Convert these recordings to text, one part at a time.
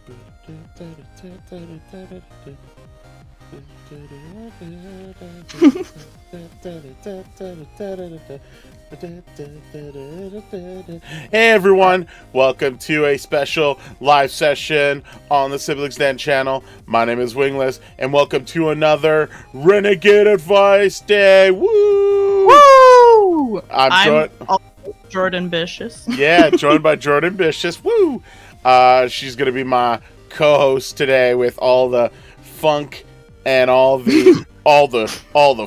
Hey everyone, welcome to a special live session on the Siblings Den channel. My name is Wingless, and welcome to another Renegade Advice Day. Woo! Woo! I'm Jordanbitious. Yeah, joined by Jordanbitious. Woo! She's gonna be my co-host today with all the funk and all the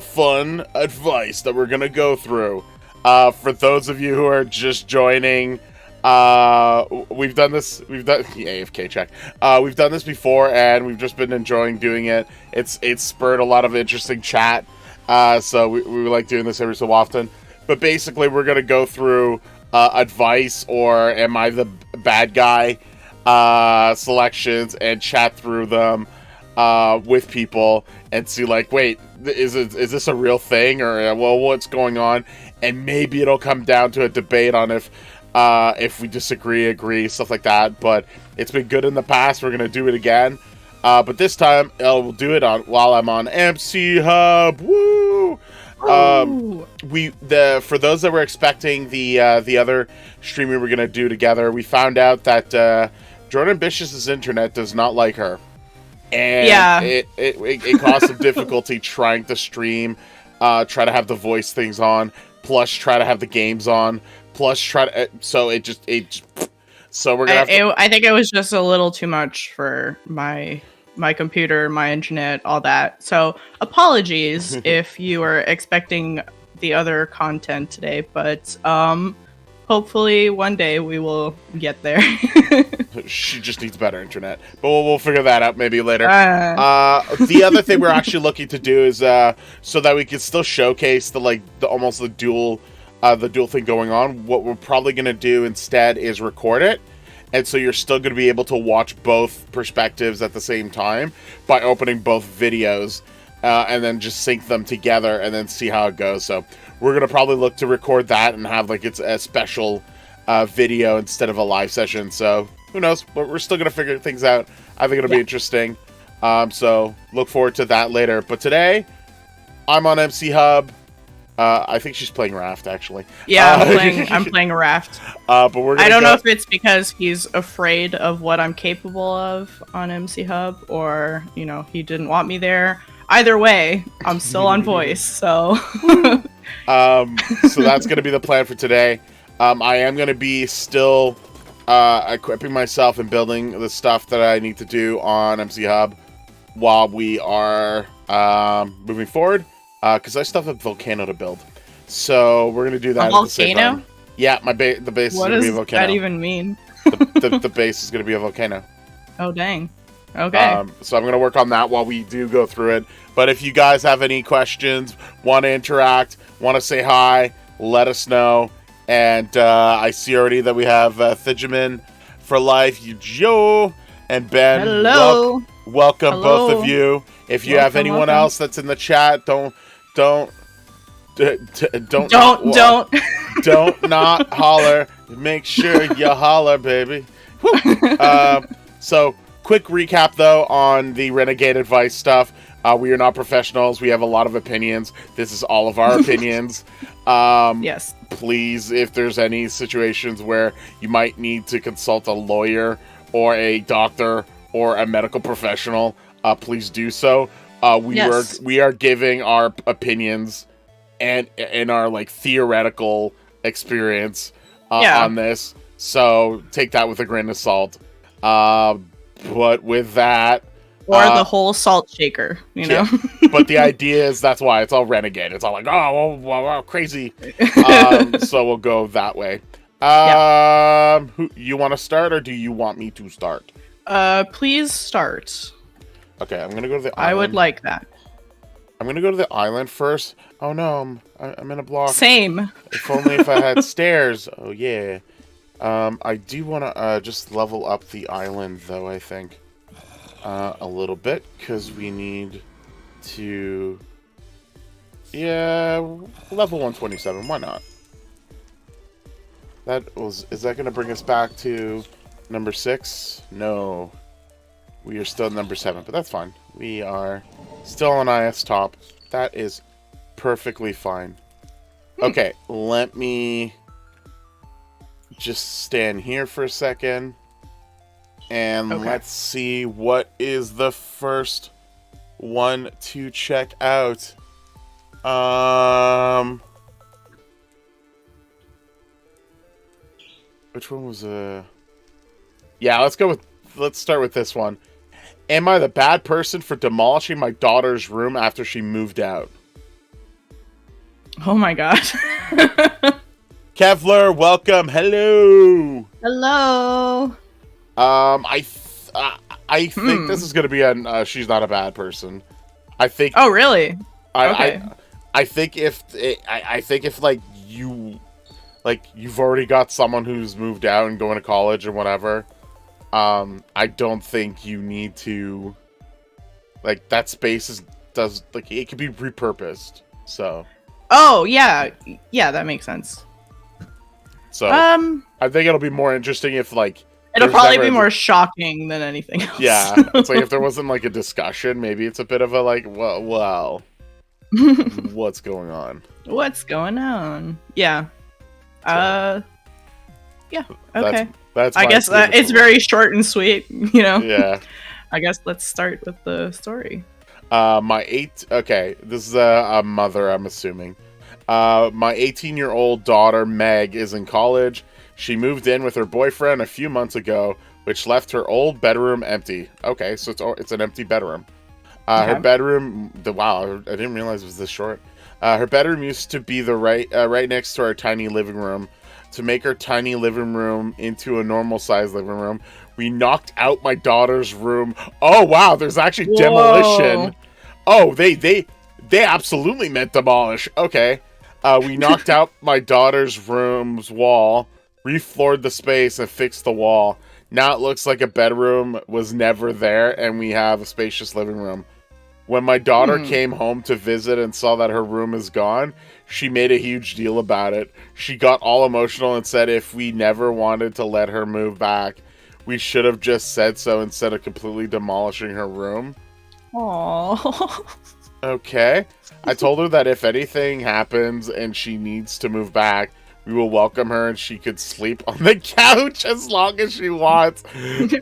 fun advice that we're gonna go through. For those of you who are just joining, we've done AFK check. We've done this before, and we've just been enjoying doing it. It's spurred a lot of interesting chat, so we like doing this every so often. But basically, we're gonna go through advice or am I the bad guy selections and chat through them with people and see, like, wait, is this a real thing, or well, what's going on? And maybe it'll come down to a debate on if we disagree, agree, stuff like that. But it's been good in the past. We're gonna do it again, but this time we'll do it while I'm on MC Hub. Woo! For those that were expecting the other stream we were gonna do together, we found out that Jordanbitious's internet does not like her, and yeah, it caused some difficulty trying to stream, try to have the voice things on, plus try to have the games on, plus try to so we're gonna have to, I think it was just a little too much for my computer, my internet, all that. So apologies if you were expecting the other content today, but hopefully one day we will get there. She just needs better internet, but we'll figure that out maybe later. The other thing we're actually looking to do is so that we can still showcase the dual thing going on. What we're probably going to do instead is record it, and so you're still going to be able to watch both perspectives at the same time by opening both videos, and then just sync them together and then see how it goes. So we're going to probably look to record that and have it's a special video instead of a live session. So who knows? But we're still going to figure things out. I think it'll be interesting. So look forward to that later. But today, I'm on MC Hub. I think she's playing Raft, actually. Yeah, I'm playing Raft. But we're I don't know if it's because he's afraid of what I'm capable of on MC Hub, or, he didn't want me there. Either way, I'm still on voice, so... So that's going to be the plan for today. I am going to be still equipping myself and building the stuff that I need to do on MC Hub while we are moving forward, because I still have a volcano to build. So we're going to do that. A volcano? Yeah, the base is going to be a volcano. What does that even mean? the base is going to be a volcano. Oh, dang. Okay. So I'm going to work on that while we do go through it. But if you guys have any questions, want to interact, want to say hi, let us know. And I see already that we have Thijamin for life, Joe, and Ben. Hello. Welcome, Hello. both of you. If you have anyone else that's in the chat, don't not holler. Make sure you holler, baby. So quick recap though on the Renegade Advice stuff. We are not professionals. We have a lot of opinions. This is all of our opinions. Yes. Please, if there's any situations where you might need to consult a lawyer or a doctor or a medical professional, please do so. We are giving our opinions and our theoretical experience on this. So take that with a grain of salt. But with that, or the whole salt shaker, you know. But the idea is that's why it's all renegade. It's all like, wow, crazy. So we'll go that way. You want to start, or do you want me to start? Please start. Okay, I'm gonna go to the island. I would like that. I'm gonna go to the island first. Oh no, I'm in a block. Same. If only if I had stairs. Oh yeah. I do want to just level up the island, though, I think. A little bit, because we need to... Yeah, level 127, why not? Is that going to bring us back to number 6? No. We are still number 7, but that's fine. We are still on IS top. That is perfectly fine. Okay, let me just stand here for a second. And let's see what is the first one to check out. Which one was Yeah, let's start with this one. Am I the bad person for demolishing my daughter's room after she moved out? Oh my god. Kevlar, welcome. Hello. Hello. I think this is gonna be a she's not a bad person. I think. Oh really? I think if like you've already got someone who's moved out and going to college or whatever. I don't think you need to, like, that space it could be repurposed. So. Oh yeah, that makes sense. So I think it'll be more interesting if like it'll probably be more shocking than anything else. Yeah, it's like if there wasn't like a discussion, maybe it's a bit of a like, well, what's going on? What's going on? Yeah. Yeah. Okay. That's I guess it's very short and sweet, you know? Yeah. I guess let's start with the story. Okay, this is a mother, I'm assuming. My 18-year-old daughter, Meg, is in college. She moved in with her boyfriend a few months ago, which left her old bedroom empty. Okay, so it's an empty bedroom. Her bedroom, wow, I didn't realize it was this short. Her bedroom used to be right next to our tiny living room. To make her tiny living room into a normal size living room, we knocked out my daughter's room. Oh wow, there's actually demolition. Oh, they absolutely meant demolish. Okay. We knocked out my daughter's room's wall, refloored the space, and fixed the wall. Now it looks like a bedroom was never there, and we have a spacious living room. When my daughter came home to visit and saw that her room is gone, she made a huge deal about it. She got all emotional and said if we never wanted to let her move back, we should have just said so instead of completely demolishing her room. Aww. Okay. I told her that if anything happens and she needs to move back, we will welcome her and she could sleep on the couch as long as she wants.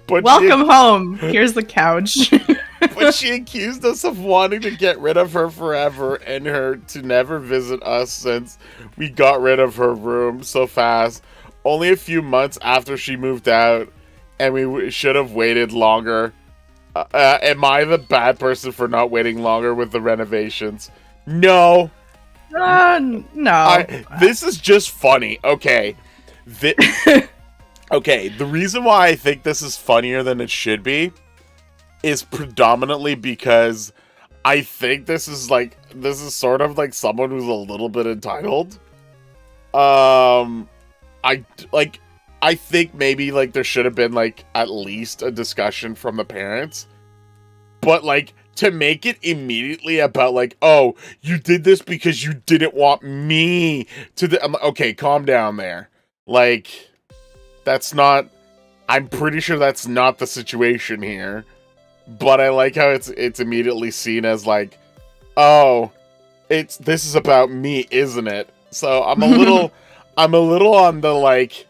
But welcome home. Here's the couch. But she accused us of wanting to get rid of her forever and her to never visit us since we got rid of her room so fast. Only a few months after she moved out, and we should have waited longer. Am I the bad person for not waiting longer with the renovations? No. No. This is just funny. Okay. Okay, the reason why I think this is funnier than it should be is predominantly because I think this is sort of like someone who's a little bit entitled. I think maybe like there should have been like at least a discussion from the parents, but like to make it immediately about like, oh, you did this because you didn't want me to I'm like, okay, calm down there. Like, that's not, I'm pretty sure that's not the situation here. But I like how it's immediately seen as like, oh, this is about me, isn't it? So I'm a little on the like,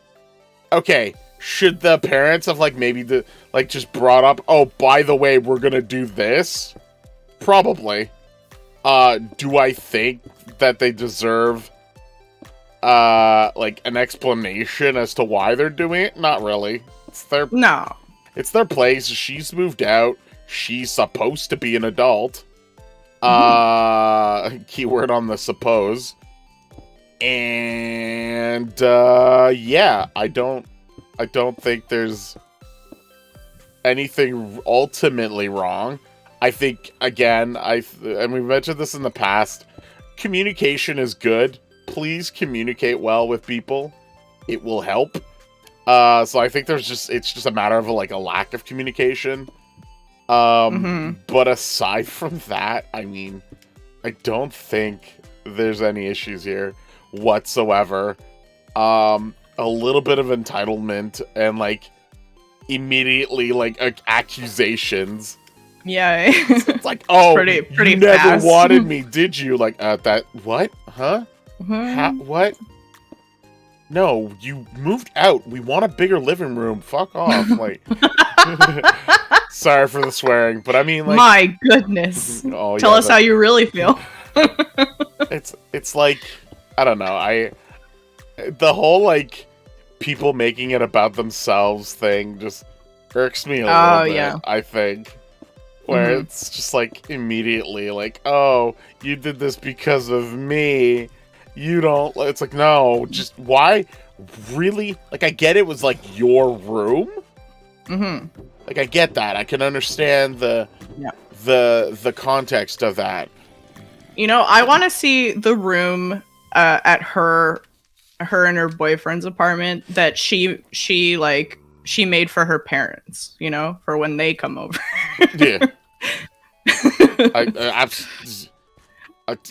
okay, should the parents have like maybe just brought up, oh, by the way, we're gonna do this? Probably. Do I think that they deserve like an explanation as to why they're doing it? Not really. It's their place. She's moved out. She's supposed to be an adult. Keyword on the suppose. And yeah, I don't think there's anything ultimately wrong. I think again, and we've mentioned this in the past, communication is good. Please communicate well with people. It will help. So I think it's just a matter of like a lack of communication. But aside from that, I mean, I don't think there's any issues here whatsoever. A little bit of entitlement and like immediately like accusations. Yeah. It's like, oh, pretty you never fast. wanted me, did you? Like, that, what? Huh? What? No, you moved out. We want a bigger living room. Fuck off. Like, sorry for the swearing, but I mean, like, my goodness. Oh, Tell us how you really feel. it's like, I don't know. The whole like people making it about themselves thing just irks me a little bit. Yeah. I think. Where it's just like immediately like, oh, you did this because of me. You don't. It's like, no, just why? Really? Like, I get it was like your room. Like, I get that. I can understand the context of that. You know, I want to see the room at her and her boyfriend's apartment that she made for her parents, you know, for when they come over. Yeah.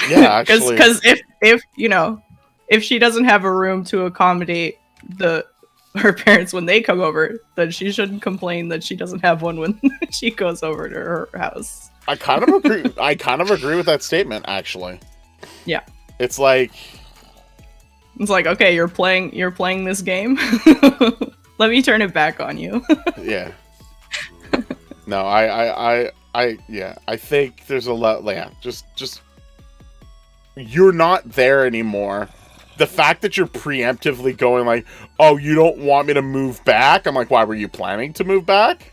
Yeah, actually. Because if you know, if she doesn't have a room to accommodate her parents when they come over, then she shouldn't complain that she doesn't have one when she goes over to her house. I kind of agree. I kind of agree with that statement, actually. Yeah. It's like, okay, you're playing this game. Let me turn it back on you. Yeah. No, I think there's a lot. Yeah, just you're not there anymore. The fact that you're preemptively going like, oh, you don't want me to move back? I'm like, why were you planning to move back?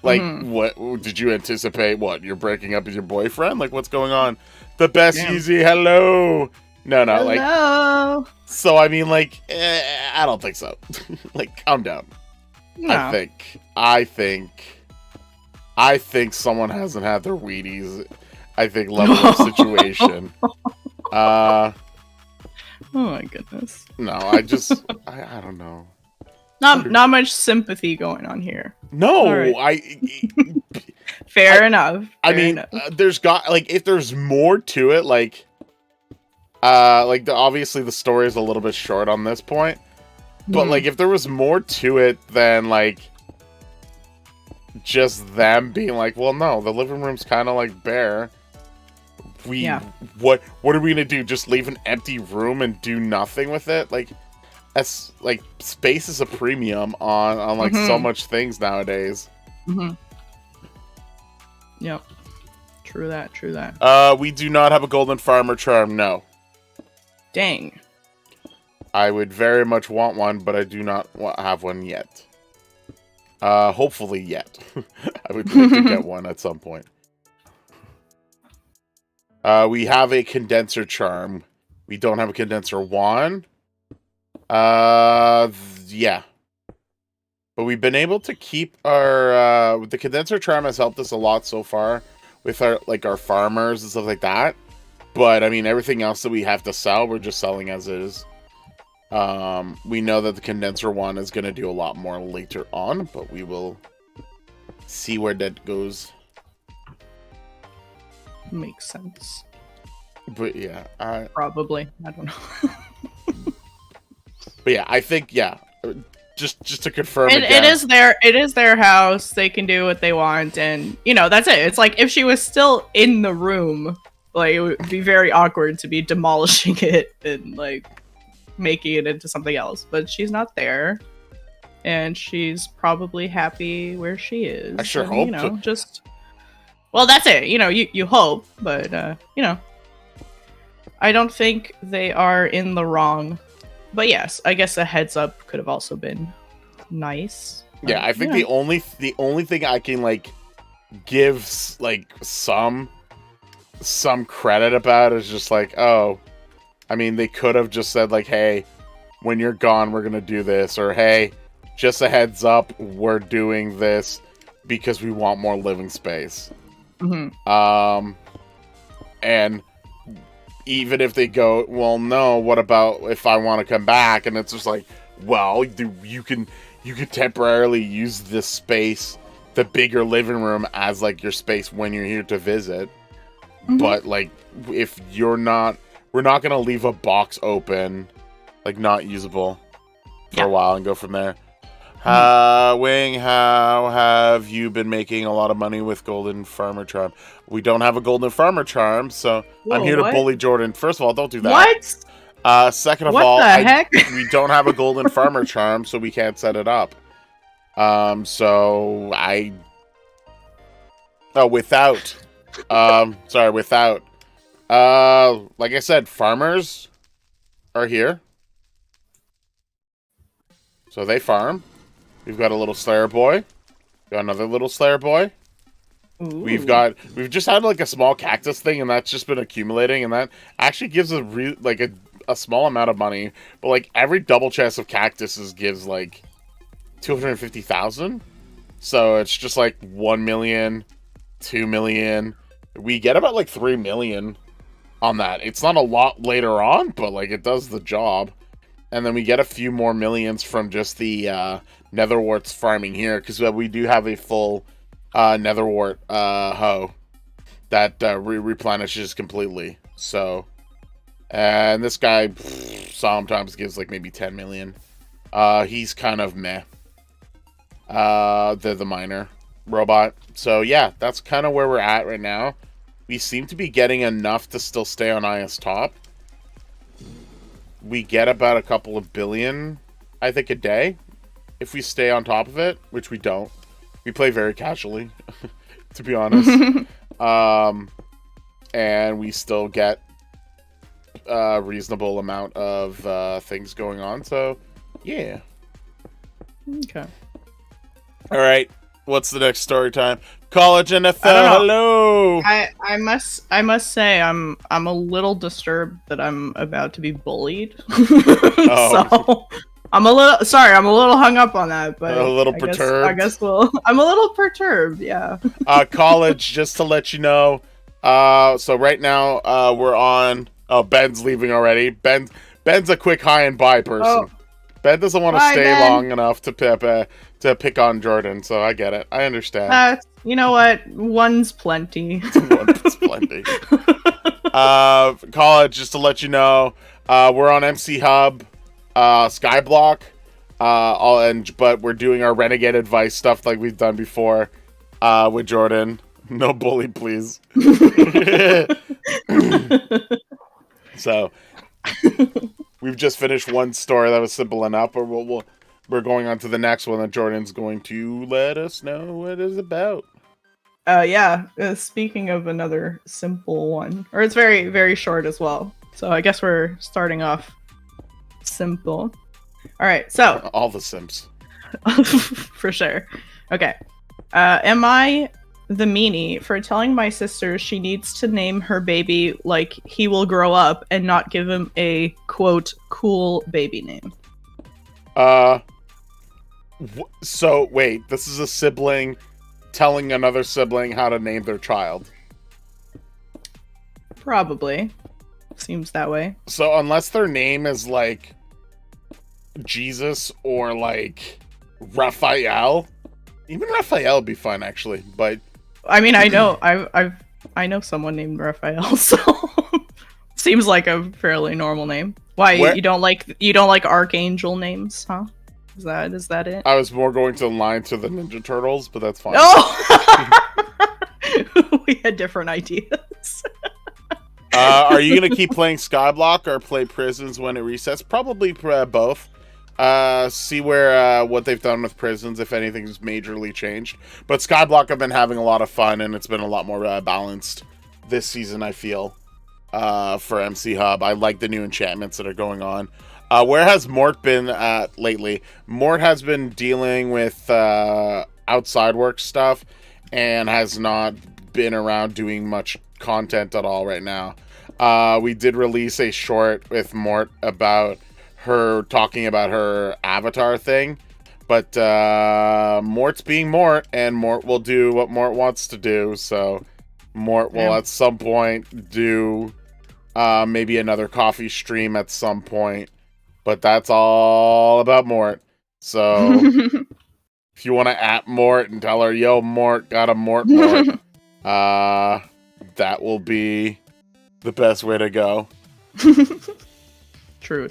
Like, what did you anticipate? What, you're breaking up with your boyfriend? Like, what's going on? The best easy hello. No, hello. Like, so I mean, like, I don't think so. Like, calm down. No. I think someone hasn't had their Wheaties. I think level of situation. Oh my goodness. No, I don't know. Not much sympathy going on here. No, right. Fair enough. I mean, there's if there's more to it, obviously the story is a little bit short on this point, but like if there was more to it than like just them being like, well, no, the living room's kind of like bare. What are we gonna do? Just leave an empty room and do nothing with it? Like, that's like space is a premium on like so much things nowadays. Yep. True that. We do not have a golden farmer charm. No. Dang. I would very much want one, but I do not have one yet. Hopefully yet. I would like to get one at some point. We have a condenser charm. We don't have a condenser wand. Yeah. But we've been able to keep our, the condenser charm has helped us a lot so far with our farmers and stuff like that. But, I mean, everything else that we have to sell, we're just selling as is. We know that the condenser one is going to do a lot more later on, but we will see where that goes. Makes sense. But yeah, probably. I don't know. But yeah, I think just to confirm it is their house. They can do what they want, and you know, that's it. It's like if she was still in the room, like it would be very awkward to be demolishing it and like making it into something else. But she's not there, and she's probably happy where she is. I sure hope. You know, well, that's it. You know, you hope, but you know, I don't think they are in the wrong. But yes, I guess a heads up could have also been nice. Yeah, I think the only thing I can like give like some credit about is just like, oh, I mean, they could have just said like, hey, when you're gone, we're gonna do this, or hey, just a heads up, we're doing this because we want more living space. And even if they go, well, no, what about if I want to come back? And it's just like, well, you can temporarily use this space, the bigger living room, as like your space when you're here to visit. But like, if we're not gonna leave a box open, like not usable for a while and go from there. Wing, how have you been making a lot of money with Golden Farmer Charm? We don't have a Golden Farmer Charm, so I'm Whoa, here to what? bully Jordan. First of all, don't do that. What? Second of What all, the heck? we don't have a Golden Farmer Charm, so we can't set it up. So I... Oh, without. Sorry, without. Like I said, farmers are here. So they farm. We've got a little Slayer boy. Got another little Slayer boy. Ooh. We've just had like a small cactus thing, and that's just been accumulating, and that actually gives a small amount of money. But like every double chest of cactuses gives like 250,000. So it's just like 1 million, 2 million. We get about like 3 million on that. It's not a lot later on, but like it does the job. And then we get a few more millions from just the netherworts farming here, because we do have a full netherwort hoe that replenishes completely. So, and this guy sometimes gives like maybe 10 million. He's kind of meh. The miner robot. So yeah, that's kind of where we're at right now. We seem to be getting enough to still stay on IS top. We get about a couple of billion, I think, a day if we stay on top of it, which we don't. We play very casually, to be honest. And we still get a reasonable amount of things going on. So, yeah. Okay. All right. What's the next story time? College NFL. Hello. I must say I'm a little disturbed that I'm about to be bullied. So I'm a little hung up on that, but a little perturbed. I guess I'm a little perturbed, yeah. College, just to let you know. So right now we're on. Oh, Ben's leaving already. Ben's a quick high and bye person. Oh. Ben doesn't want to Bye, stay Ben. long enough to pick on Jordan, so I get it. I understand. You know what? One's plenty. One's plenty. College, just to let you know, we're on MC Hub, Skyblock, but we're doing our Renegade Advice stuff like we've done before with Jordan. No bully, please. So, we've just finished one story that was simple enough, but we're going on to the next one that Jordan's going to let us know what it is about. Yeah. Speaking of another simple one, or it's very, very short as well. So I guess we're starting off simple. All right. So all the simps, for sure. Okay. Am I the meanie for telling my sister she needs to name her baby like he will grow up and not give him a quote cool baby name? So wait, this is a sibling telling another sibling how to name their child? Probably. Seems that way. So unless their name is like Jesus or like Raphael, even Raphael would be fun actually, but I mean, I know I know someone named Raphael, so seems like a fairly normal name. Why you don't like archangel names, huh? Is that it? I was more going to the line to the Ninja Turtles, but that's fine. Oh! We had different ideas. Are you gonna keep playing Skyblock or play Prisons when it resets? Probably both. See where what they've done with Prisons, if anything's majorly changed. But Skyblock, I've been having a lot of fun, and it's been a lot more balanced this season, I feel, for MC Hub. I like the new enchantments that are going on. Where has Mort been lately? Mort has been dealing with outside work stuff and has not been around doing much content at all right now. We did release a short with Mort about her talking about her avatar thing, but Mort's being Mort, and Mort will do what Mort wants to do, so Mort will at some point do maybe another coffee stream at some point, but that's all about Mort. So if you want to at Mort and tell her, yo, Mort, got a Mort, that will be the best way to go. True.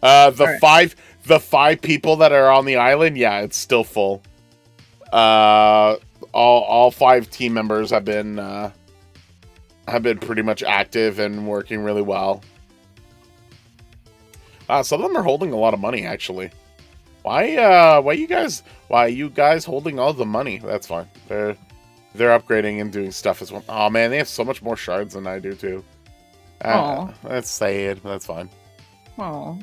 The five people that are on the island, yeah, it's still full. All five team members have been pretty much active and working really well. Some of them are holding a lot of money, actually. Why you guys holding all the money? That's fine. They're upgrading and doing stuff as well. Oh man, they have so much more shards than I do too. That's sad. That's fine. Oh.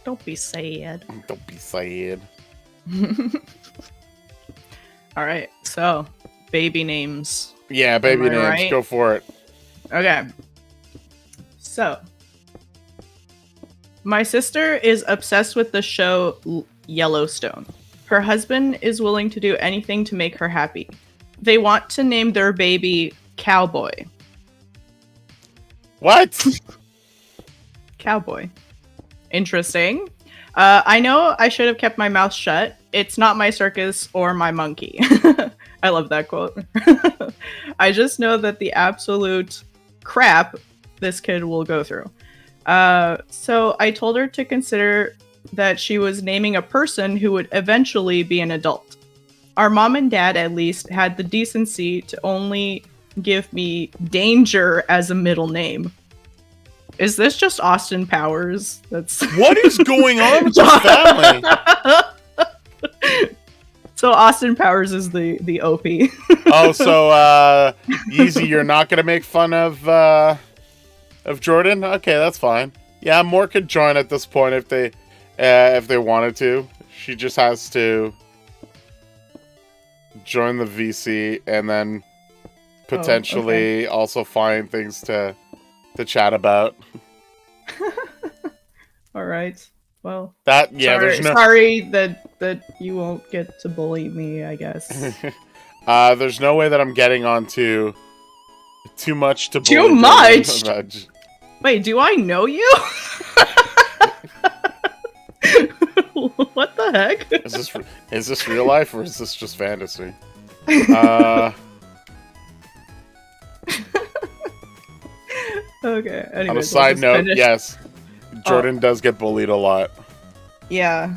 Don't be sad. Don't be sad. All right, so baby names. Yeah, baby names. Right? Go for it. Okay. So, my sister is obsessed with the show Yellowstone. Her husband is willing to do anything to make her happy. They want to name their baby Cowboy. What? Cowboy. Interesting. I know I should have kept my mouth shut. It's not my circus or my monkey. I love that quote. I just know that the absolute crap this kid will go through. So I told her to consider that she was naming a person who would eventually be an adult. Our mom and dad at least had the decency to only give me Danger as a middle name. Is this just Austin Powers? What is going on with your family? So Austin Powers is the OP. Oh, so Yeezy, you're not gonna make fun of Jordan? Okay, that's fine. Yeah, more could join at this point if they wanted to. She just has to join the VC and then potentially also find things to chat about. All right. Well, sorry that you won't get to bully me, I guess. There's no way that I'm getting onto too much to bully. Too much? Wait, do I know you? What the heck? Is this real life or is this just fantasy? Okay. Anyways, on a side note, yes, Jordan does get bullied a lot. Yeah.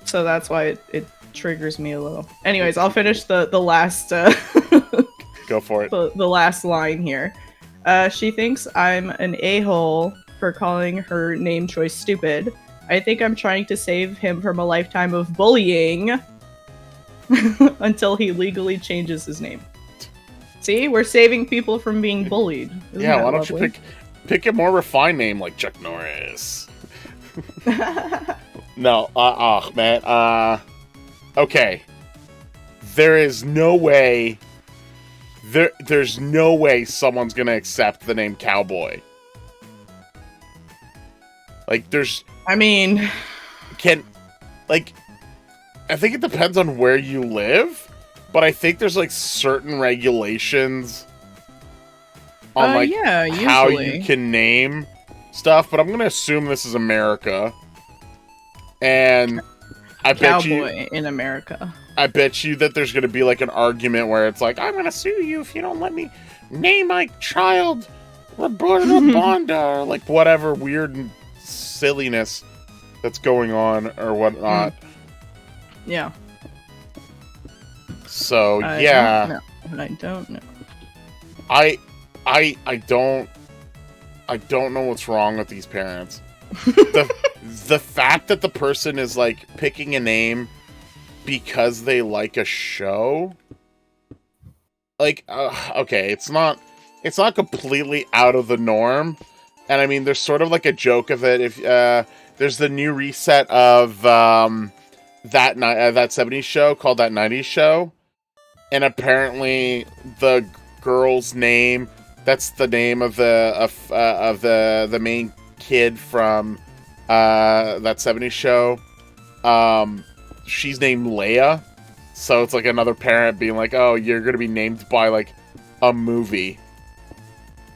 So that's why it triggers me a little. Anyways, I'll finish the last. Go for it. The last line here. She thinks I'm an a-hole for calling her name choice stupid. I think I'm trying to save him from a lifetime of bullying until he legally changes his name. See, we're saving people from being bullied. Isn't why don't you pick a more refined name like Chuck Norris? No, man. Okay. There is no way. There's no way someone's gonna accept the name Cowboy. Like, I think it depends on where you live. But I think there's like certain regulations on how you can name stuff. But I'm gonna assume this is America, and I bet you in America. I bet you that there's gonna be like an argument where it's like, I'm gonna sue you if you don't let me name my child Roberta Bonda, or like whatever weird silliness that's going on or whatnot. Yeah. So I don't know. I don't know what's wrong with these parents. The fact that the person is like picking a name because they like a show, like okay, it's not completely out of the norm. And I mean, there's sort of like a joke of it. If there's the new reset of that 70s show called That 90s Show. And apparently, the girl's name, that's the name of the main kid from that 70s show. She's named Leia. So it's like another parent being like, oh, you're going to be named by like a movie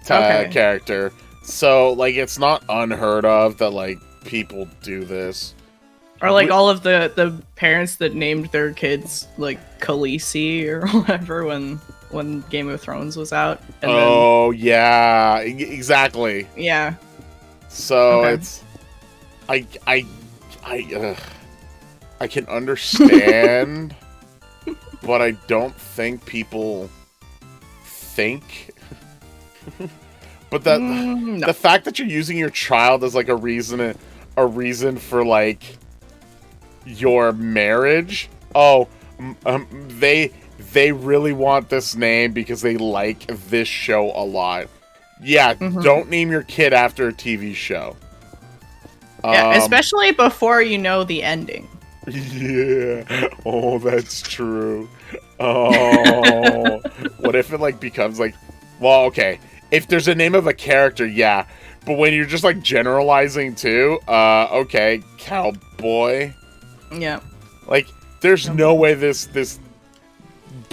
character. So like, it's not unheard of that like people do this. Or like all of the parents that named their kids like Khaleesi or whatever when Game of Thrones was out. And yeah, exactly. Yeah, So Okay. it's I can understand, but I don't think people think. But that No. the fact that you're using your child as like a reason for like your marriage. Oh, they really want this name because they like this show a lot. Yeah, don't name your kid after a TV show. Yeah, especially before you know the ending. Yeah. Oh, that's true. Oh, what if it like becomes like, well, okay. If there's a name of a character, yeah. But when you're just like generalizing too, okay, cowboy. Yeah. Like, there's no way this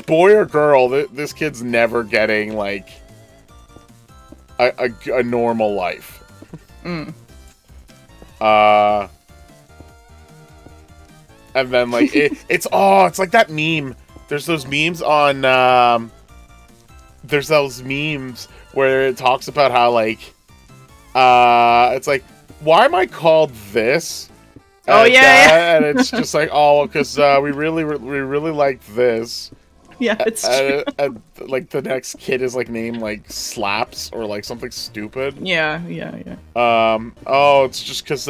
boy or girl, this kid's never getting like a normal life. And then like it's like that meme. There's those memes on there's those memes where it talks about how like it's like, why am I called this? Oh yeah. And it's just like, oh, because we really like this. Yeah, it's true. And like the next kid is like named like Slaps or like something stupid. Yeah. Oh, it's just because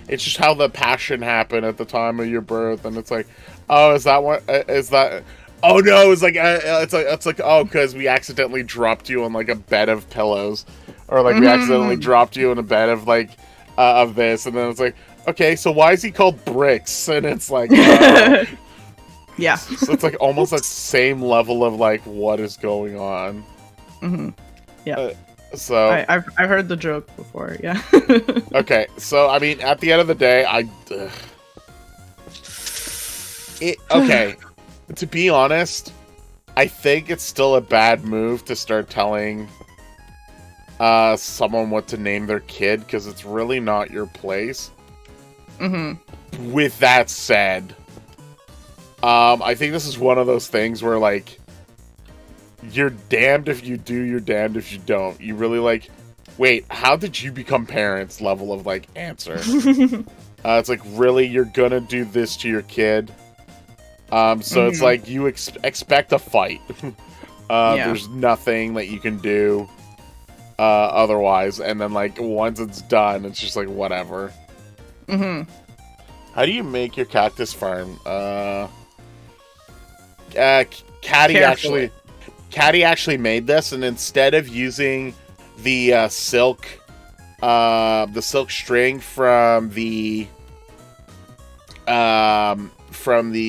it's just how the passion happened at the time of your birth, and it's like, oh, is that what is that? Oh no, it's like oh, because we accidentally dropped you on like a bed of pillows, or like we accidentally dropped you in a bed of like of this, and then it's like, okay, so why is he called Bricks? And it's like, yeah. So it's like almost that same level of like, what is going on? Yeah. So I've heard the joke before. Yeah. Okay, so I mean, at the end of the day, okay. To be honest, I think it's still a bad move to start telling someone what to name their kid, because it's really not your place. With that said, I think this is one of those things where like, you're damned if you do, you're damned if you don't. You really like, wait, how did you become parents level of like answer. It's like, really, you're gonna do this to your kid? So it's like, you expect a fight. There's nothing that you can do otherwise, and then like once it's done, it's just like whatever. How do you make your cactus farm? Caddy actually made this, and instead of using the silk string from the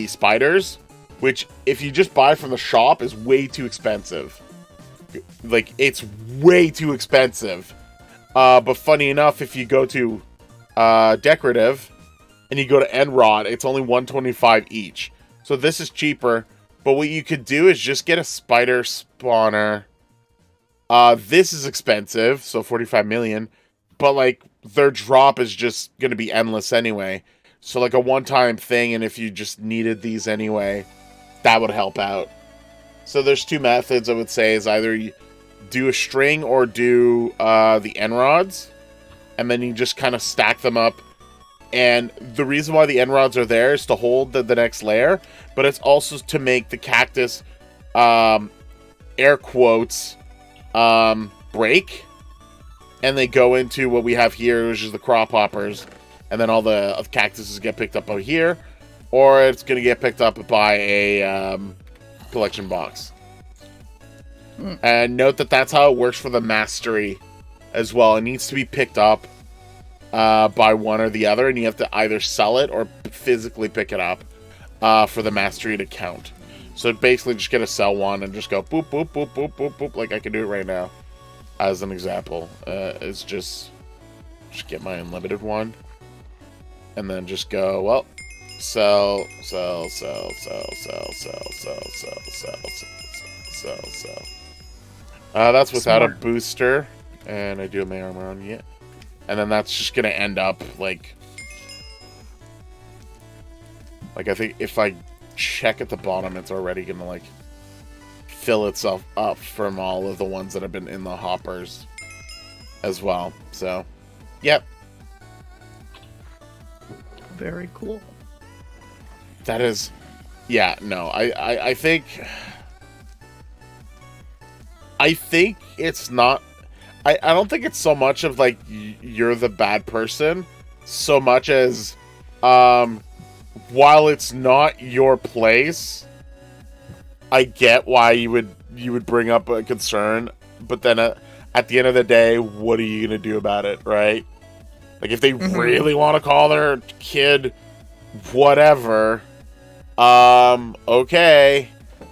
spiders, which if you just buy from the shop is way too expensive. Like, it's way too expensive. But funny enough, if you go to decorative and you go to end rod, it's only $125 each. So this is cheaper. But what you could do is just get a spider spawner. This is expensive, so 45 million. But like, their drop is just going to be endless anyway. So like a one-time thing, and if you just needed these anyway, that would help out. So there's two methods I would say, is either you do a string or do the end rods, and then you just kind of stack them up. And the reason why the end rods are there is to hold the next layer, but it's also to make the cactus, air quotes, break. And they go into what we have here, which is the crop hoppers. And then all the cactuses get picked up out here, or it's going to get picked up by a collection box. And note that that's how it works for the mastery as well. It needs to be picked up by one or the other, and you have to either sell it or physically pick it up for the mastery to count. So basically just get a sell one and just go boop, boop, boop, boop, boop, boop, like I can do it right now. As an example, it's just get my unlimited one. And then just go, well, sell. That's without a booster. And I do have my armor on yet. And then that's just gonna end up like I think if I check at the bottom, it's already gonna like fill itself up from all of the ones that have been in the hoppers as well. So Yep. Very cool. That is, yeah, no, I think it's not, I don't think it's so much of like, you're the bad person, so much as, while it's not your place, I get why you would bring up a concern, but then at the end of the day, what are you gonna do about it, right? Like, if they really want to call their kid whatever, okay,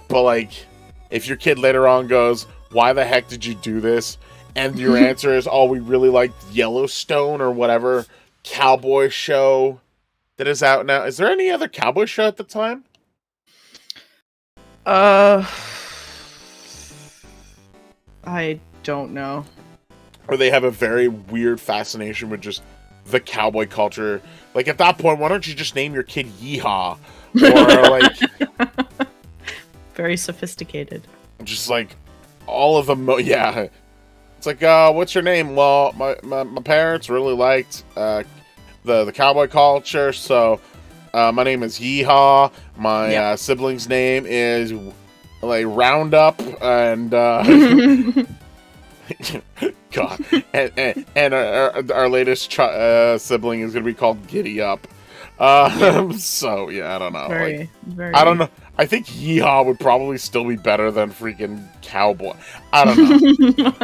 but like, if your kid later on goes, why the heck did you do this? And your answer is, oh, we really liked Yellowstone or whatever cowboy show that is out now. Is there any other cowboy show at the time? I don't know. Or they have a very weird fascination with just the cowboy culture. Like, at that point, why don't you just name your kid Yeehaw? Or like, very sophisticated. Just like all of them. Yeah, it's like, what's your name? Well, my parents really liked the cowboy culture, so my name is Yeehaw. My sibling's name is like Roundup, and God, and our latest sibling is gonna be called Giddy Up. So yeah, I don't know. Very. I don't know. I think Yeehaw would probably still be better than freaking Cowboy. I don't know.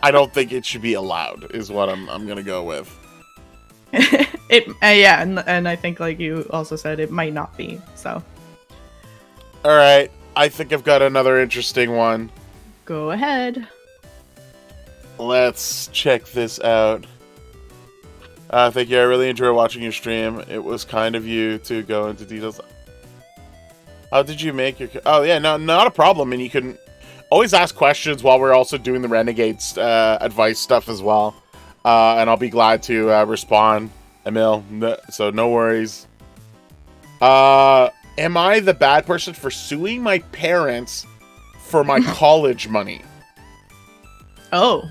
I don't think it should be allowed, is what I'm gonna go with. Yeah, and I think, like you also said, it might not be. So. All right, I think I've got another interesting one. Go ahead. Let's check this out. Thank you. I really enjoyed watching your stream. It was kind of you to go into details. How did you make your... Oh, yeah, no, not a problem. And you can always ask questions while we're also doing the Renegades advice stuff as well. And I'll be glad to respond, Emil. So no worries. Am I the bad person for suing my parents for my college money? Oh.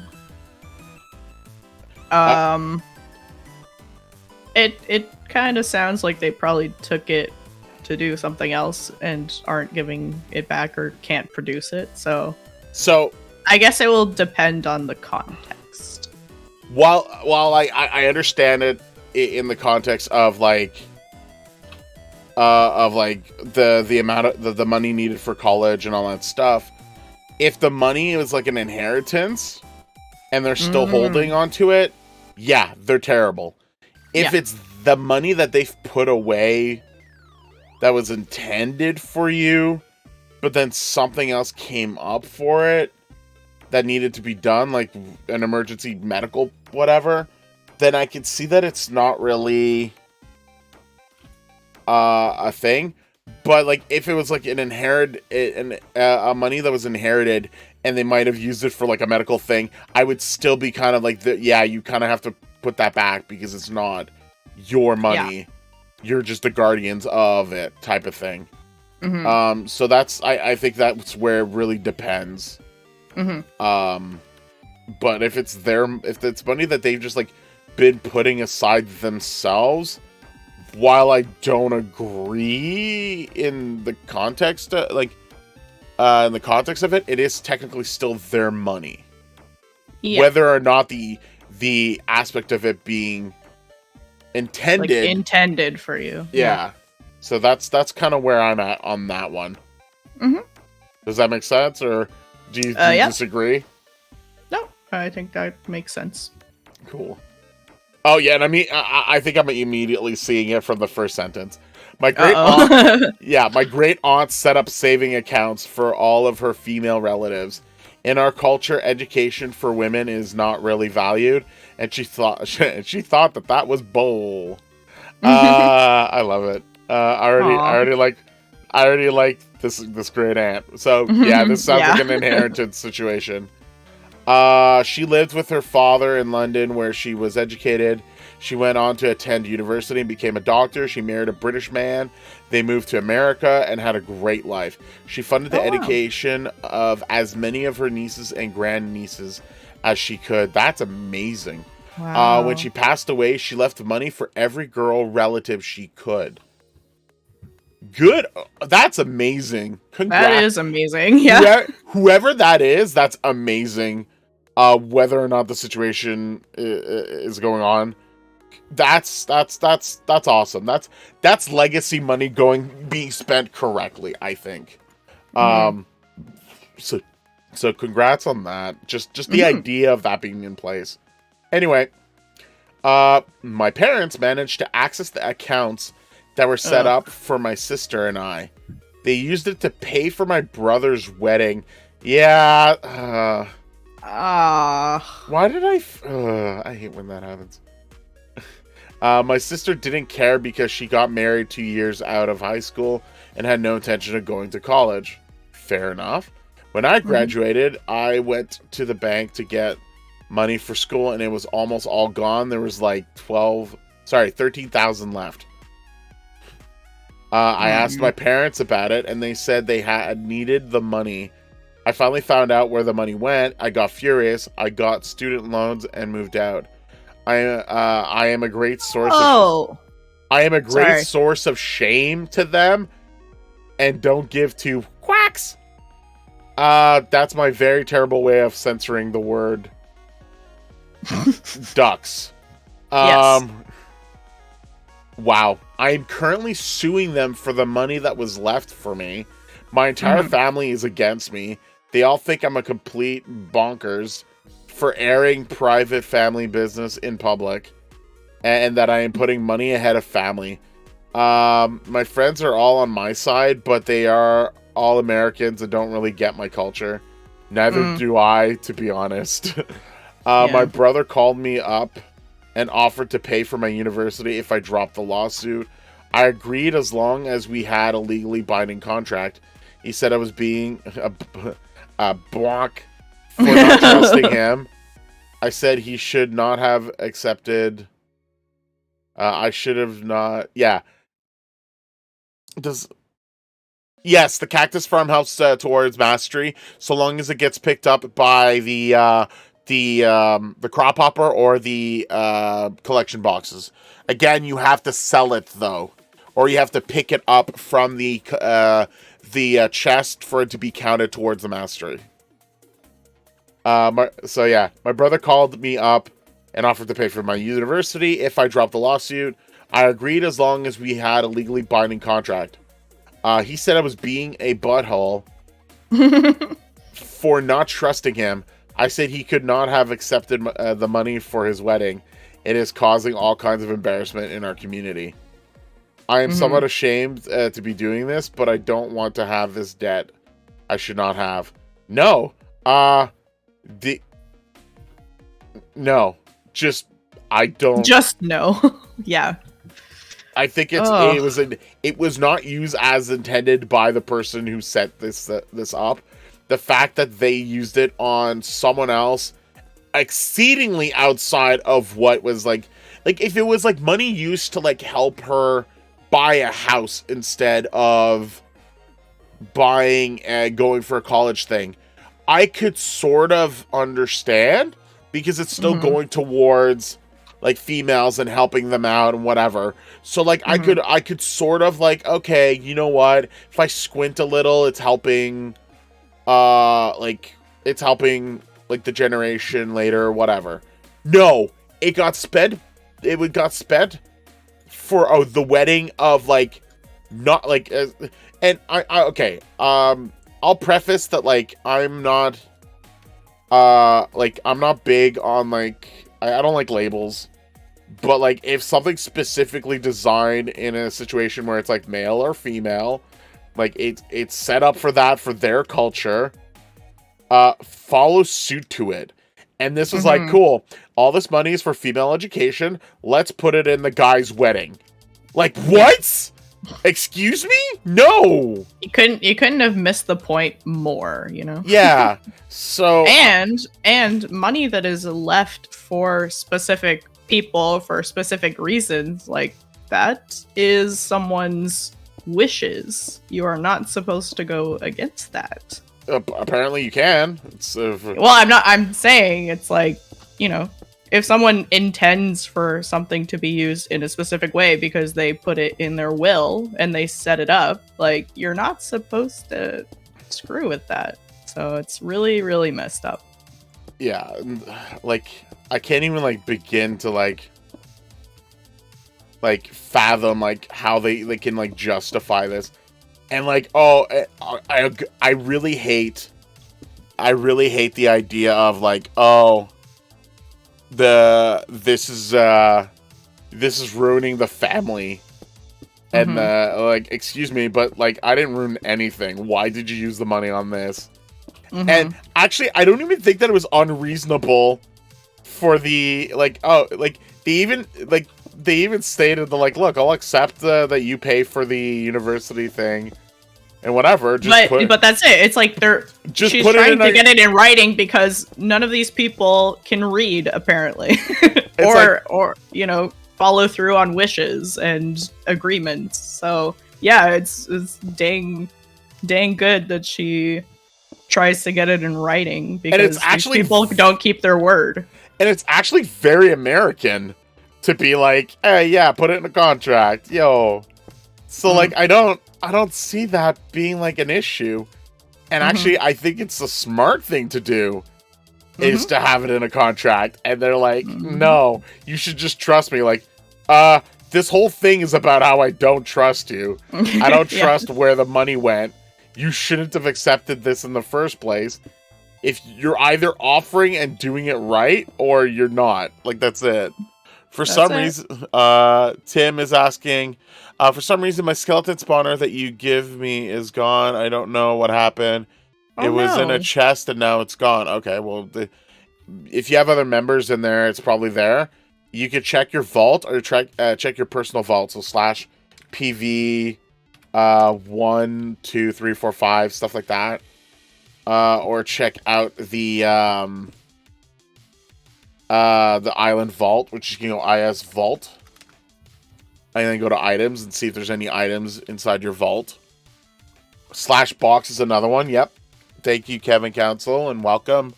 It kind of sounds like they probably took it to do something else and aren't giving it back or can't produce it. So I guess it will depend on the context. While I understand it in the context of like the amount of the money needed for college and all that stuff, if the money was like an inheritance and they're still holding onto it, yeah, they're terrible. If it's the money that they've put away that was intended for you, but then something else came up for it that needed to be done, like an emergency medical whatever, then I can see that it's not really a thing. But like, if it was like an a money that was inherited and they might have used it for like a medical thing, I would still be kind of like, you kind of have to put that back because it's not your money. Yeah. You're just the guardians of it, type of thing. So that's, I think that's where it really depends. But if it's money that they've just like been putting aside themselves, while I don't agree in the context, in the context of it, it is technically still their money. Yeah. Whether or not the aspect of it being intended for you. Yeah. So that's kind of where I'm at on that one. Does that make sense, or do you disagree? No, I think that makes sense. Cool. Oh yeah, and I mean, I think I'm immediately seeing it from the first sentence. My great aunt, my great aunt set up saving accounts for all of her female relatives. In our culture, education for women is not really valued, and she thought that was bull. I love it. I already like this great aunt. So yeah, this sounds like an inheritance situation. She lived with her father in London, where she was educated. She went on to attend university and became a doctor. She married a British man. They moved to America and had a great life. She funded the education of as many of her nieces and grandnieces as she could. That's amazing. Wow. When she passed away, she left money for every girl relative she could. Good. That's amazing. Congrats. That is amazing. Yeah. Whoever that is, that's amazing. Whether or not the situation is going on, that's awesome. That's legacy money being spent correctly, I think. So congrats on that. Just the idea of that being in place. Anyway, my parents managed to access the accounts that were set up for my sister and I. They used it to pay for my brother's wedding. Yeah. Why did I hate when that happens. My sister didn't care because she got married 2 years out of high school and had no intention of going to college. Fair enough. When I graduated, I went to the bank to get money for school and it was almost all gone. There was like 13,000 left. I asked my parents about it and they said they had needed the money. I finally found out where the money went. I got furious. I got student loans and moved out. I am a great source source of shame to them and don't give to quacks. That's my very terrible way of censoring the word ducks. Yes. Wow. I am currently suing them for the money that was left for me. My entire family is against me. They all think I'm a complete bonkers for airing private family business in public and that I am putting money ahead of family. My friends are all on my side, but they are all Americans and don't really get my culture. Neither do I, to be honest. My brother called me up and offered to pay for my university if I dropped the lawsuit. I agreed as long as we had a legally binding contract. He said I was being a block for not trusting him. I said he should not have accepted. I should have not. Yeah. Yes, the cactus farm helps towards mastery, so long as it gets picked up by the crop hopper or the collection boxes. Again, you have to sell it though, or you have to pick it up from the chest for it to be counted towards the mastery. My brother called me up and offered to pay for my university if I dropped the lawsuit. I agreed as long as we had a legally binding contract. He said I was being a butthole for not trusting him. I said he could not have accepted the money for his wedding. It is causing all kinds of embarrassment in our community. I am somewhat ashamed to be doing this, but I don't want to have this debt I should not have. No. No. Just, I don't. Just no. Yeah. I think it was not used as intended by the person who set this up. The fact that they used it on someone else exceedingly outside of what was like if it was like money used to like help her buy a house instead of buying and going for a college thing, I could sort of understand because it's still going towards like females and helping them out and whatever. So like I could sort of like, okay, you know what? If I squint a little, it's helping it's helping like the generation later or whatever. No, it got spent for the wedding of like not like and I okay. I'll preface that like I'm not big on like I don't like labels. But, like, if something's specifically designed in a situation where it's, like, male or female, like, it's set up for that, for their culture, follow suit to it. And this was like, cool, all this money is for female education, let's put it in the guy's wedding. Like, what? Excuse me? No! You couldn't have missed the point more, you know? Yeah, so... And money that is left for specific people for specific reasons, like that is someone's wishes. You are not supposed to go against that. Apparently you can. Well, I'm saying it's like, you know, if someone intends for something to be used in a specific way because they put it in their will and they set it up, like, you're not supposed to screw with that. So it's really, really messed up. Yeah, like, I can't even, like, begin to, like fathom, like, how they can, like, justify this. And, like, I really hate the idea of, like, oh, this is ruining the family. And, like, excuse me, but, like, I didn't ruin anything. Why did you use the money on this? And actually, I don't even think that it was unreasonable for the, like, oh, like, they even stated the, like, look, I'll accept that you pay for the university thing and whatever. But that's it. It's like she's trying to get it in writing because none of these people can read, apparently, or you know, follow through on wishes and agreements. So yeah, it's dang good that she tries to get it in writing because these people don't keep their word. And it's actually very American to be like, hey, yeah, put it in a contract, yo. So like, I don't see that being like an issue. And actually, I think it's the smart thing to do is to have it in a contract. And they're like, no, you should just trust me. Like, this whole thing is about how I don't trust you. I don't trust where the money went. You shouldn't have accepted this in the first place. If you're either offering and doing it right, or you're not. Like, that's it. For some reason, Tim is asking, for some reason, my skeleton spawner that you give me is gone. I don't know what happened. It was in a chest and now it's gone. Okay, well, if you have other members in there, it's probably there. You could check your vault or check your personal vault. So /PV 1, 2, 3, 4, 5, stuff like that. Or check out the island vault, which you can go IS vault, and then go to items and see if there's any items inside your vault. /box is another one. Yep. Thank you, Kevin Council, and welcome.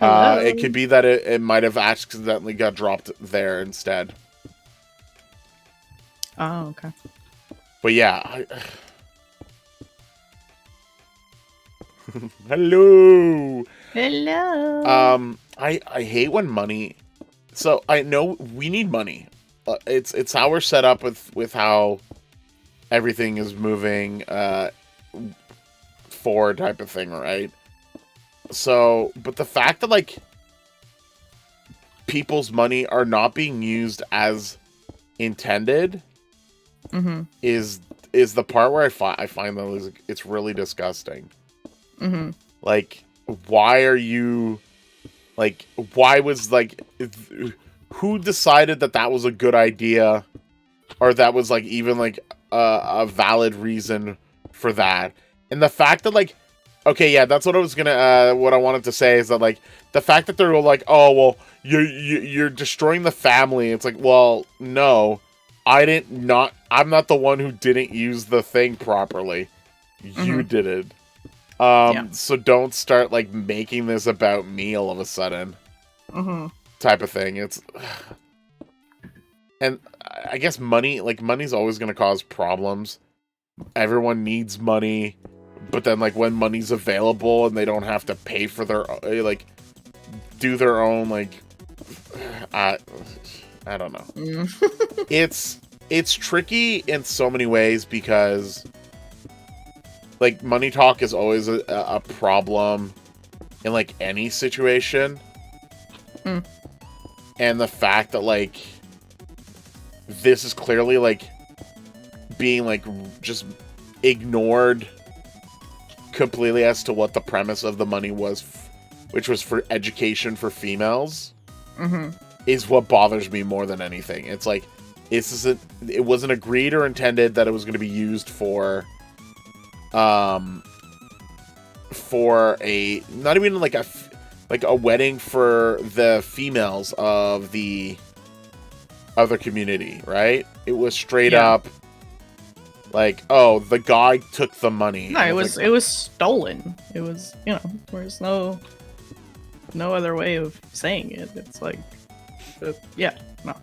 It could be that it might have accidentally got dropped there instead. Oh, okay. But yeah, hello. I hate when money. So I know we need money. It's how we're set up with how everything is moving forward, type of thing, right? So, but the fact that like people's money are not being used as intended is the part where I find that it's really disgusting. Like, why are you, like, why was, like, who decided that was a good idea, or that was, like, even, like, a valid reason for that? And the fact that, like, okay, yeah, that's what I was gonna, what I wanted to say is that, like, the fact that they're like, oh, well, you're destroying the family. It's like, well, no, I'm not the one who didn't use the thing properly. You did it. So don't start, like, making this about me all of a sudden. Type of thing. It's... And I guess money's always going to cause problems. Everyone needs money. But then, like, when money's available and they don't have to pay for their... like, do their own, like... I don't know. It's tricky in so many ways because... like, money talk is always a problem in, like, any situation. And the fact that, like, this is clearly, like, being, like, just ignored completely as to what the premise of the money was, which was for education for females, is what bothers me more than anything. It's like, it wasn't agreed or intended that it was going to be used for a, not even like a wedding for the females of the other community, right? It was straight up like, oh, the guy took the money. No, it was stolen. It was, you know, there's no no other way of saying it. It's like, yeah, no.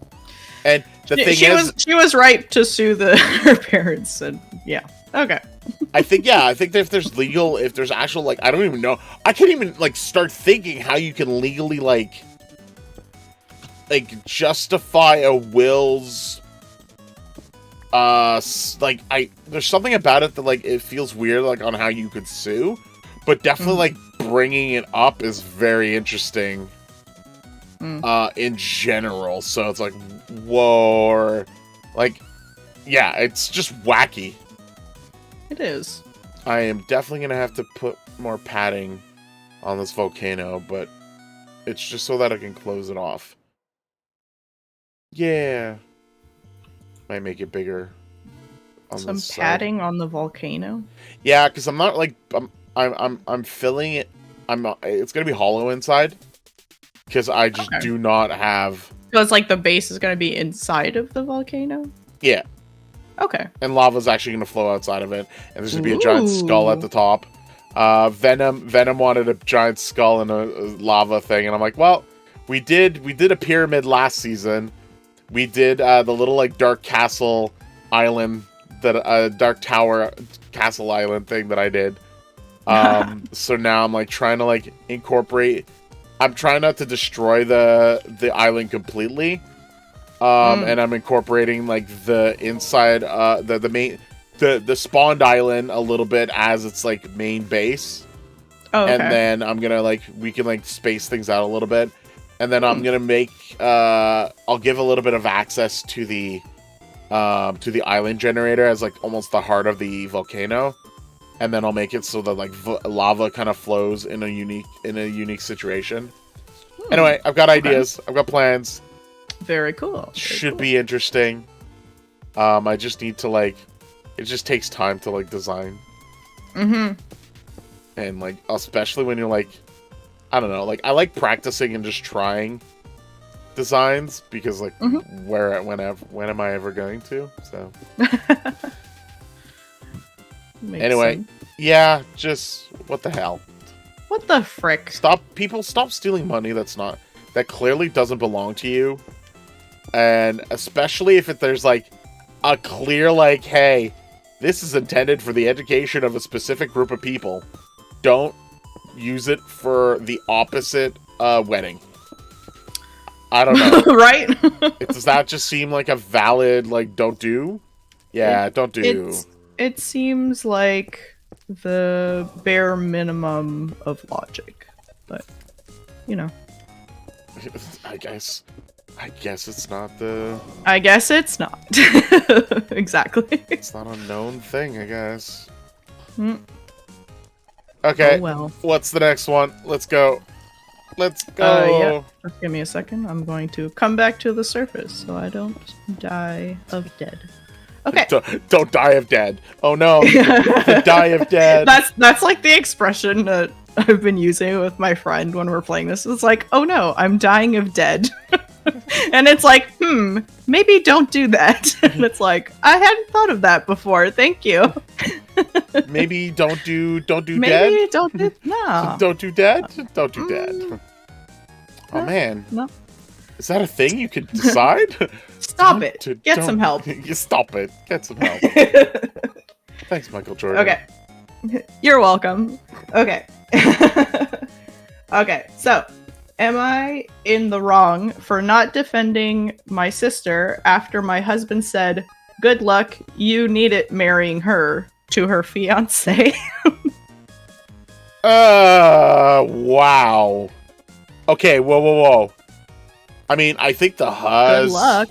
And the thing is, she was right to sue her parents, and yeah, okay. I think that if there's actual, like, I don't even know, I can't even like start thinking how you can legally like justify a will's there's something about it that like it feels weird like on how you could sue, but definitely like bringing it up is very interesting in general. So it's like, whoa, or like, yeah, it's just wacky. It is. I am definitely gonna have to put more padding on this volcano, but it's just so that I can close it off. Yeah, might make it bigger. On some this padding side. On the volcano. Yeah, because I'm not like I'm filling it. It's gonna be hollow inside because I just do not have. So it's like the base is gonna be inside of the volcano. Yeah. Okay. And lava's actually gonna flow outside of it, and there's gonna be a giant skull at the top. Venom wanted a giant skull and a lava thing, and I'm like, well, we did a pyramid last season. We did the little like dark castle island, that dark tower castle island thing that I did. So now I'm like trying to like incorporate. I'm trying not to destroy the island completely. And I'm incorporating like the inside, the main, the spawned island a little bit as its like main base. Oh, okay. And then I'm gonna like, we can like space things out a little bit. And then I'm gonna make, I'll give a little bit of access to the island generator as like almost the heart of the volcano. And then I'll make it so that like lava kind of flows in a unique situation. Anyway, I've got ideas. I've got plans. Very cool. Should be interesting. I just need to like, it just takes time to like design. And like, especially when you're like, I don't know, like I like practicing and just trying designs because like when am I ever going to? So anyway, sense. Yeah, just what the hell? What the frick? Stop stealing money that clearly doesn't belong to you. And especially if there's like a clear like, hey, this is intended for the education of a specific group of people. Don't use it for the opposite wedding. I don't know. Right? Does that just seem like a valid like don't do? Yeah, don't do. It seems like the bare minimum of logic. But you know. I guess it's not the... I guess it's not. Exactly. It's not a known thing, I guess. Okay, oh, well. What's the next one? Let's go. Yeah. Just give me a second. I'm going to come back to the surface so I don't die of dead. Okay. Don't die of dead. Oh no. Die of dead. That's like the expression that I've been using with my friend when we're playing this. It's like, oh no, I'm dying of dead. And it's like, maybe don't do that. And it's like, I hadn't thought of that before. Thank you. Maybe don't do dead. Maybe don't do no. Don't do dead. Don't do dead. Oh man. No. Is that a thing you could decide? Stop it. Get some help. You stop it. Get some help. Thanks, Michael Jordan. Okay. You're welcome. Okay. Okay, so am I in the wrong for not defending my sister after my husband said, good luck, you need it marrying her to her fiance? Wow. Okay, whoa. I mean, I think the Good luck.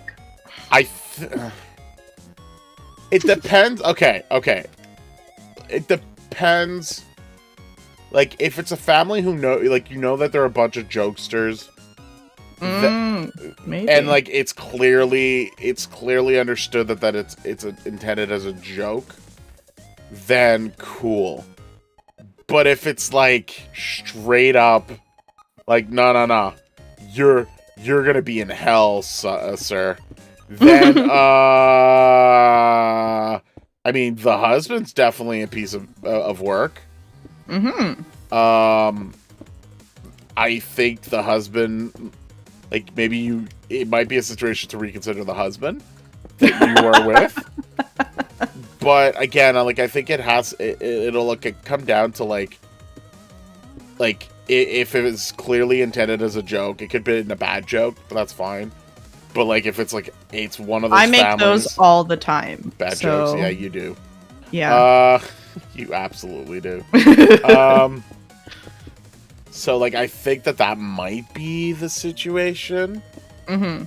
It depends. Okay. It depends. Like, if it's a family who know that they're a bunch of jokesters, maybe, and like it's clearly understood that it's intended as a joke, then cool. But if it's like straight up, like no, you're gonna be in hell, sir. Then I mean, the husband's definitely a piece of work. I think the husband, like, maybe it might be a situation to reconsider the husband that you are with. But again, like, I think it'll come down to like if it was clearly intended as a joke, it could be a bad joke, but that's fine. But like if it's one of those, I make those all the time. Bad jokes, yeah, you do. Yeah. You absolutely do. So like I think that might be the situation. Mm-hmm.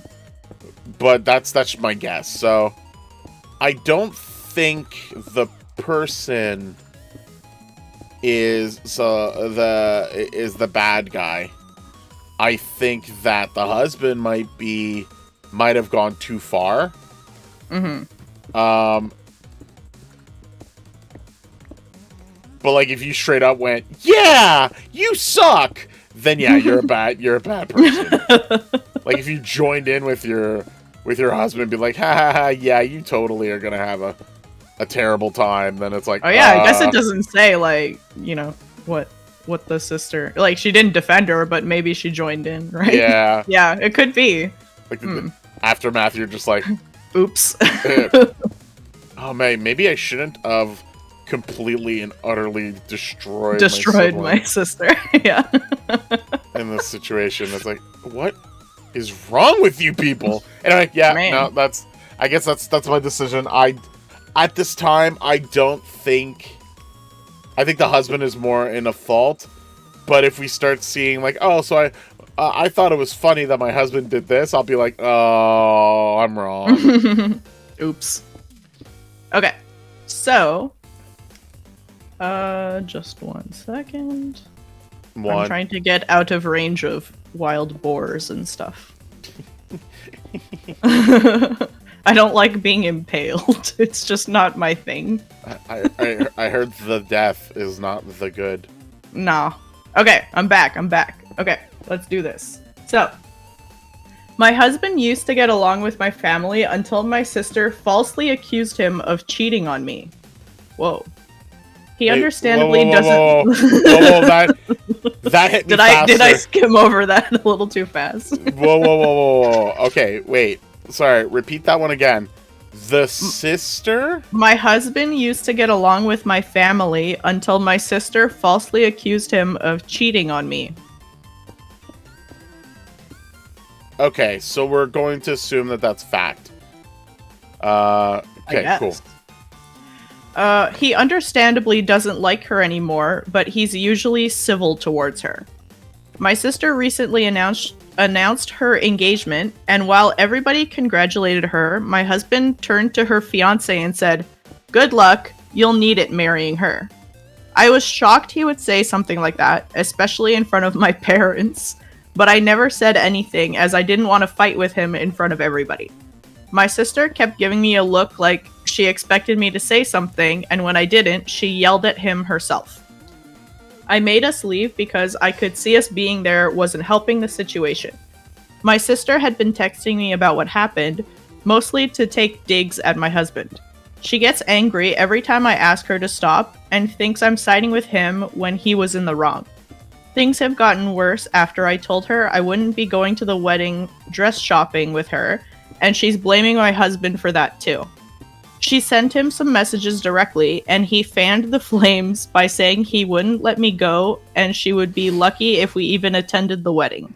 But that's my guess. So I don't think the person is the bad guy. I think that the husband might have gone too far. Mm-hmm. But like if you straight up went, "Yeah, you suck," then yeah, you're a bad person. Like if you joined in with your husband and be like, "Ha ha ha, yeah, you totally are gonna have a terrible time," then it's like, oh yeah, I guess it doesn't say like, you know, what the sister, like, she didn't defend her, but maybe she joined in, right? Yeah. Yeah, it could be. Like the aftermath, you're just like, oops. Oh man, maybe I shouldn't have completely and utterly destroyed my sister. Yeah. In this situation, it's like, what is wrong with you people? And I'm like, yeah, Man. no, I guess that's my decision. At this time, I think the husband is more in a fault. But if we start seeing like, oh, so I thought it was funny that my husband did this, I'll be like, oh, I'm wrong. Oops. Okay. So, just 1 second. I'm trying to get out of range of wild boars and stuff. I don't like being impaled. It's just not my thing. I heard the death is not the good. Nah. Okay, I'm back. Okay, let's do this. So, my husband used to get along with my family until my sister falsely accused him of cheating on me. Whoa. He understandably doesn't... Whoa, that hit me faster. Did I skim over that a little too fast? Whoa. Okay, wait. Sorry, repeat that one again. The sister? My husband used to get along with my family until my sister falsely accused him of cheating on me. Okay, so we're going to assume that that's fact. Okay, cool. He understandably doesn't like her anymore, but he's usually civil towards her. My sister recently announced her engagement, and while everybody congratulated her, my husband turned to her fiancé and said, "Good luck, you'll need it marrying her." I was shocked he would say something like that, especially in front of my parents, but I never said anything as I didn't want to fight with him in front of everybody. My sister kept giving me a look like she expected me to say something, and when I didn't, she yelled at him herself. I made us leave because I could see us being there wasn't helping the situation. My sister had been texting me about what happened, mostly to take digs at my husband. She gets angry every time I ask her to stop and thinks I'm siding with him when he was in the wrong. Things have gotten worse after I told her I wouldn't be going to the wedding dress shopping with her, and she's blaming my husband for that too. She sent him some messages directly, and he fanned the flames by saying he wouldn't let me go, and she would be lucky if we even attended the wedding.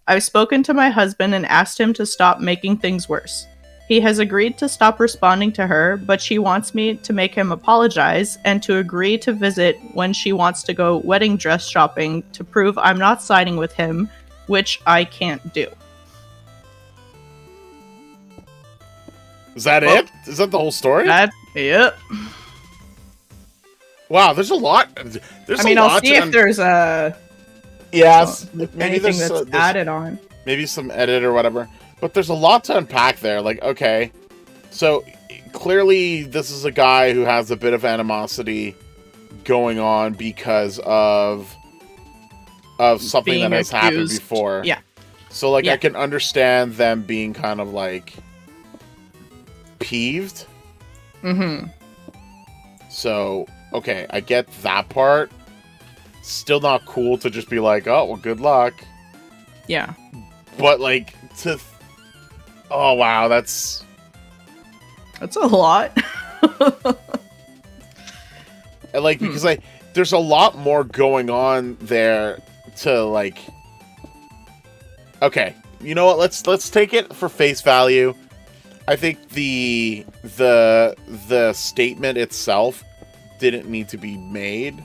I've spoken to my husband and asked him to stop making things worse. He has agreed to stop responding to her, but she wants me to make him apologize and to agree to visit when she wants to go wedding dress shopping to prove I'm not siding with him, which I can't do. Is that it? Is that the whole story? That's it. Wow, there's a lot. I'll see if there's anything that's added on. Maybe some edit or whatever. But there's a lot to unpack there. Like, okay, so clearly this is a guy who has a bit of animosity going on because of something Being that has happened before. Yeah. So, like, I can understand them being kind of, like, peeved. Mm-hmm. So, okay, I get that part. still not cool to just be like, oh, well, good luck. Yeah. But, like, oh, wow, that's a lot. And, like, because, like, there's a lot more going on there to, like... Okay, you know what? Let's take it for face value. I think the statement itself didn't need to be made.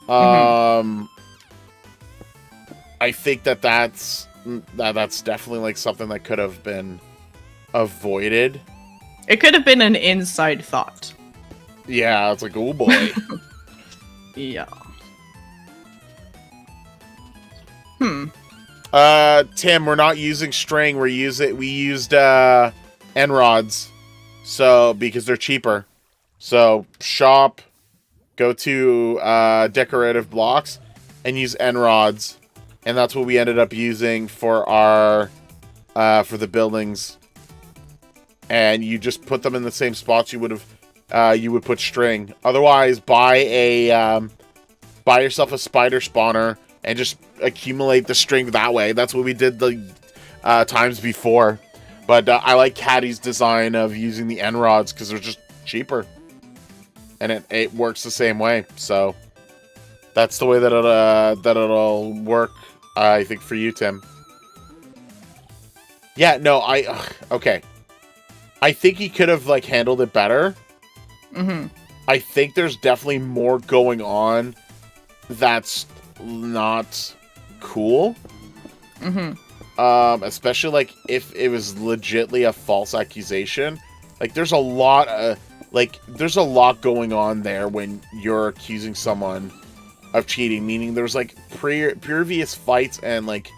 I think that's definitely, like, something that could have been avoided. It could have been an inside thought. Yeah, it's like, oh boy. Yeah. Tim, we're not using string. We used end rods, so because they're cheaper. So shop, go to decorative blocks, and use end rods, and that's what we ended up using for our for the buildings. And you just put them in the same spots you would have. You would put string. Otherwise, buy yourself a spider spawner and just accumulate the string that way. That's what we did the times before. But I like Caddy's design of using the end rods because they're just cheaper, and it works the same way. So that's the way that it'll work. I think for you, Tim. Yeah. No. Okay. I think he could have, like, handled it better. I think there's definitely more going on that's not cool. Especially, like, if it was legitly a false accusation. Like, there's a lot going on there when you're accusing someone of cheating. Meaning there's, like, previous fights and, like,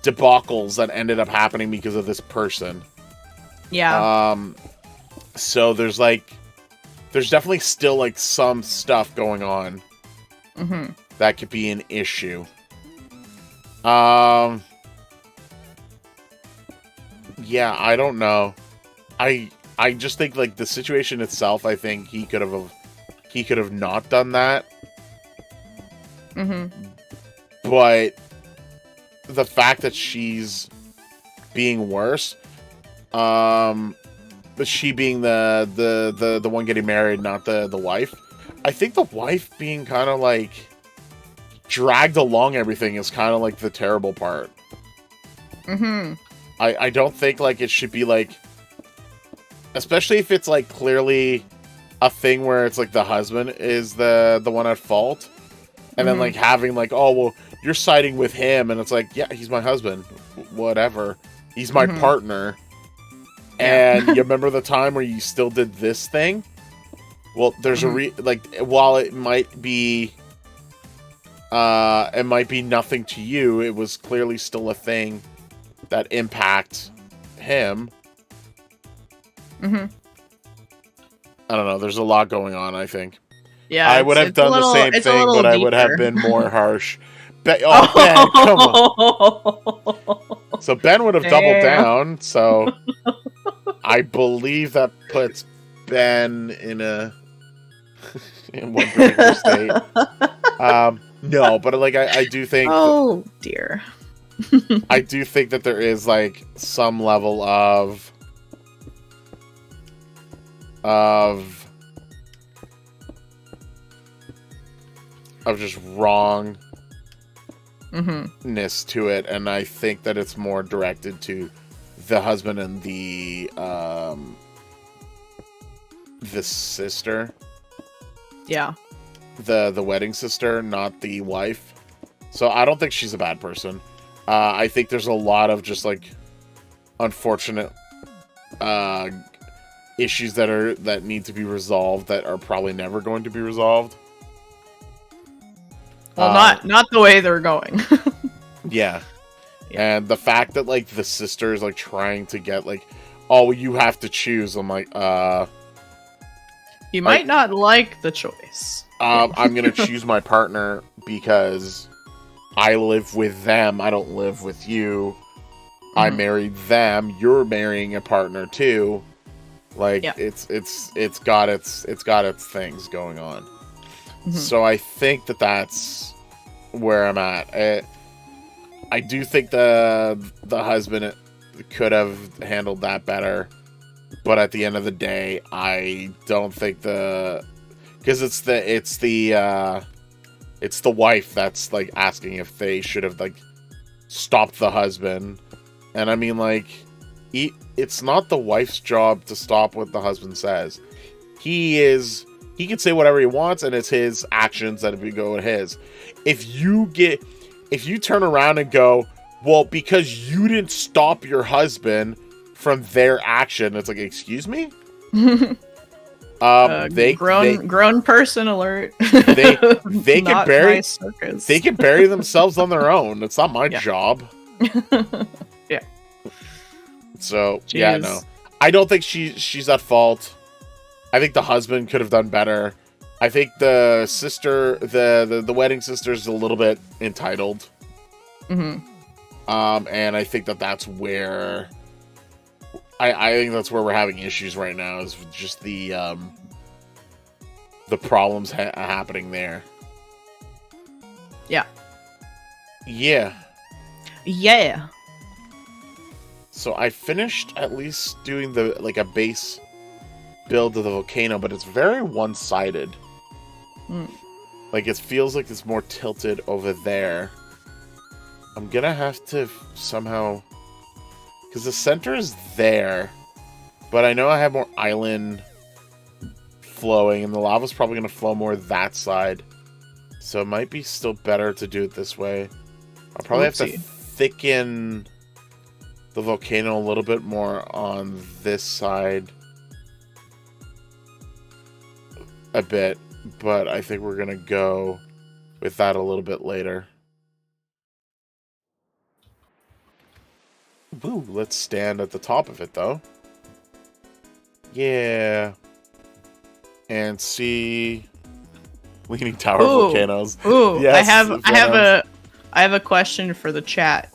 debacles that ended up happening because of this person. Yeah. So there's definitely still, like, some stuff going on that could be an issue. Yeah, I don't know. I just think, like, the situation itself, I think he could have not done that. But the fact that she's being worse, but she being the one getting married, not the wife. I think the wife being kind of, like, dragged along everything is kind of, like, the terrible part. I don't think, like, it should be, like, especially if it's, like, clearly a thing where it's, like, the husband is the one at fault, and then, like, having, like, oh, well, you're siding with him, and it's like, yeah, he's my husband, whatever, he's my partner. And you remember the time where you still did this thing? Well, there's while it might be nothing to you, it was clearly still a thing that impacts him. I don't know, there's a lot going on, I think. Yeah, I would have done the same thing, but deeper. I would have been more harsh. Ben, come on. So Ben would have doubled down, so I believe that puts Ben in in one particular state. No, but, like, I do think... Oh, dear. I do think that there is, like, some level of just wrongness to it, and I think that it's more directed to the husband and the sister. Yeah. The wedding sister, not the wife. So I don't think she's a bad person. I think there's a lot of just, like, unfortunate issues that need to be resolved that are probably never going to be resolved. Well, not the way they're going. Yeah. And the fact that, like, the sister is, like, trying to get, like, oh, you have to choose. I'm like, you might not like the choice. I'm gonna choose my partner because I live with them. I don't live with you. I married them. You're marrying a partner too. Like, it's got its things going on. So I think that's where I'm at. I do think the husband could have handled that better, but at the end of the day, I don't think because it's the wife that's like asking if they should have like stopped the husband, and I mean like it's not the wife's job to stop what the husband says. He can say whatever he wants, and it's his actions that we go with his. If you turn around and go, well, because you didn't stop your husband from their action, it's like, excuse me? Grown person alert. They can bury themselves on their own. It's not my job. Yeah. So yeah, no. I don't think she's at fault. I think the husband could have done better. I think the sister, the wedding sister, is a little bit entitled. And I think that's where I think that's where we're having issues right now, is just the problems happening there. Yeah. Yeah. Yeah. So I finished at least doing a base build of the volcano, but it's very one-sided. Like, it feels like it's more tilted over there. I'm gonna have to somehow, because the center is there, but I know I have more island flowing, and the lava's probably gonna flow more that side, so it might be still better to do it this way. I'll probably have to thicken the volcano a little bit more on this side a bit, but I think we're gonna go with that a little bit later. Woo, let's stand at the top of it though. Yeah. And see Leaning Tower volcanoes. Ooh, yes, I have a question for the chat.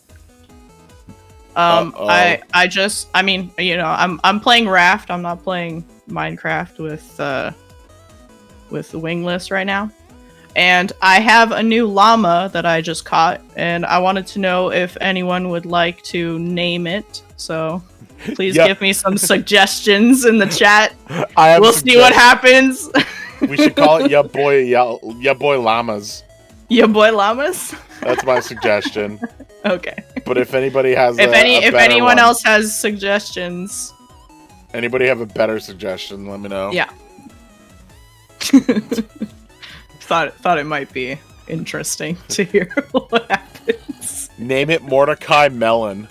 I mean, you know, I'm playing Raft. I'm not playing Minecraft with the Wingless right now. And I have a new llama that I just caught, and I wanted to know if anyone would like to name it. So please give me some suggestions in the chat. We'll see what happens. We should call it Ya Boy Llamas. Ya Boy Llamas? That's my suggestion. Okay. But if anybody has if anyone else has suggestions, anybody have a better suggestion, let me know. Yeah. Thought it might be interesting to hear what happens. Name it Mordecai Melon.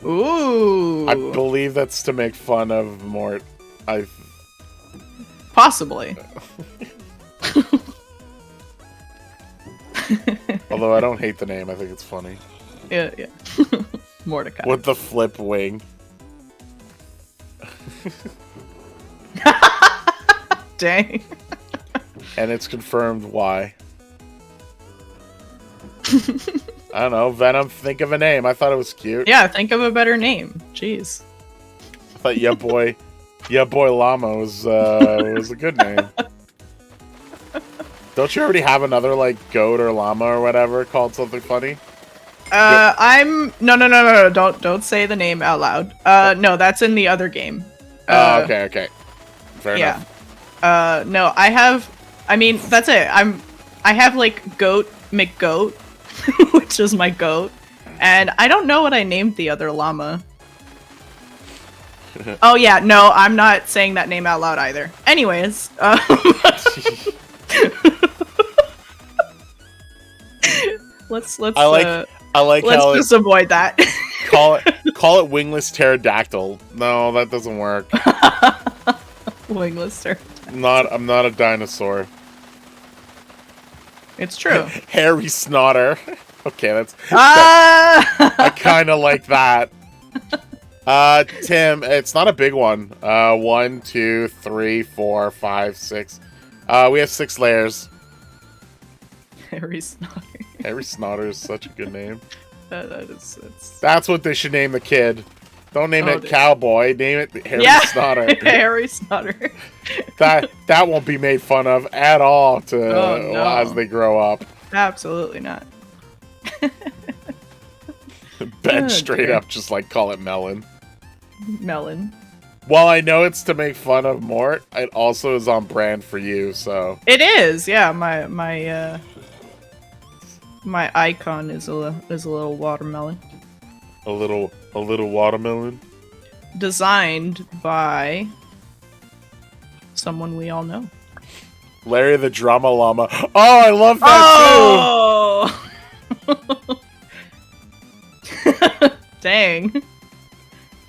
Ooh. I believe that's to make fun of Mort. Possibly. Although I don't hate the name, I think it's funny. Yeah. Mordecai. With the flip wing. Dang. And it's confirmed why. I don't know, Venom, think of a name. I thought it was cute. Yeah, think of a better name. Jeez. I thought Ya Boy Llama was a good name. Don't you already have another like goat or llama or whatever called something funny? No. Don't say the name out loud. No, that's in the other game. Okay. Fair enough. No, I mean, that's it. I have like Goat McGoat, which is my goat, and I don't know what I named the other llama. Oh yeah, no, I'm not saying that name out loud either. Anyways, let's I like let's how just avoid that. call it Wingless Pterodactyl. No, that doesn't work. Wingless pterodactyl. I'm not a dinosaur. It's true. Hairy Snotter. Okay, I kind of like that. Tim, it's not a big one. 1, 2, 3, 4, 5, 6. We have 6 layers. Hairy Snotter. Hairy Snotter is such a good name. That's what they should name the kid. Don't name it dude. Cowboy. Name it Harry Snotter. Harry Snotter. that won't be made fun of at all as they grow up. Absolutely not. Ben straight up just like call it Melon. Melon. While I know it's to make fun of Mort, it also is on brand for you, so. It is, yeah. My icon is a little watermelon. A little watermelon. Designed by someone we all know. Larry the Drama Llama. Oh, I love that too! Dang.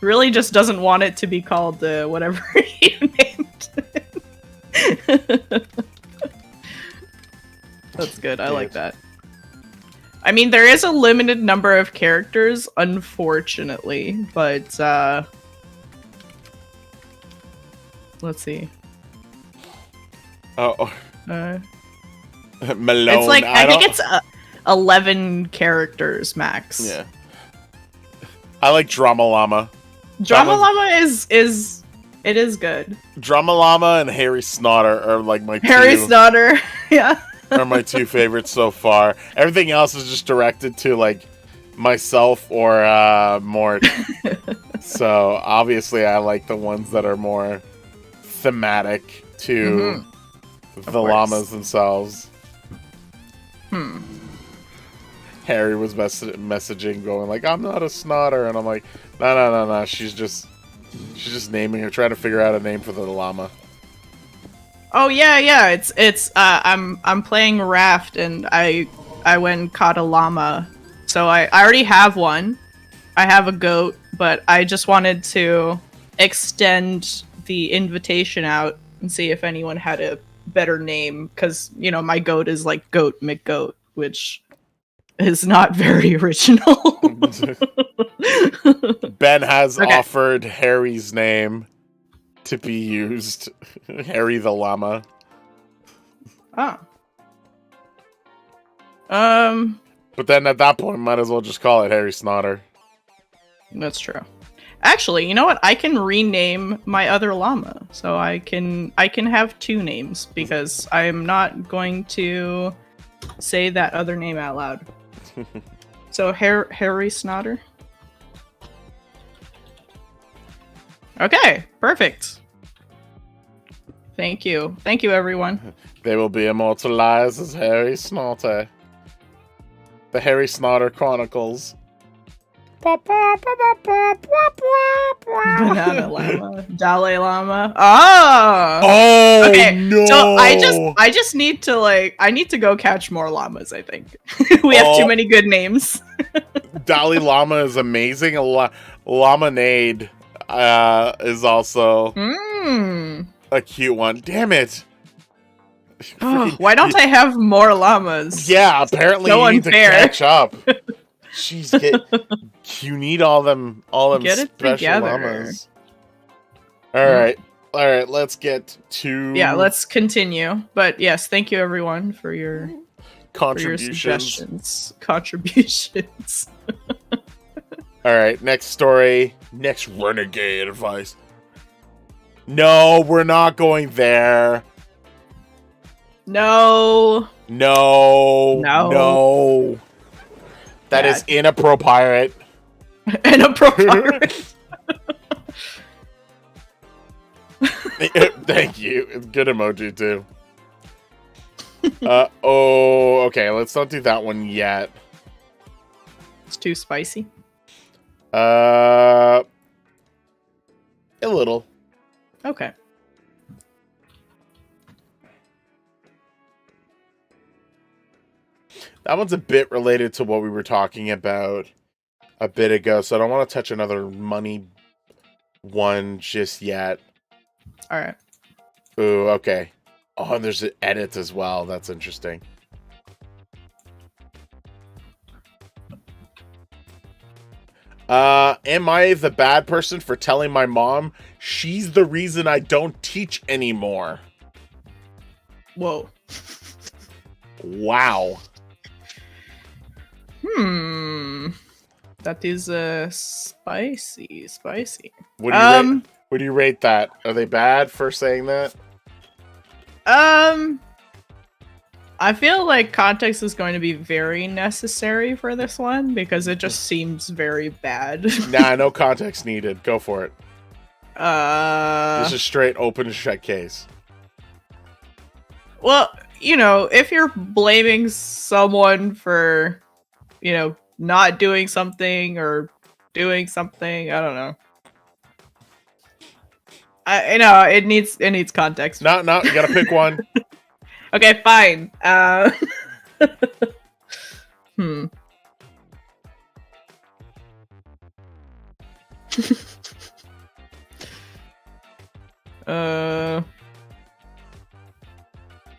Really just doesn't want it to be called whatever you named it. That's good. I like that. I mean, there is a limited number of characters, unfortunately, but let's see. Oh. Malone. It's like I think it's 11 characters max. Yeah. I like Drama Llama. Drama Llama is good. Drama Llama and Harry Snotter are like my Harry Snotter, yeah. are my two favorites so far. Everything else is just directed to like myself or Mort. So obviously I like the ones that are more thematic to the llamas themselves. Harry was messaging going like, I'm not a Snotter, and I'm like, no, she's just naming her, trying to figure out a name for the llama. Oh yeah, it's I'm playing Raft, and I went and caught a llama. So I already have one. I have a goat, but I just wanted to extend the invitation out and see if anyone had a better name, because my goat is like Goat McGoat, which is not very original. Ben has offered Harry's name to be used. Harry the llama. Oh. But then at that point, might as well just call it Harry Snotter. That's true. Actually, you know what? I can rename my other llama, so I can have two names, because I am not going to say that other name out loud. So Harry Snotter. Okay, perfect. Thank you, everyone. They will be immortalized as Harry Snotter. The Harry Snotter Chronicles. Banana llama, Dalai Lama. Oh, okay. No. So I just need to I need to go catch more llamas. I think we have too many good names. Dalai Lama is amazing. Lamanade is also a cute one. Damn it! Why don't I have more llamas? Yeah, apparently so you need unfair. to catch up. Jeez, you need all them get special together. llamas. All right, let's get to let's continue. But yes, thank you everyone for your contributions. Contributions. All right, next story. Next renegade advice. No, we're not going there. No. That is inappropriate. Inappropriate. Thank you. Good emoji too. Okay. Let's not do that one yet. It's too spicy. A little. Okay. That one's a bit related to what we were talking about a bit ago, so I don't want to touch another money one just yet. All right. Ooh, okay. Oh, and there's edits as well. That's interesting. Am I the bad person for telling my mom she's the reason I don't teach anymore? Whoa. Wow. That is spicy. What do you rate that? Are they bad for saying that? I feel like context is going to be very necessary for this one because it just seems very bad. Nah, no context needed. Go for it. This is straight open shut case. Well, if you're blaming someone for, not doing something or doing something, I don't know. I know it needs context. No, you gotta pick one. Okay, fine.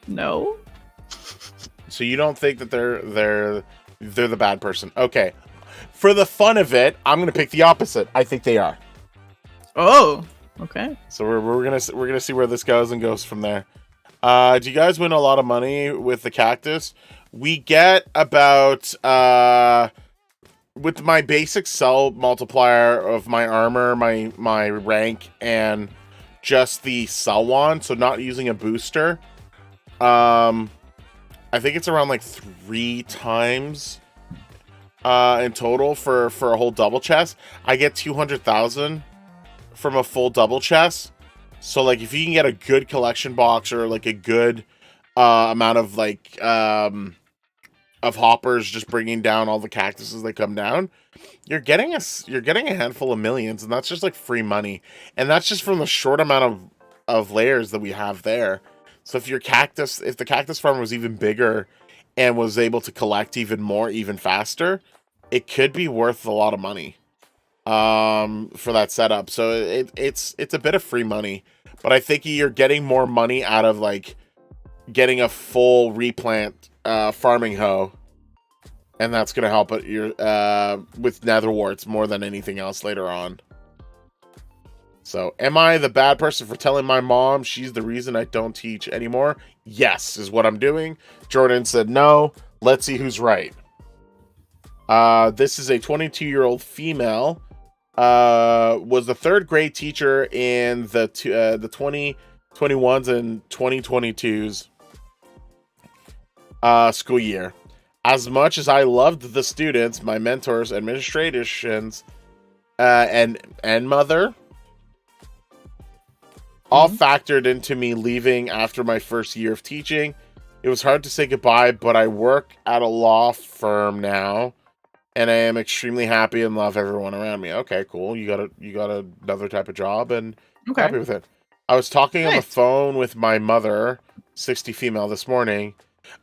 No. So you don't think that they're the bad person? Okay. For the fun of it, I'm gonna pick the opposite. I think they are. Oh. Okay. So we're gonna see where this goes and goes from there. Do you guys win a lot of money with the cactus? We get about with my basic cell multiplier of my armor, my rank, and just the cell wand, so not using a booster. I think it's around like 3 times in total for a whole double chest. I get 200,000 from a full double chest. So like if you can get a good collection box or like a good amount of like of hoppers just bringing down all the cactuses that come down, you're getting a handful of millions, and that's just like free money. And that's just from the short amount of layers that we have there. So if the cactus farm was even bigger and was able to collect even more, even faster, it could be worth a lot of money for that setup. So it's a bit of free money, but I think you're getting more money out of like getting a full replant farming hoe, and that's gonna help your with nether warts more than anything else later on. So am I the bad person for telling my mom she's the reason I don't teach anymore? Yes, is what I'm doing. Jordan said no. Let's see who's right. This is a 22-year-old female. Was the 3rd grade teacher in the 2021s and 2022s school year. As much as I loved the students, my mentors, administrations, and mother, all factored into me leaving after my first year of teaching. It was hard to say goodbye, but I work at a law firm now, and I am extremely happy and love everyone around me. Okay, cool. You got another type of job, and happy with it. I was talking on the phone with my mother, 60 female, this morning.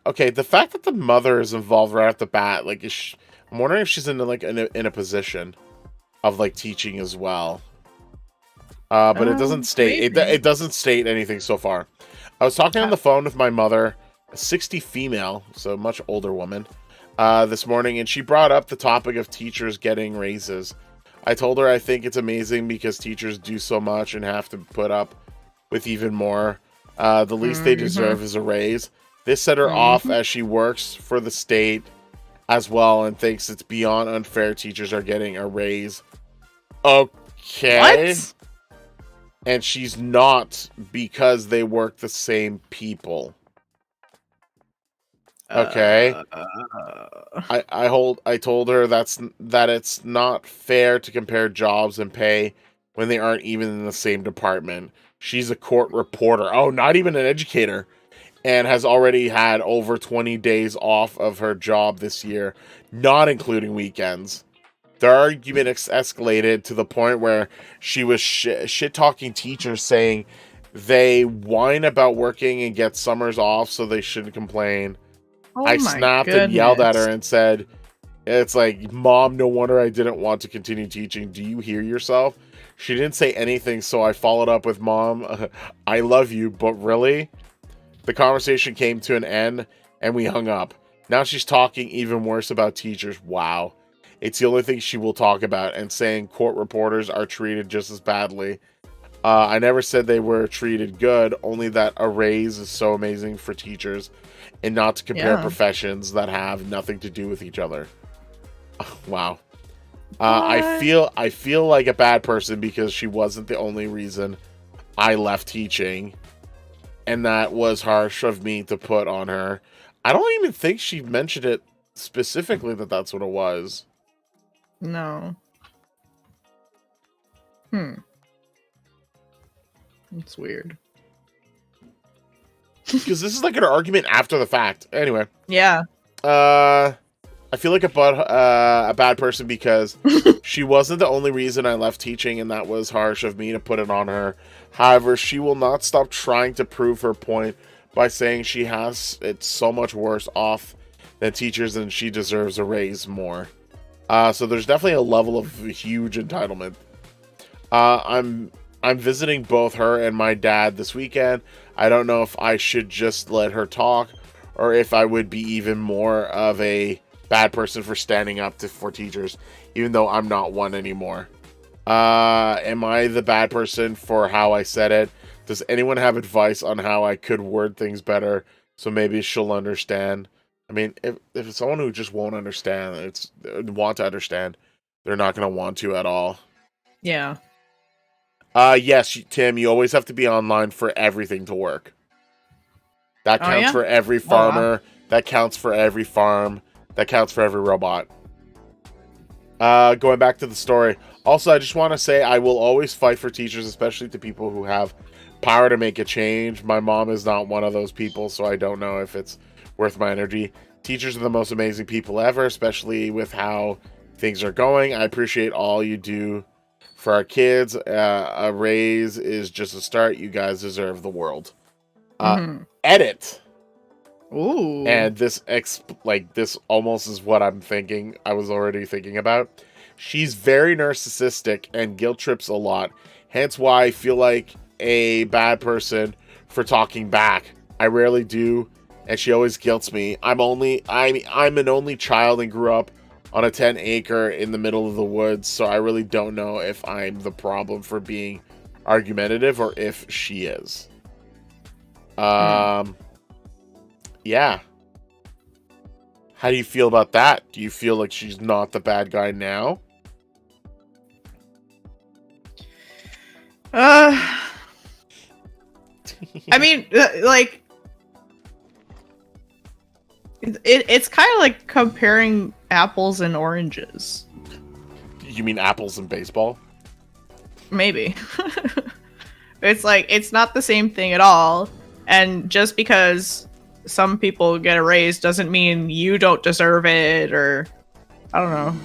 Okay, the fact that the mother is involved right off the bat, like, I'm wondering if she's in a position of like teaching as well. But it doesn't state it doesn't state anything so far. I was talking on the phone with my mother, a 60 female, so a much older woman, this morning, and she brought up the topic of teachers getting raises. I told her I think it's amazing because teachers do so much and have to put up with even more. The least they deserve is a raise. This set her off as she works for the state as well and thinks it's beyond unfair teachers are getting a raise. Okay. What? And she's not, because they work the same people. Okay. I told her that it's not fair to compare jobs and pay when they aren't even in the same department. She's a court reporter. Oh, not even an educator. And has already had over 20 days off of her job this year, not including weekends. Their argument escalated to the point where she was shit-talking teachers, saying they whine about working and get summers off, so they shouldn't complain. I snapped and yelled at her and said, it's like, Mom, no wonder I didn't want to continue teaching. Do you hear yourself? She didn't say anything, so I followed up with, Mom, I love you, but really? The conversation came to an end, and we hung up. Now she's talking even worse about teachers. Wow. It's the only thing she will talk about, and saying court reporters are treated just as badly. I never said they were treated good, only that a raise is so amazing for teachers, and not to compare professions that have nothing to do with each other. Wow. I feel like a bad person because she wasn't the only reason I left teaching, and that was harsh of me to put on her. I don't even think she mentioned it specifically that that's what it was. No. It's weird. Because this is like an argument after the fact. Anyway. Yeah. I feel like a bad person because she wasn't the only reason I left teaching, and that was harsh of me to put it on her. However, she will not stop trying to prove her point by saying she has it so much worse off than teachers and she deserves a raise more. So there's definitely a level of huge entitlement. I'm visiting both her and my dad this weekend. I don't know if I should just let her talk or if I would be even more of a bad person for standing up for teachers, even though I'm not one anymore. Am I the bad person for how I said it? Does anyone have advice on how I could word things better so maybe she'll understand? I mean, if it's someone who just won't understand, want to understand, they're not going to want to at all. Yeah. Yes, Tim, you always have to be online for everything to work. That counts for every farmer. Oh, wow. That counts for every farm. That counts for every robot. Going back to the story. Also, I just want to say I will always fight for teachers, especially to people who have power to make a change. My mom is not one of those people, so I don't know if it's worth my energy. Teachers are the most amazing people ever, especially with how things are going. I appreciate all you do for our kids. A raise is just a start. You guys deserve the world. Edit. Ooh. And this almost is what I'm thinking. I was already thinking about. She's very narcissistic and guilt trips a lot. Hence why I feel like a bad person for talking back. I rarely do, and she always guilts me. I'm an only child and grew up on a 10-acre in the middle of the woods, so I really don't know if I'm the problem for being argumentative or if she is. Yeah. How do you feel about that? Do you feel like she's not the bad guy now? I mean, like, it's kind of like comparing apples and oranges. You mean apples and baseball? Maybe. It's like, it's not the same thing at all. And just because some people get a raise doesn't mean you don't deserve it, or I don't know.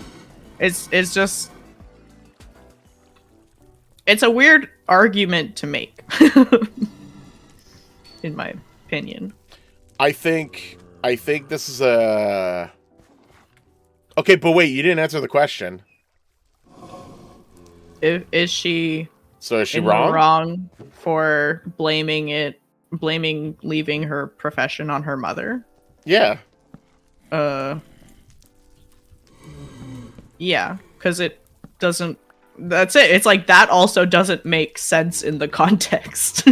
It's just, it's a weird argument to make, in my opinion. I think this is a... Okay, but wait, you didn't answer the question. Is she wrong? Wrong for blaming leaving her profession on her mother? Yeah. Yeah, because it doesn't... That's it. It's like, that also doesn't make sense in the context.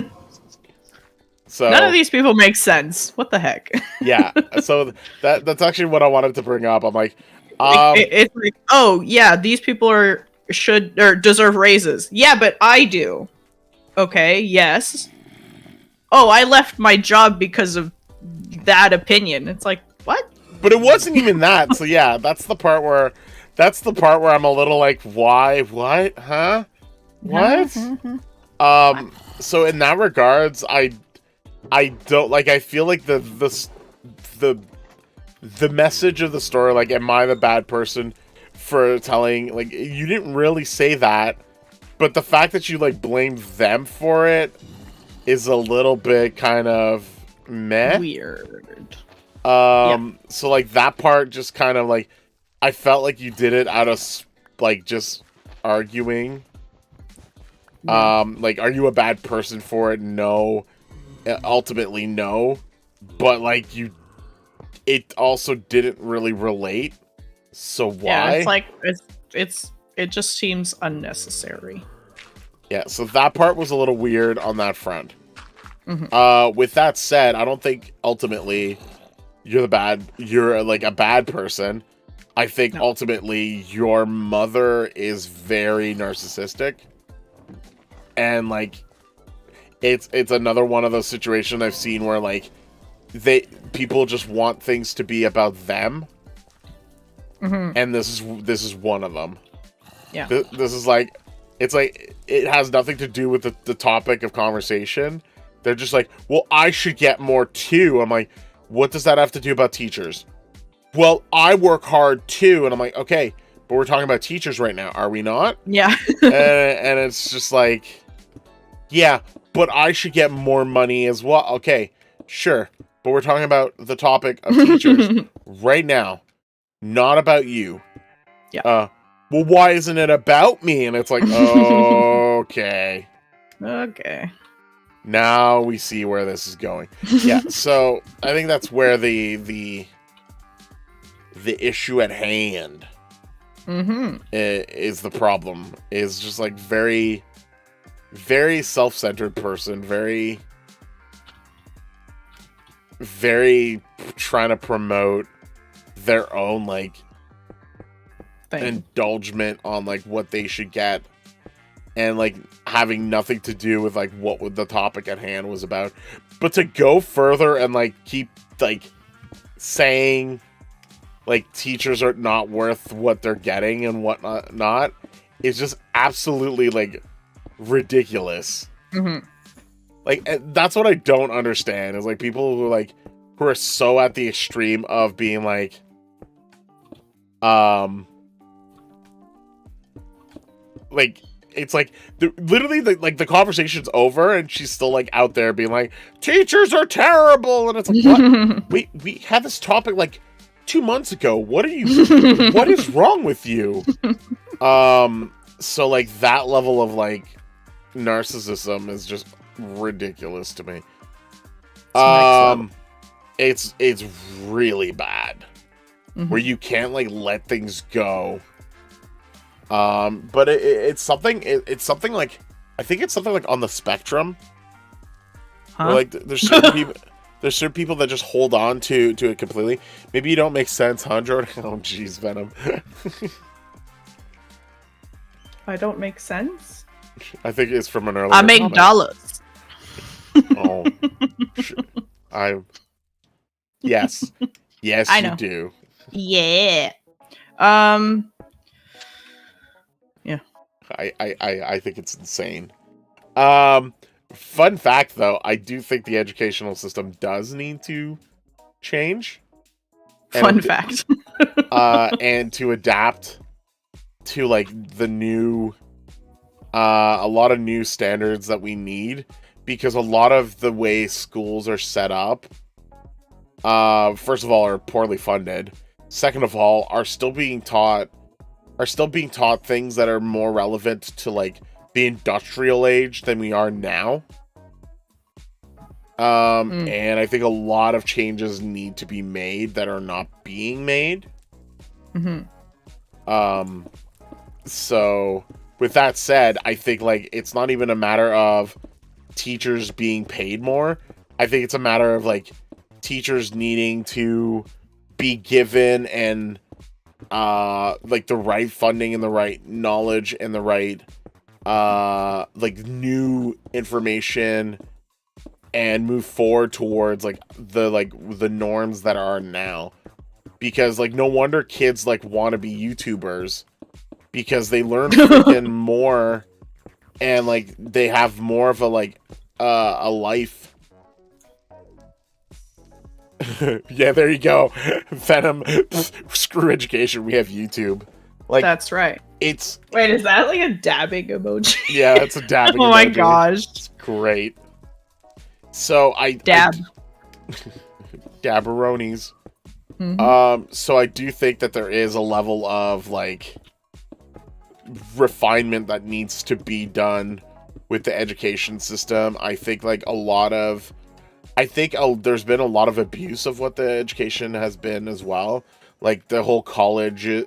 So none of these people make sense. What the heck? Yeah. So that's actually what I wanted to bring up. I'm like, it's like, oh yeah, these people should deserve raises. Yeah, but I do. Okay, yes. Oh, I left my job because of that opinion. It's like, what? But it wasn't even that. So yeah, that's the part where I'm a little like, why? What? Huh? What? So in that regards, I don't like. I feel like the message of the story, like, am I the bad person for telling? Like, you didn't really say that, but the fact that you like blamed them for it is a little bit kind of meh. Weird. So like that part just kind of like, I felt like you did it out of like just arguing. Like, are you a bad person for it? No. Ultimately, no. But like it also didn't really relate. So why? Yeah, it's like it just seems unnecessary. Yeah, so that part was a little weird on that front. With that said, I don't think ultimately you're like a bad person. I think ultimately your mother is very narcissistic, and like it's another one of those situations I've seen where like people just want things to be about them, and this is one of them. Yeah, this is like, it's like it has nothing to do with the topic of conversation. They're just like, well, I should get more too. I'm like, what does that have to do about teachers? Well, I work hard too. And I'm like, okay, but we're talking about teachers right now, are we not? yeah. And it's just like, yeah, but I should get more money as well. Okay, sure, but we're talking about the topic of teachers right now, not about you. Yeah. Well, why isn't it about me? And it's like, okay. Okay. Now we see where this is going. Yeah, so I think that's where the issue at hand is the problem. Is just like very, very self-centered person, very, very trying to promote their own like indulgement on like what they should get, and like having nothing to do with like what the topic at hand was about. But to go further and like keep like saying like teachers are not worth what they're getting and whatnot not is just absolutely like ridiculous. Like, that's what I don't understand is like people who are so at the extreme of being like it's like literally the conversation's over and she's still like out there being like, teachers are terrible, and it's like, what? we had this topic like 2 months ago. What is wrong with you? So like that level of like narcissism is just ridiculous to me. It's really bad. Where you can't like let things go. But it's something like, I think it's something like on the spectrum. Where, like there's certain people that just hold on to it completely. Maybe you don't make sense, huh, Jordan? Oh jeez, Venom. I don't make sense. I think it's from an earlier I make comment. dollars. Oh, yes, I know. you do. Yeah. Yeah. I think it's insane. Fun fact though, I do think the educational system does need to change. Fun fact. And to adapt to like the new a lot of new standards that we need, because a lot of the way schools are set up, first of all, are poorly funded. Second of all, are still being taught things that are more relevant to like the industrial age than we are now. And I think a lot of changes need to be made that are not being made. So with that said, I think like it's not even a matter of teachers being paid more. I think it's a matter of like teachers needing to be given and like the right funding and the right knowledge and the right like new information, and move forward towards like the norms that are now. Because like no wonder kids like want to be YouTubers, because they learn freaking more, and like they have more of a like a life. Yeah, there you go. Venom. Screw education, we have YouTube. Like, that's right. It's wait, is that like a dabbing emoji? Yeah, it's a dabbing oh emoji. my gosh, it's great. So dab dabberonis. So I do think that there is a level of like refinement that needs to be done with the education system. I think like there's been a lot of abuse of what the education has been as well. Like the whole colleges,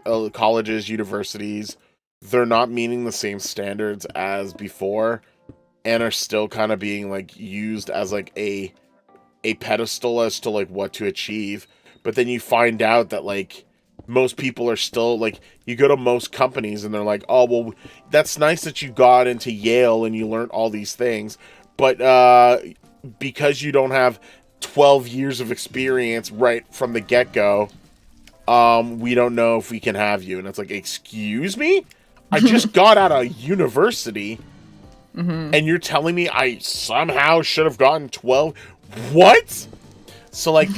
universities, they're not meeting the same standards as before, and are still kind of being like used as like a pedestal as to like what to achieve. But then you find out that like most people are still like, you go to most companies and they're like, oh, well, that's nice that you got into Yale and you learned all these things, but because you don't have 12 years of experience right from the get-go, we don't know if we can have you. And it's like, excuse me? I just got out of university, and you're telling me I somehow should have gotten 12? What? So, like,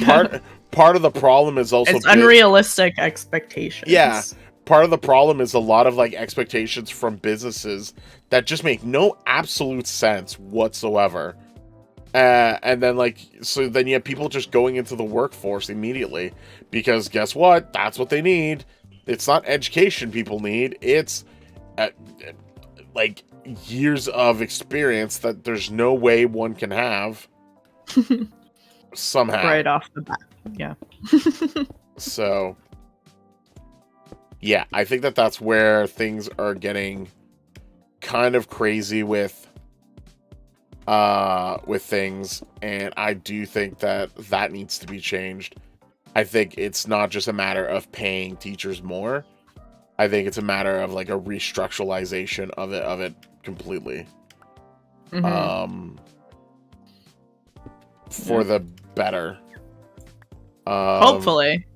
part of the problem is also... It's unrealistic expectations. Yeah. Part of the problem is a lot of, like, expectations from businesses that just make no absolute sense whatsoever. And then, like, so then you have people just going into the workforce immediately. Because guess what? That's what they need. It's not education people need. It's, like, years of experience that there's no way one can have. Somehow. Right off the bat. Yeah. So, yeah, I think that that's where things are getting kind of crazy with things, and I do think that that needs to be changed. I think it's not just a matter of paying teachers more. I think it's a matter of like a restructuralization of it completely. For the better. Hopefully.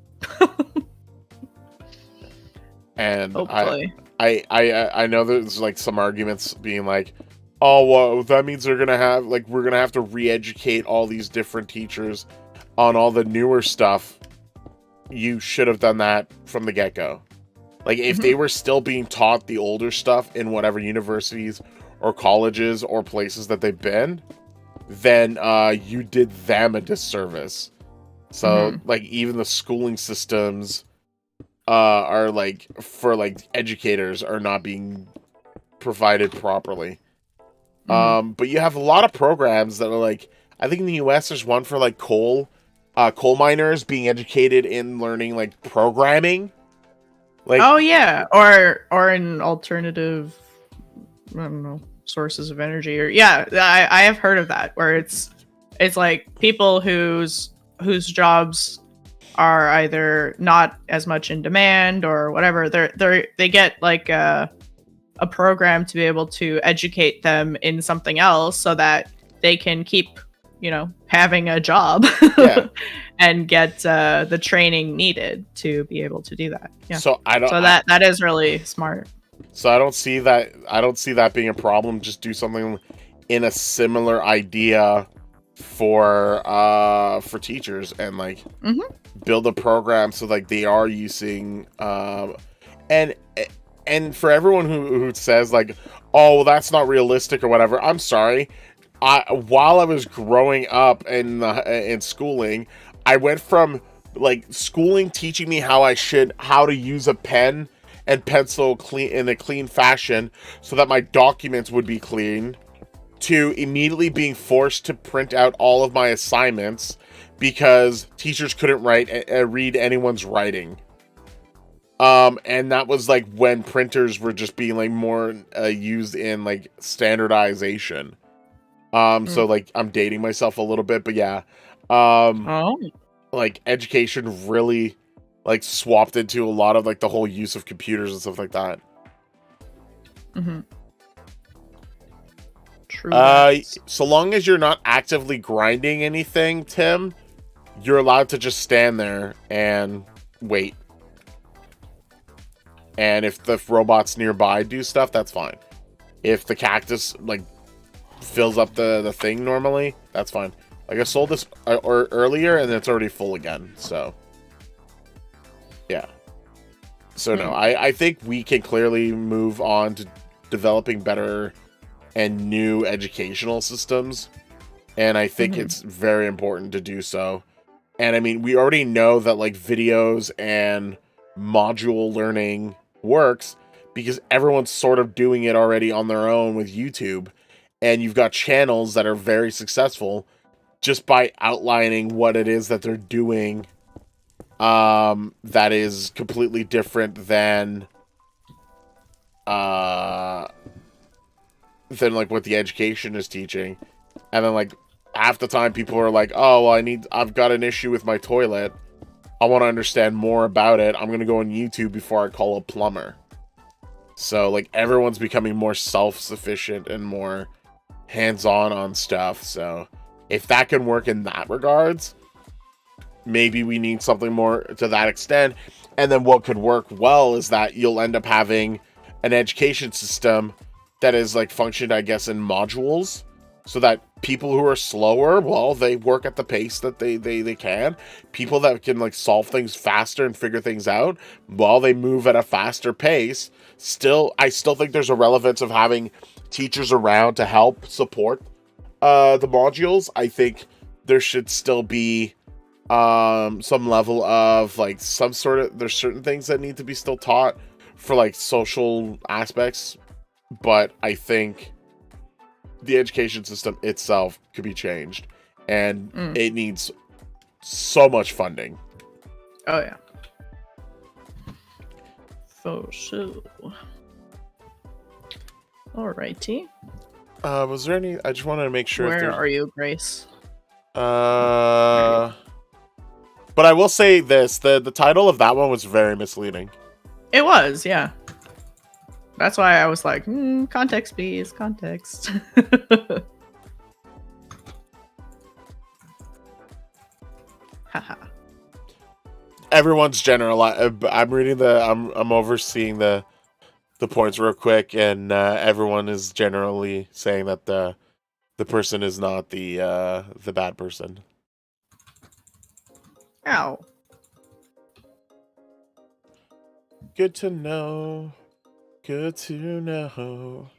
And hopefully. I know there's like some arguments being like, oh, well, that means we're gonna have to re-educate all these different teachers on all the newer stuff. You should have done that from the get-go. Like, if they were still being taught the older stuff in whatever universities or colleges or places that they've been, then you did them a disservice. So, like, even the schooling systems are, like, for, like, educators are not being provided properly. But you have a lot of programs that are, like, I think in the US there's one for, like, coal miners being educated in learning, like, programming. Like, oh yeah, or an alternative, I don't know, sources of energy, or yeah, I have heard of that, where it's like people whose jobs are either not as much in demand or whatever, they get like a program to be able to educate them in something else so that they can keep, having a job. Yeah. And get the training needed to be able to do that. Yeah. So that is really smart. So I don't see that being a problem. Just do something in a similar idea for teachers, and like build a program so like they are using and for everyone who says like, oh, well, that's not realistic or whatever. I'm sorry. While I was growing up in schooling, I went from like schooling teaching me how to use a pen and pencil in a clean fashion so that my documents would be clean, to immediately being forced to print out all of my assignments because teachers couldn't read anyone's writing. And that was like when printers were just being like more used in like standardization. So like I'm dating myself a little bit, but yeah. Like education really like swapped into a lot of like the whole use of computers and stuff like that. True. So long as you're not actively grinding anything, Tim, you're allowed to just stand there and wait. And if the robots nearby do stuff, that's fine. If the cactus like fills up the thing normally, that's fine. Like I sold this earlier and it's already full again, so yeah. So no, I think we can clearly move on to developing better and new educational systems, and I think it's very important to do so. And I mean, we already know that like videos and module learning works because everyone's sort of doing it already on their own with YouTube, and you've got channels that are very successful just by outlining what it is that they're doing that is completely different than like what the education is teaching. And then like half the time people are like, oh, well, I've got an issue with my toilet. I want to understand more about it. I'm going to go on YouTube before I call a plumber. So, like, everyone's becoming more self-sufficient and more hands-on on stuff. So, if that can work in that regards, maybe we need something more to that extent. And then what could work well is that you'll end up having an education system that is, like, functioned, I guess, in modules. So that people who are slower, well, they work at the pace that they can. People that can, like, solve things faster and figure things out, well, they move at a faster pace. I still think there's a relevance of having teachers around to help support the modules. I think there should still be some level of, like, there's certain things that need to be still taught for, like, social aspects. But I think the education system itself could be changed, and it needs so much funding. Oh yeah. For sure. Alrighty. Was there any? I just wanted to make sure. Where are you, Grace? But I will say this: the title of that one was very misleading. It was, yeah. That's why I was like, context, please, context. Haha. Everyone's general. I'm reading I'm overseeing the points real quick, and everyone is generally saying that the person is not the bad person. Ow. Good to know. Good to know.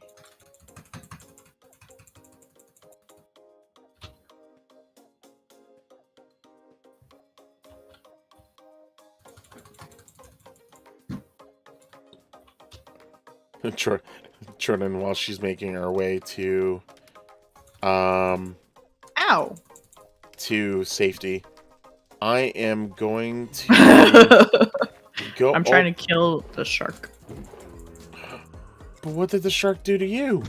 Jordan, while she's making her way to Ow. to safety, I am going to go. I'm trying to kill the shark. But what did the shark do to you?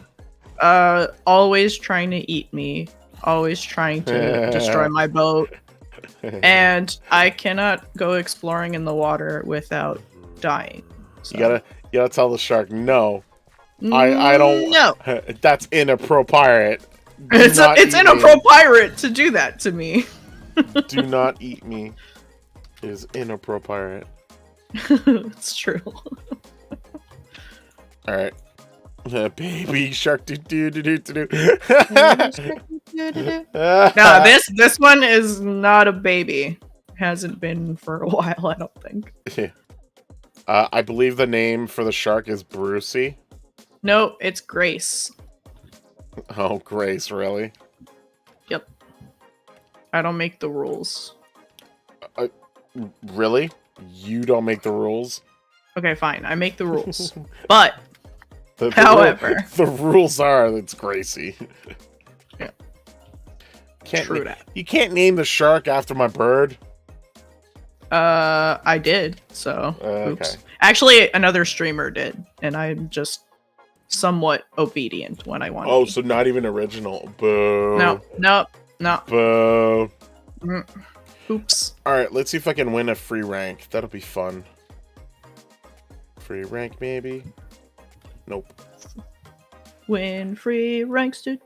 Always trying to eat me. Always trying to destroy my boat. And I cannot go exploring in the water without dying. So. You gotta tell the shark no. I don't. No. That's inappropriate. It's inappropriate to do that to me. Do not eat me. It is inappropriate. It's true. All right. Baby shark do. No, this one is not a baby. Hasn't been for a while, I don't think. I believe the name for the shark is Brucey. No, it's Grace. Oh, Grace, really? Yep. I don't make the rules. Really? You don't make the rules? Okay, fine. I make the rules. But however, the rules are it's Gracie. Yeah. True that. You can't name the shark after my bird. I did. So, oops. Okay. Actually, another streamer did, and I'm just somewhat obedient when I want. Oh, so not even original. Boo. No. Boo. Oops. All right, let's see if I can win a free rank. That'll be fun. Free rank, maybe. Nope. Win free ranks. Do.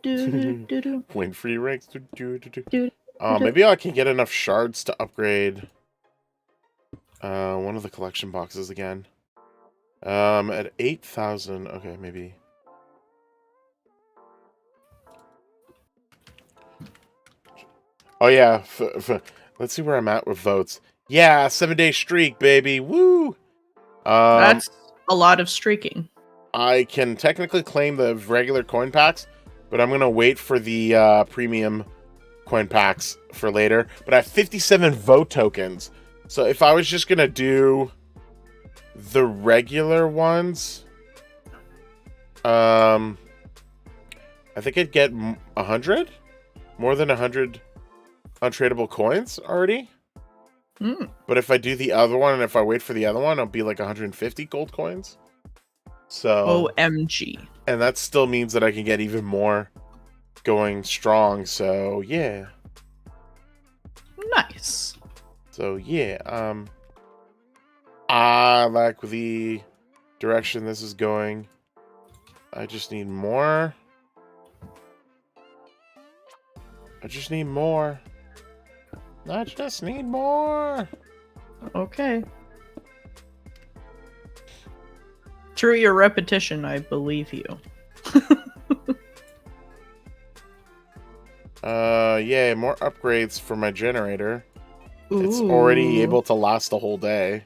Win free ranks. Do. Maybe I can get enough shards to upgrade one of the collection boxes again. At 8,000. Okay, maybe. Oh yeah. Let's see where I'm at with votes. Yeah, 7-day streak, baby. Woo. That's a lot of streaking. I can technically claim the regular coin packs, but I'm going to wait for the premium coin packs for later. But I have 57 vote tokens. So if I was just going to do the regular ones, I think I'd get 100? More than 100 untradeable coins already. But if I do the other one, and if I wait for the other one, I'll be like 150 gold coins. So OMG. And that still means that I can get even more going strong. So yeah. Nice. So yeah, I like the direction this is going. I just need more. I just need more. I just need more. Okay. Through your repetition, I believe you. Yeah, more upgrades for my generator. Ooh. It's already able to last the whole day.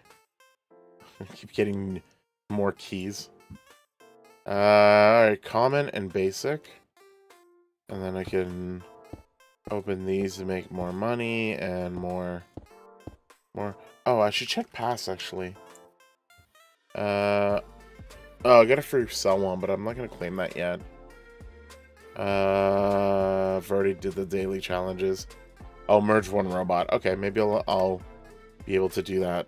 I keep getting more keys. Alright, common and basic. And then I can open these to make more money and more. Oh, I should check pass actually. Oh, I got a free sell one, but I'm not gonna claim that yet. I've already did the daily challenges. I'll merge one robot. Okay, maybe I'll be able to do that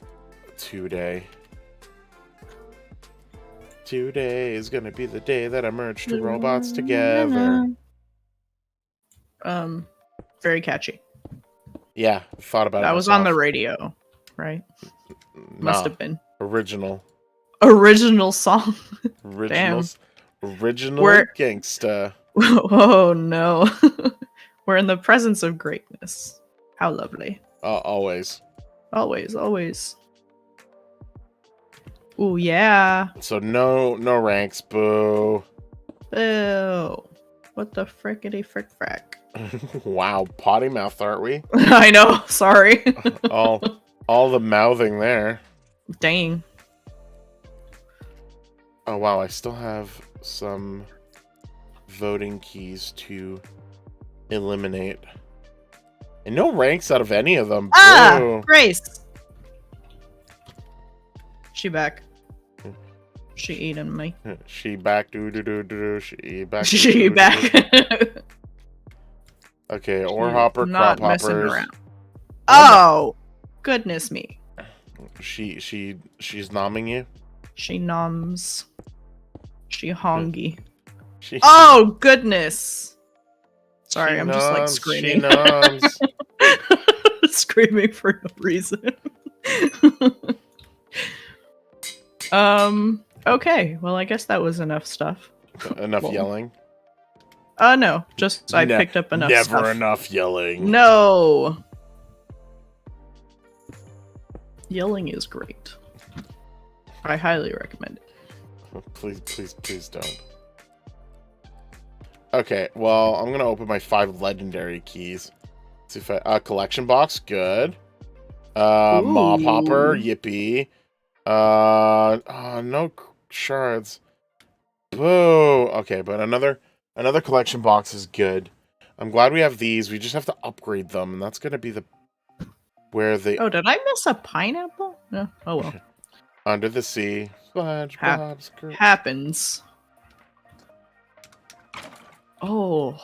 today. Today is gonna be the day that I merge two robots together. Very catchy. Yeah, thought about it. That was on the radio, right? Must have been. Original song. Original gangsta. Oh no. We're in the presence of greatness. How lovely. Always. Always. Ooh, yeah. So no ranks, boo. Boo. What the frickety frick frack? Wow, potty mouth, aren't we? I know, sorry. all the mouthing there. Dang. Oh wow, I still have some voting keys to eliminate. And no ranks out of any of them. Ah, Boo. Grace. She back. She eating me. She back. She back. She back. Okay, ore hopper, not crop messing hoppers. around. Oh, goodness me. She's nomming you. She noms. She hongy. She. Oh goodness. Sorry, She I'm just like noms, screaming. She noms. Screaming for no reason. Okay, well I guess that was enough stuff. Enough yelling? No, just I picked up enough stuff. Never enough yelling. No! Yelling is great. I highly recommend it. Please don't. Okay, well, I'm gonna open my 5 legendary keys. See if collection box, good. Mob hopper, yippee. No shards. Boo. Okay, but another collection box is good. I'm glad we have these. We just have to upgrade them, and that's gonna be where they. Oh, did I miss a pineapple? No. Oh well. Under the sea. Happens. Oh.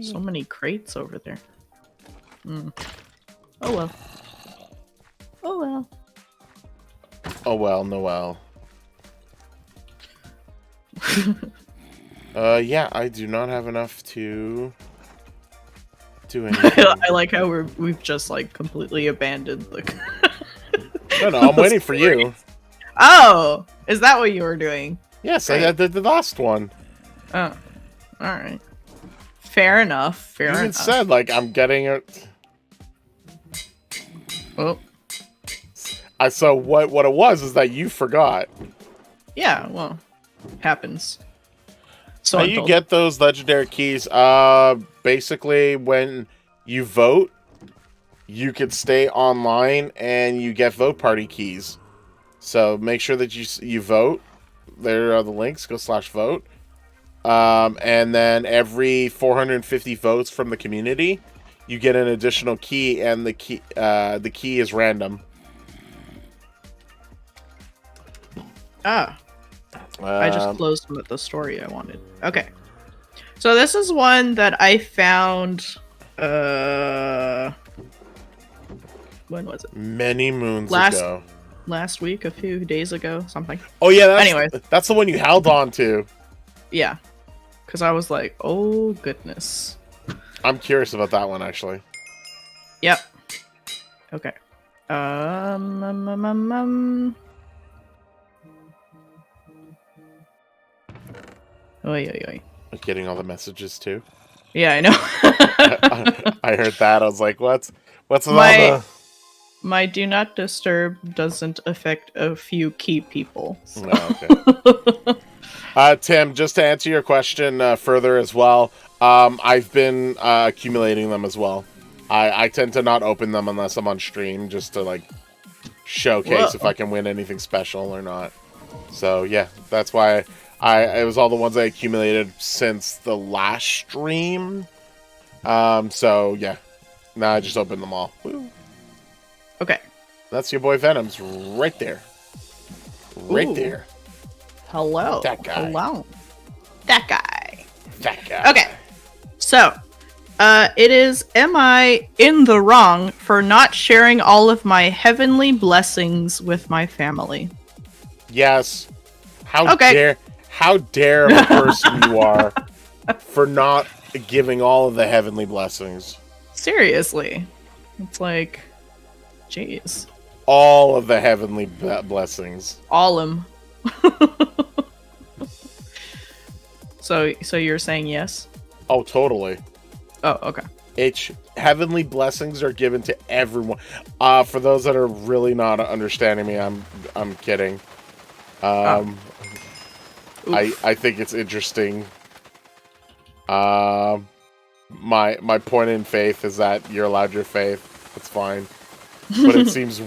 So many crates over there. Oh well. Oh well. Oh well, Noel. Yeah, I do not have enough to do anything. I like how we've just like completely abandoned the. No, I'm waiting for you. Oh, is that what you were doing? Yes, I did the last one. Oh, all right. Fair enough. Fair enough. You said like I'm getting it. Oh. I saw what it was is that you forgot. Yeah, well, happens. So how you get those legendary keys? Basically, when you vote, you can stay online and you get vote party keys. So make sure that you vote. There are the links. Go /vote. And then every 450 votes from the community, you get an additional key, and the key is random. Ah. I just closed them at the story I wanted. Okay. So this is one that I found when was it? Many moons ago. Last week, a few days ago, something. Oh yeah, anyways. That's the one you held on to. Yeah. Because I was like, oh goodness. I'm curious about that one actually. Yep. Okay. Oy, oy, oy. I'm getting all the messages too. Yeah, I know. I heard that. I was like, what's with all the... My do not disturb doesn't affect a few key people. So. No, okay. Tim, just to answer your question further as well, I've been accumulating them as well. I tend to not open them unless I'm on stream, just to like showcase if I can win anything special or not. So yeah, that's why it was all the ones I accumulated since the last stream. So yeah, now I just opened them all. Woo. Okay. That's your boy Venom's right there. Right there. Hello. That guy. Hello. That guy. That guy. Okay. So, it is, am I in the wrong for not sharing all of my heavenly blessings with my family? Yes. How dare of a person you are for not giving all of the heavenly blessings. Seriously. It's like, jeez. All of the heavenly blessings. All them. So you're saying yes? Oh, totally. Oh, okay. Heavenly blessings are given to everyone. For those that are really not understanding me, I'm kidding. I think it's interesting. My point in faith is that you're allowed your faith. It's fine. But it seems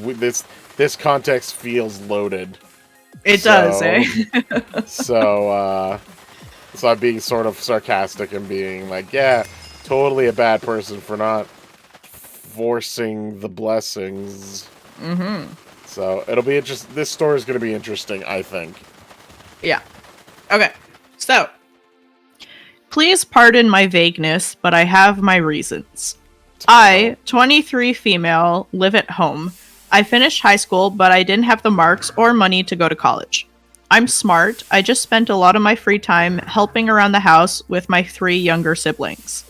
this context feels loaded. It does, eh? So I'm being sort of sarcastic and being like, yeah, totally a bad person for not forcing the blessings. Mm-hmm. So it'll be interesting. This story is going to be interesting, I think. Yeah. Okay. So, please pardon my vagueness, but I have my reasons. I, 23 female, live at home. I finished high school, but I didn't have the marks or money to go to college. I'm smart. I just spent a lot of my free time helping around the house with my 3 younger siblings.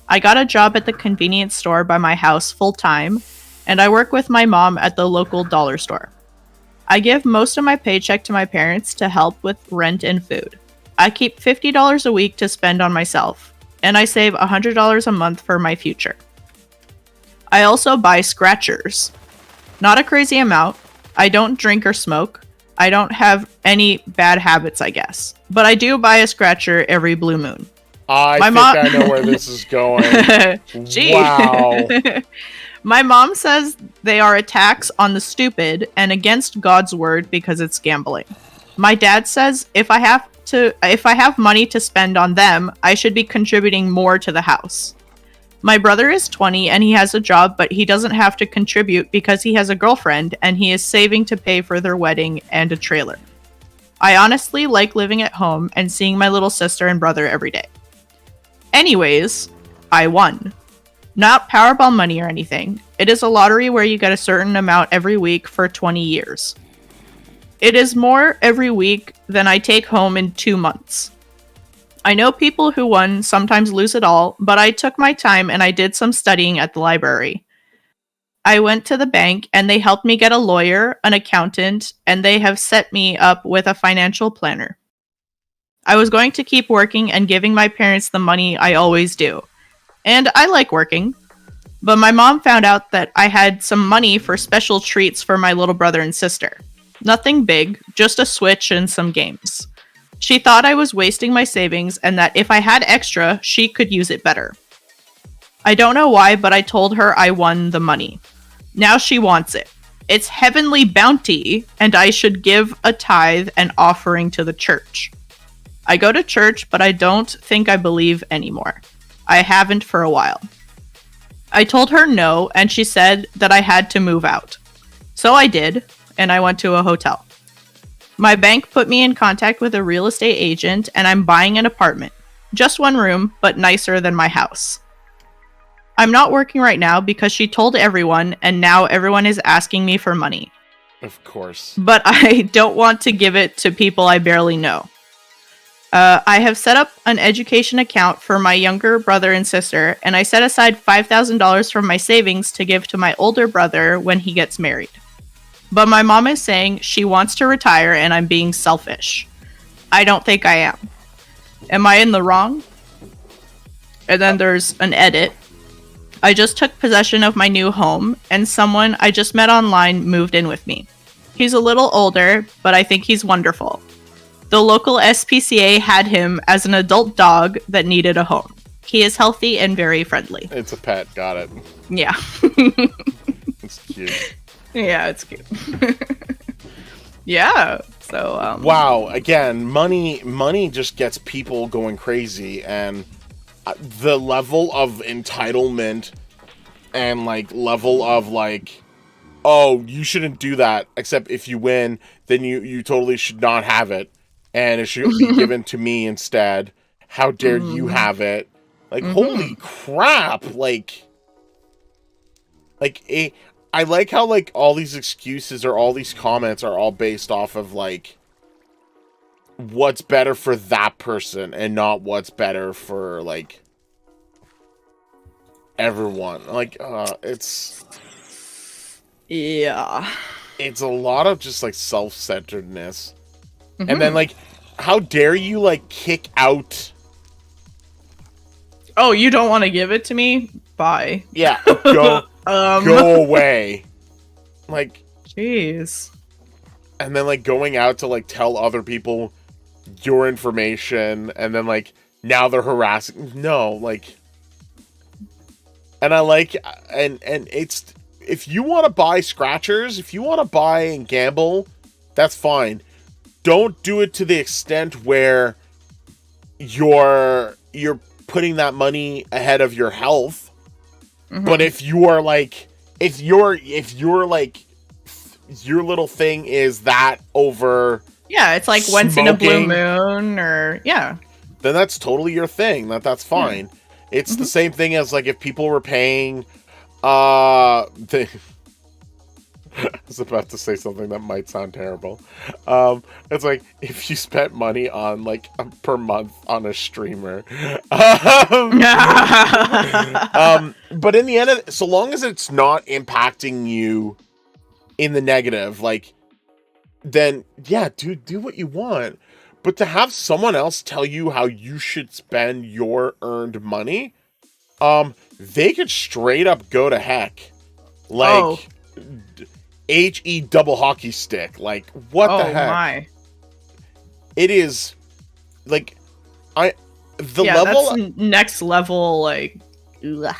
I got a job at the convenience store by my house full-time, and I work with my mom at the local dollar store. I give most of my paycheck to my parents to help with rent and food. I keep $50 a week to spend on myself, and I save $100 a month for my future. I also buy scratchers. Not a crazy amount. I don't drink or smoke. I don't have any bad habits, I guess. But I do buy a scratcher every blue moon. I know where this is going. Gee. Wow. My mom says they are a tax on the stupid and against God's word because it's gambling. My dad says if I have money to spend on them, I should be contributing more to the house. My brother is 20 and he has a job, but he doesn't have to contribute because he has a girlfriend and he is saving to pay for their wedding and a trailer. I honestly like living at home and seeing my little sister and brother every day. Anyways, I won. Not Powerball money or anything. It is a lottery where you get a certain amount every week for 20 years. It is more every week than I take home in 2 months. I know people who won sometimes lose it all, but I took my time and I did some studying at the library. I went to the bank and they helped me get a lawyer, an accountant, and they have set me up with a financial planner. I was going to keep working and giving my parents the money I always do. And I like working. But my mom found out that I had some money for special treats for my little brother and sister. Nothing big, just a Switch and some games. She thought I was wasting my savings and that if I had extra, she could use it better. I don't know why, but I told her I won the money. Now she wants it. It's heavenly bounty, and I should give a tithe and offering to the church. I go to church, but I don't think I believe anymore. I haven't for a while. I told her no, and she said that I had to move out. So I did, and I went to a hotel. My bank put me in contact with a real estate agent, and I'm buying an apartment. Just 1 room, but nicer than my house. I'm not working right now because she told everyone, and now everyone is asking me for money. Of course. But I don't want to give it to people I barely know. I have set up an education account for my younger brother and sister, and I set aside $5,000 from my savings to give to my older brother when he gets married. But my mom is saying she wants to retire and I'm being selfish. I don't think I am. Am I in the wrong? And then there's an edit. I just took possession of my new home, and someone I just met online moved in with me. He's a little older, but I think he's wonderful. The local SPCA had him as an adult dog that needed a home. He is healthy and very friendly. It's a pet, got it. Yeah. It's cute. Yeah, it's cute. Yeah. So wow, again, money just gets people going crazy, and the level of entitlement and like level of like, oh, you shouldn't do that, except if you win, then you totally should not have it, and it should be given to me instead. How dare you have it? Like, holy crap! Like I like how like all these excuses or all these comments are all based off of like what's better for that person and not what's better for like everyone. Like it's a lot of just like self-centeredness. And then like, how dare you like kick out? Oh, you don't want to give it to me? Bye. Yeah, go away. Like, jeez. And then like going out to like tell other people your information, and then like now they're harassing. No, like, and I like, and it's, if you want to buy scratchers, if you want to buy and gamble, that's fine. Don't do it to the extent where you're putting that money ahead of your health. But if you are like, if you're like, your little thing is that over, yeah, it's like once in a blue moon, or yeah, then that's totally your thing. That's fine. It's the same thing as like if people were paying I was about to say something that might sound terrible. It's like if you spent money on like per month on a streamer. But in the end, so long as it's not impacting you in the negative, like, then yeah, dude, do what you want. But to have someone else tell you how you should spend your earned money, they could straight up go to heck. Like, HE double hockey stick. Like, what the heck? My. It is, like, level... that's next level, like... the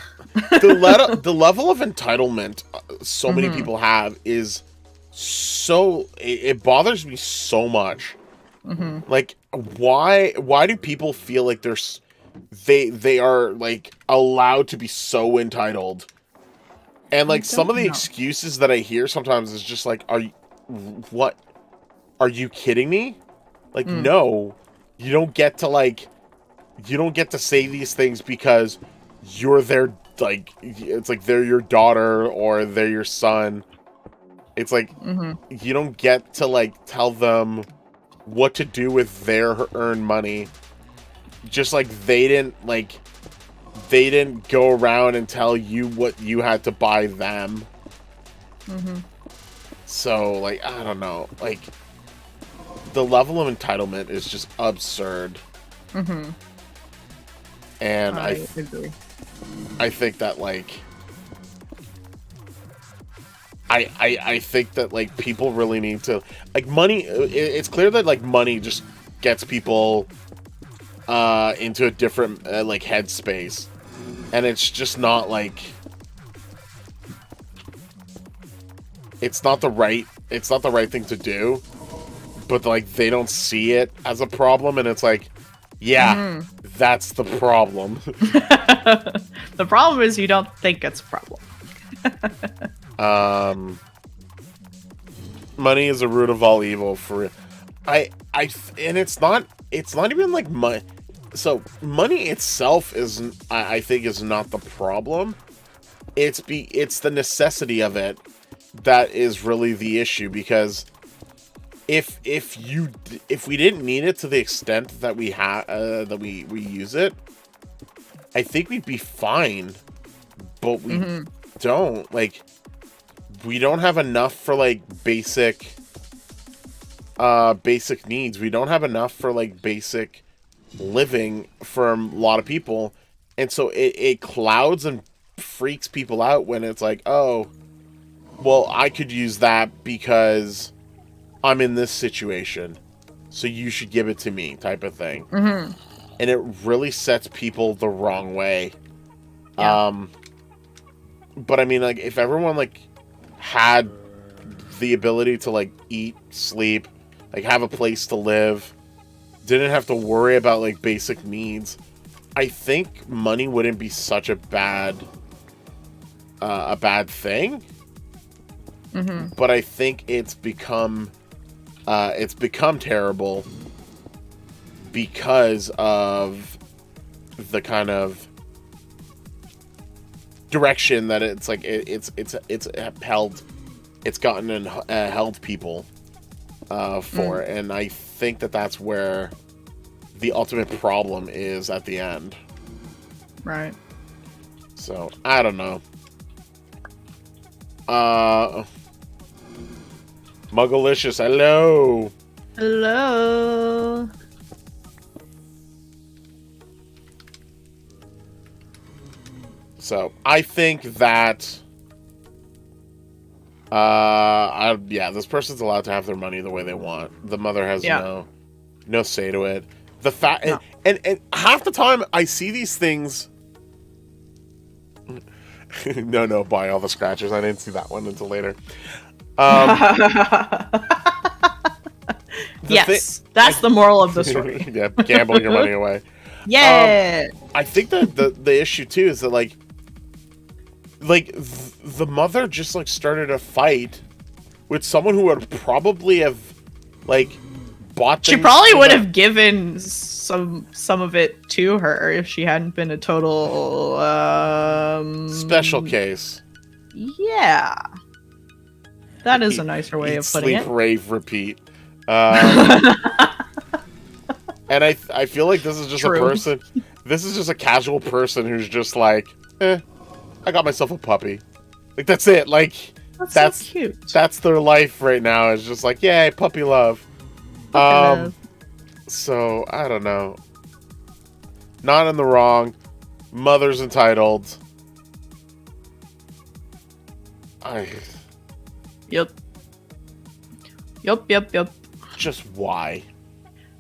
level of entitlement so many people have is so... It bothers me so much. Like, why do people feel like they are, like, allowed to be so entitled? And, like, some of the excuses that I hear sometimes is just like, are you kidding me? Like, no, you don't get to say these things because you're their, like, it's like they're your daughter or they're your son. It's like, you don't get to, like, tell them what to do with their earned money. Just like they didn't go around and tell you what you had to buy them. So, like, I don't know. Like, the level of entitlement is just absurd. And I agree. I think that, like, I think that, like, people really need to, like, money, it's clear that, like, money just gets people into a different, like, headspace. And it's just not, like, it's not the right thing to do. But, like, they don't see it as a problem, and it's like, yeah, that's the problem. The problem is you don't think it's a problem. Money is the root of all evil, for real. And it's not even like money. So money itself I think is not the problem. It's the necessity of it that is really the issue, because if we didn't need it to the extent that we we use it, I think we'd be fine. But we don't. Like, we don't have enough for like basic needs. We don't have enough for like basic living for a lot of people, and so it clouds and freaks people out when it's like, oh, well, I could use that because I'm in this situation, so you should give it to me, type of thing. And it really sets people the wrong way. Yeah. But I mean, like, if everyone like had the ability to like eat, sleep, like have a place to live, didn't have to worry about like basic needs, I think money wouldn't be such a bad thing. But I think it's become terrible because of the kind of direction that it's like it's gotten and held people for, and I think that's where the ultimate problem is at the end. Right. So I don't know. Muggalicious, hello. Hello. So I think that this person's allowed to have their money the way they want. The mother has no say to it. The fact and half the time I see these things. No, buy all the scratchers. I didn't see that one until later. Yes, that's the moral of the story. Yeah, gambling your money away. Yeah. I think that the issue too is that like the mother just like started a fight with someone who would probably have like bought things. She probably would have given some of it to her if she hadn't been a total special case. Yeah. That is a nicer way of putting sleep, it. Rave, repeat. And I feel like this is just a person. This is just a casual person who's just like, I got myself a puppy. Like, that's it. Like, that's so cute. That's their life right now. It's just like, yay, puppy love. Love. So I don't know. Not in the wrong. Mother's entitled. Yep. Just why?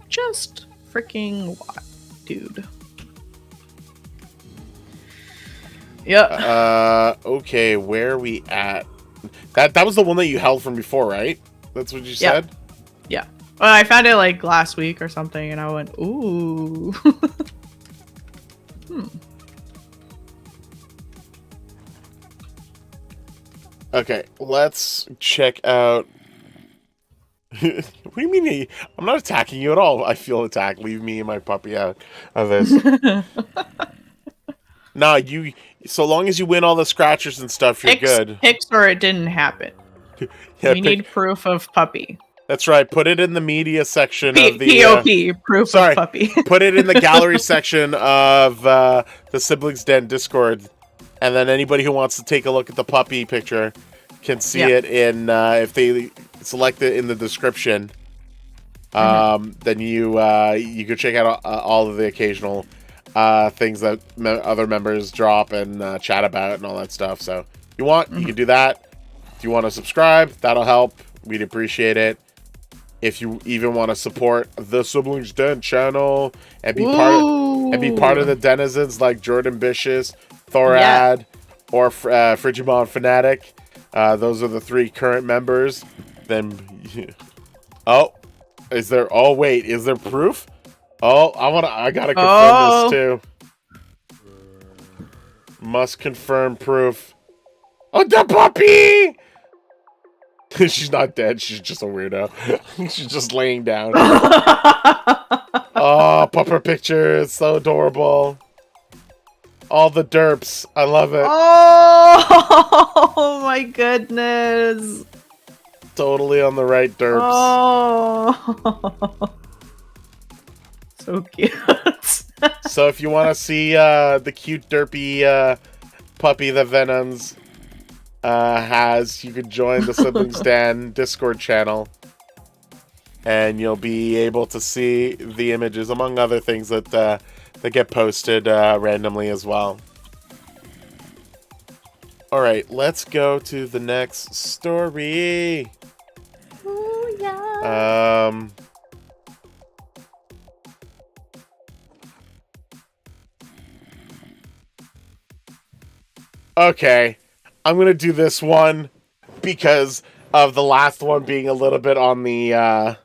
Just freaking why, dude? Yeah. Okay, where are we at? That was the one that you held from before, right? That's what you said? Yeah. Well, I found it like last week or something, and I went, ooh. Okay, let's check out. What do you mean? I'm not attacking you at all. I feel attacked. Leave me and my puppy out of this. Nah, you. So long as you win all the scratchers and stuff, you're good. Pics or it didn't happen. Yeah, we need proof of puppy. That's right. Put it in the media section of the POP, proof of puppy. Put it in the gallery section of the Siblings Den Discord, and then anybody who wants to take a look at the puppy picture can see it in if they select it in the description. Then you can check out all of the occasional things that other members drop and chat about and all that stuff. So if you want, you can do that. If you want to subscribe, that'll help. We'd appreciate it. If you even want to support the Siblings Den channel and be part of the denizens like Jordanbitious, Thorad, or Frigimon Fanatic, those are the 3 current members. Then, is there proof? I gotta confirm this too. Must confirm proof. Oh, the puppy! She's not dead. She's just a weirdo. She's just laying down. Oh, pupper picture. It's so adorable. All the derps. I love it. Oh, my goodness. totally on the right derps. Oh, so cute. So if you want to see the cute derpy puppy that Venoms has, you could join the Siblings Dan Discord channel, and you'll be able to see the images, among other things that get posted randomly as well. All right, let's go to the next story. Oh yeah. Okay, I'm gonna do this one because of the last one being a little bit on the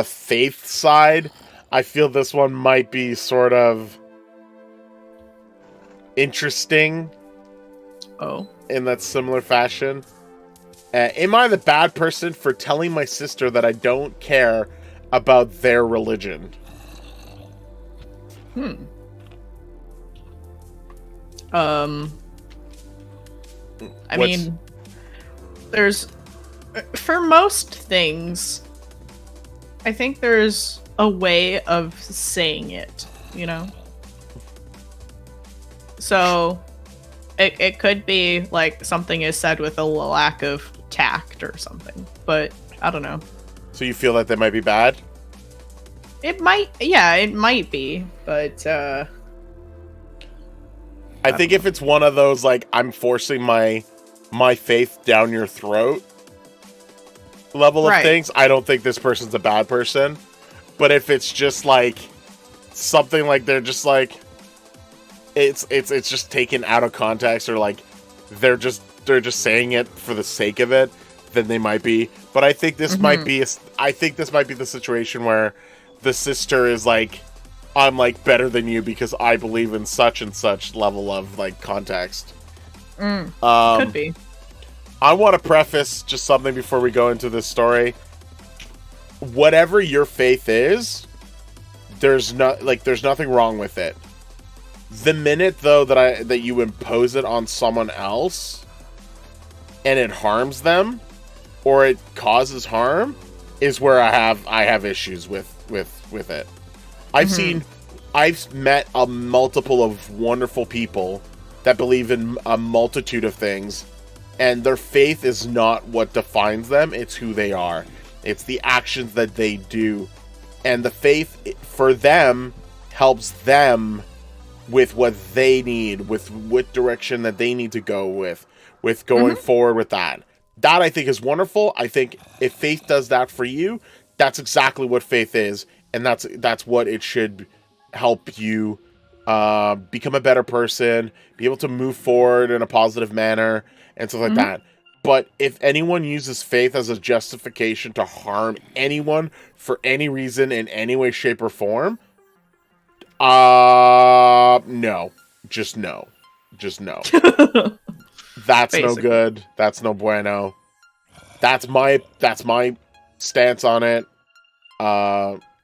faith side. I feel this one might be sort of interesting. Oh. In that similar fashion. Am I the bad person for telling my sister that I don't care about their religion? I mean, there's, for most things, I think there's a way of saying it, you know? So, it could be like something is said with a lack of tact or something, but I don't know. So you feel that they might be bad? It might be, but I think if it's one of those, like, I'm forcing my faith down your throat level of things, I don't think this person's a bad person. But if it's just like something like they're just like it's just taken out of context, or like they're just saying it for the sake of it, then they might be. But I think this might be the situation where the sister is like, I'm like better than you because I believe in such and such level of like context. Could be. I want to preface just something before we go into this story. Whatever your faith is, there's nothing wrong with it. The minute though that you impose it on someone else and it harms them or it causes harm is where I have issues with it. I've met a multiple of wonderful people that believe in a multitude of things, and their faith is not what defines them, it's who they are. It's the actions that they do. And the faith for them helps them with what they need, with what direction that they need to go with going forward with that. That I think is wonderful. I think if faith does that for you, that's exactly what faith is, and that's what it should help you become a better person, be able to move forward in a positive manner, and stuff like that. But if anyone uses faith as a justification to harm anyone for any reason in any way, shape, or form, no. Just no. That's basically no good. That's no bueno. That's my stance on it.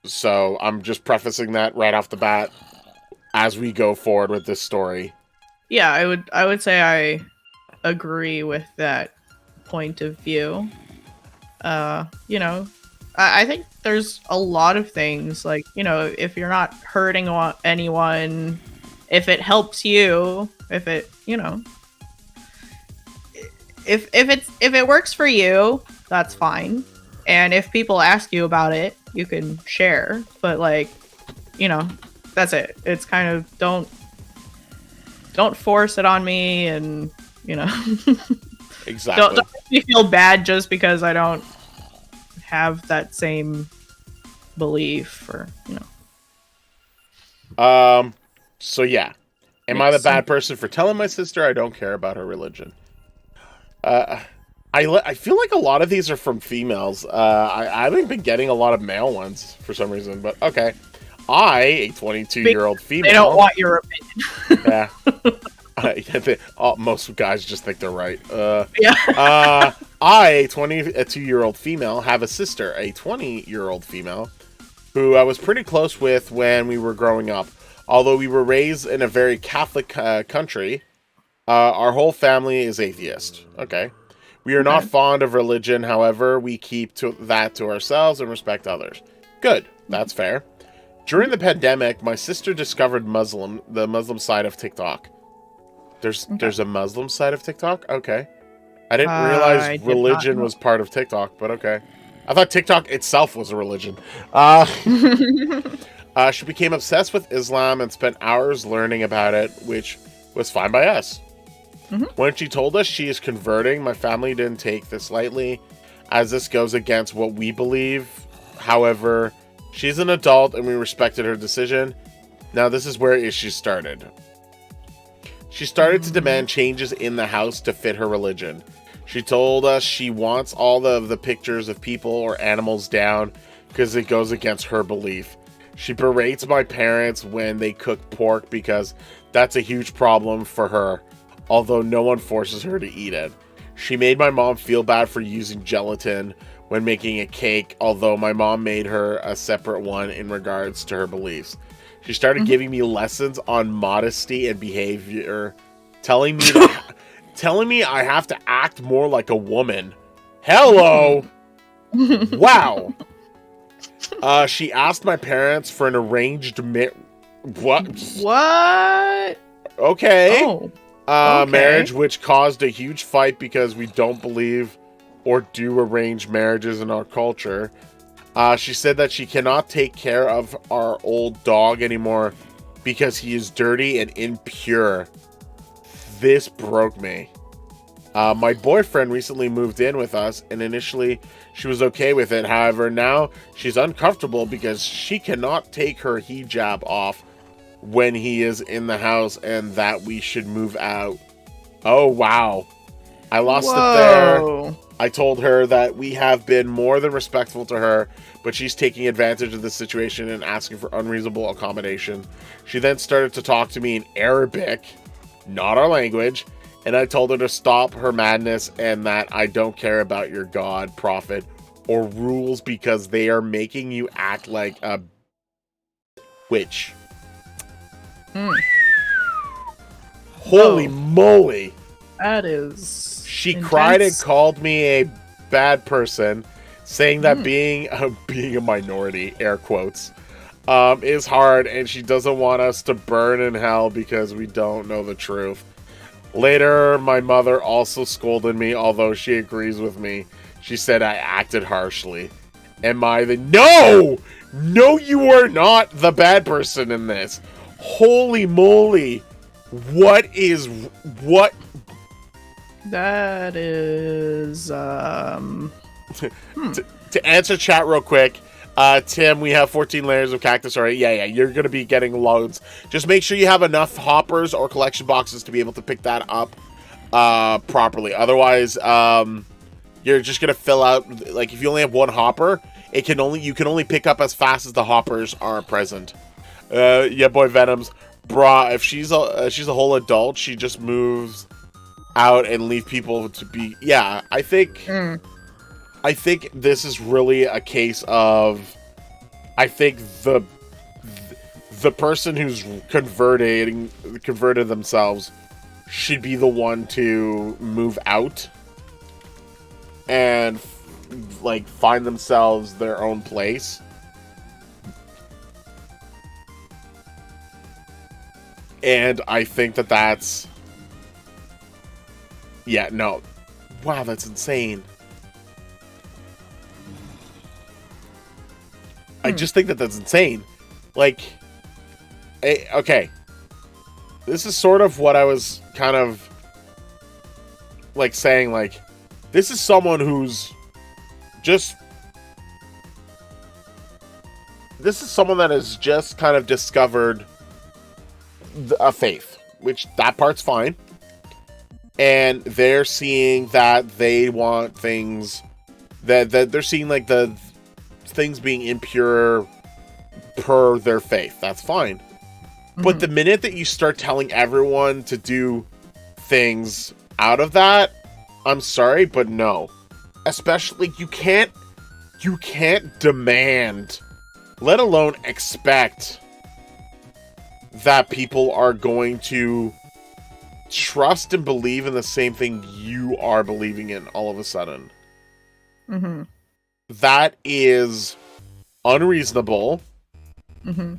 So I'm just prefacing that right off the bat as we go forward with this story. Yeah, I would say I agree with that point of view. You know, I think there's a lot of things, like, you know, if you're not hurting anyone, if it helps you, if it, you know, if it works for you, that's fine. And if people ask you about it, you can share. But, like, you know, that's it. It's kind of don't force it on me, and, you know, exactly. Don't make me feel bad just because I don't have that same belief, or, you know. So yeah, am I the bad person for telling my sister I don't care about her religion? I feel like a lot of these are from females. I haven't been getting a lot of male ones for some reason, but okay. A 22-year-old female. They don't want your opinion. Yeah. Most guys just think they're right. Yeah. I, a 22-year-old female, have a sister, a 20-year-old female, who I was pretty close with when we were growing up. Although we were raised in a very Catholic country, our whole family is atheist. Okay. We are not Okay. fond of religion, however, we keep that to ourselves and respect others. Good, that's fair. During the pandemic, my sister discovered the Muslim side of TikTok. There's a Muslim side of TikTok? Okay. I didn't I realize did not religion know. was part of TikTok, but okay. I thought TikTok itself was a religion. She became obsessed with Islam and spent hours learning about it, which was fine by us. When she told us she is converting, my family didn't take this lightly, as this goes against what we believe. However, she's an adult and we respected her decision. Now, this is where issues started. She started to demand changes in the house to fit her religion. She told us she wants all of the pictures of people or animals down because it goes against her belief. She berates my parents when they cook pork because that's a huge problem for her, although no one forces her to eat it. She made my mom feel bad for using gelatin when making a cake, although my mom made her a separate one in regards to her beliefs. She started giving me lessons on modesty and behavior, telling me I have to act more like a woman. Hello! Wow! She asked my parents for an arranged What? What? Okay. Oh. Okay. Marriage, which caused a huge fight because we don't believe or do arranged marriages in our culture. She said that she cannot take care of our old dog anymore because he is dirty and impure. This broke me. My boyfriend recently moved in with us, and initially she was okay with it. However, now she's uncomfortable because she cannot take her hijab off when he is in the house, and that we should move out. Oh, wow. I lost it there. I told her that we have been more than respectful to her, but she's taking advantage of the situation and asking for unreasonable accommodation. She then started to talk to me in Arabic, not our language, and I told her to stop her madness and that I don't care about your God, prophet, or rules because they are making you act like a witch. Holy moly. That is She intense. cried and called me a bad person, saying that being a minority, air quotes, is hard, and she doesn't want us to burn in hell because we don't know the truth. Later, my mother also scolded me, although she agrees with me. She said I acted harshly. Am I the... No! No, you are not the bad person in this. Holy moly. What? That is, To answer chat real quick, Tim, we have 14 layers of cactus already. Yeah, you're going to be getting loads. Just make sure you have enough hoppers or collection boxes to be able to pick that up properly. Otherwise, you're just going to fill out, like, if you only have one hopper, you can only pick up as fast as the hoppers are present. Yeah, boy, Venoms. Brah, if she's a whole adult, she just moves out and leave people to be... Yeah, I think this is really a case of... I think the person who's converted themselves should be the one to move out and like find themselves their own place. And I think that's... Yeah, no. Wow, that's insane. I just think that's insane. Like, okay. This is sort of what I was kind of like saying, like, this is someone who's just... This is someone that has just kind of discovered a faith, which that part's fine. And they're seeing that they want things that they're seeing like the things being impure per their faith. That's fine. But the minute that you start telling everyone to do things out of that, I'm sorry, but no. Especially you can't demand, let alone expect, that people are going to trust and believe in the same thing you are believing in all of a sudden. Mm-hmm. That is unreasonable. Mm-hmm.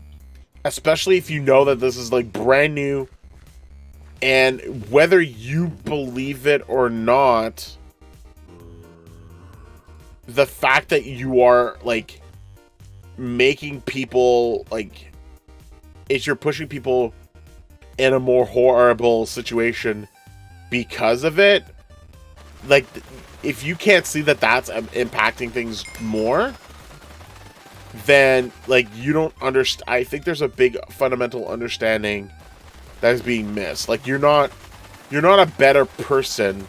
Especially if you know that this is like brand new, and whether you believe it or not, the fact that you are like making people like, if you're pushing people in a more horrible situation because of it, like if you can't see that that's impacting things more, then like you don't understand. I think there's a big fundamental understanding that is being missed. Like you're not a better person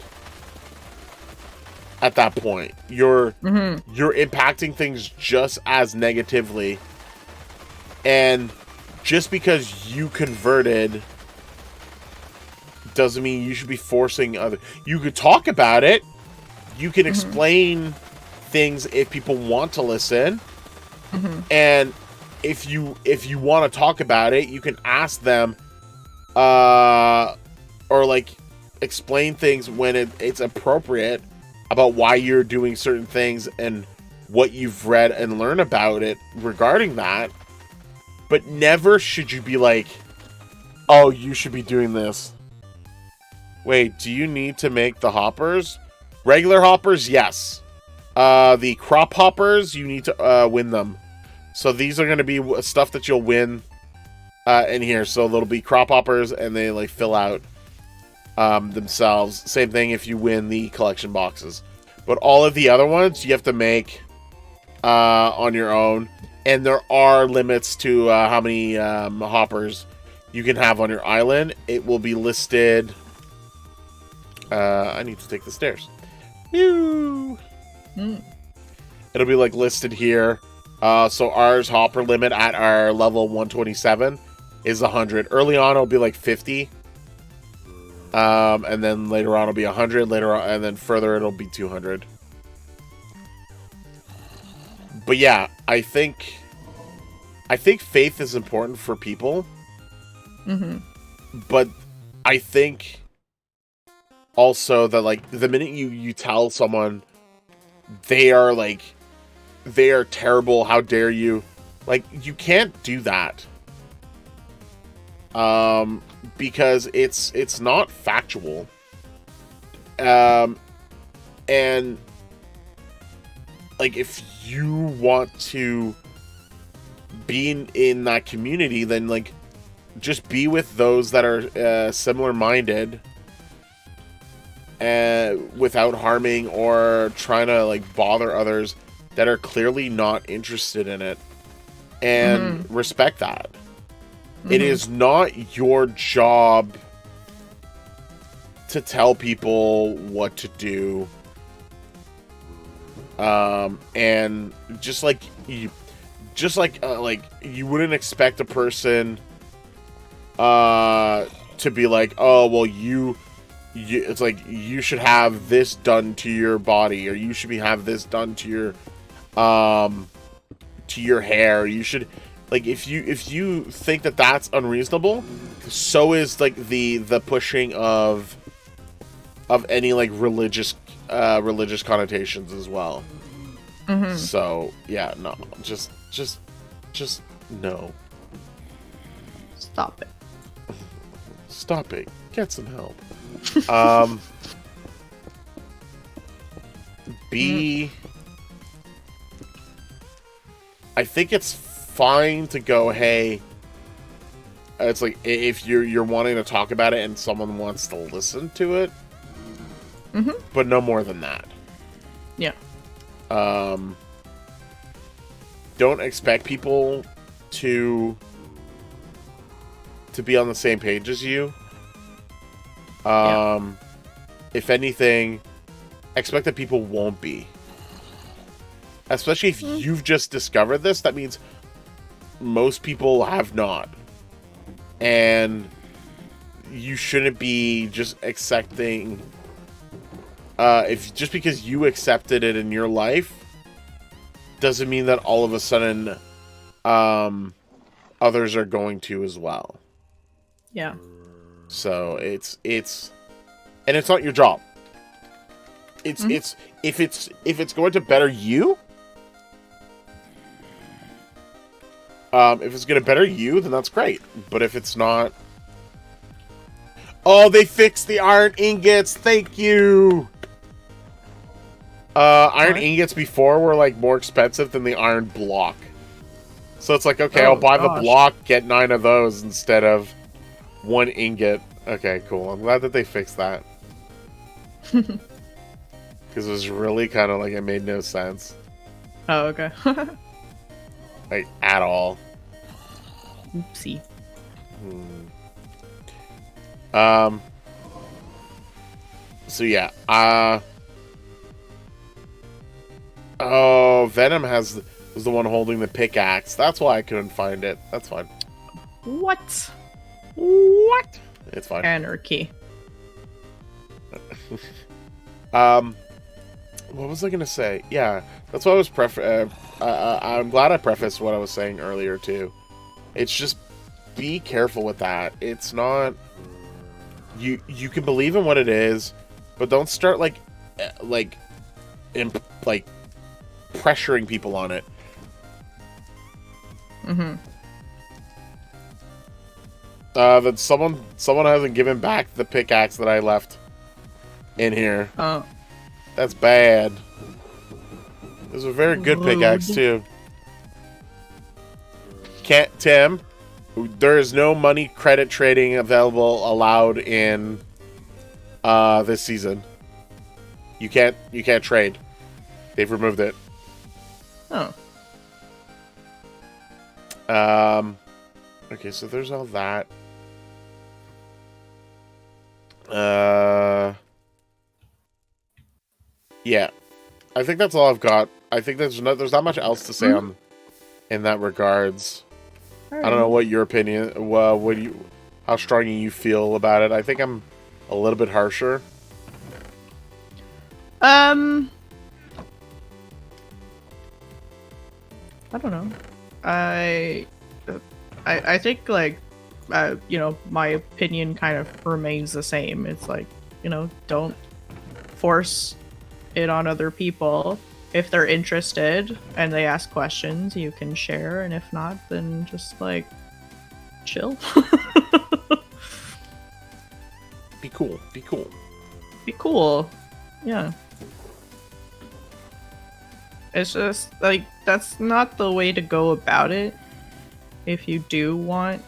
at that point. You're impacting things just as negatively, and just because you converted doesn't mean you should be forcing other. You could talk about it. You can explain things if people want to listen. And if you want to talk about it, you can ask them, or like explain things when it's appropriate about why you're doing certain things and what you've read and learn about it regarding that. But never should you be like, oh, you should be doing this. Wait, do you need to make the hoppers? Regular hoppers, yes. The crop hoppers, you need to win them. So these are going to be stuff that you'll win in here. So there'll be crop hoppers, and they like fill out themselves. Same thing if you win the collection boxes. But all of the other ones you have to make on your own. And there are limits to how many hoppers you can have on your island. It will be listed. I need to take the stairs. It'll be like listed here. So ours hopper limit at our level 127 is 100. Early on it'll be like 50. And then later on it'll be 100. Later on, and then further it'll be 200. But yeah, I think faith is important for people. But I think also that like the minute you tell someone they are terrible, how dare you, like you can't do that, because it's not factual, and like if you want to be in that community, then like just be with those that are similar minded, without harming or trying to like bother others that are clearly not interested in it, and respect that. It is not your job to tell people what to do, and just like you wouldn't expect a person to be like, oh well, it's like you should have this done to your body, or you should have this done to your hair. You should, like, if you think that that's unreasonable, so is like the pushing of any like religious connotations as well. So yeah, no, just no. Stop it. Stop it. Get some help. B. I think it's fine to go, hey, it's like if you're wanting to talk about it and someone wants to listen to it, but no more than that. Yeah. Don't expect people to be on the same page as you. If anything, expect that people won't be. Especially if you've just discovered this, that means most people have not. And you shouldn't be just accepting, if just because you accepted it in your life doesn't mean that all of a sudden others are going to as well. Yeah. So it's and it's not your job. It's if it's going to better you, if it's going to better you, then that's great. But if it's not, oh, they fixed the iron ingots. Thank you. Iron ingots before were like more expensive than the iron block. So it's like, okay, I'll buy the block, get 9 of those instead of 1 ingot. Okay, cool. I'm glad that they fixed that. Because it was really kind of like it made no sense. Oh, okay. Like, at all. Oopsie. So yeah. Oh, Venom was the one holding the pickaxe. That's why I couldn't find it. That's fine. What? What? It's fine. Anarchy. What was I gonna say? Yeah, that's what I was I'm glad I prefaced what I was saying earlier too. It's just be careful with that. It's not you can believe in what it is, but don't start like pressuring people on it. That someone hasn't given back the pickaxe that I left in here. Oh. That's bad. It was a very good pickaxe too. Tim, there is no money credit trading allowed in this season. You can't trade. They've removed it. Oh. Okay, so there's all that. Yeah, I think that's all I've got. I think there's not much else to say in that regards. Right. I don't know what your opinion. How strong you feel about it. I think I'm a little bit harsher. I don't know. I think like my opinion kind of remains the same. It's like, don't force it on other people. If they're interested and they ask questions, you can share, and if not, then just like chill. Be cool. Yeah. It's just like that's not the way to go about it. If you do want,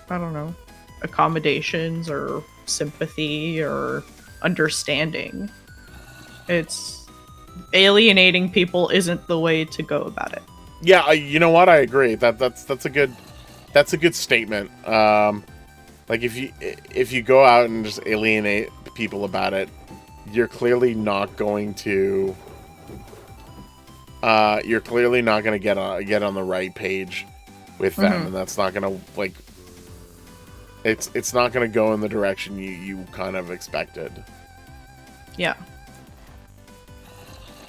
I don't know, accommodations or sympathy or understanding, it's alienating people isn't the way to go about it. Yeah, you know what? I agree. That's a good statement. Like if you go out and just alienate people about it, you're clearly not going to get on the right page with them, and that's not gonna it's not gonna go in the direction you kind of expected. Yeah.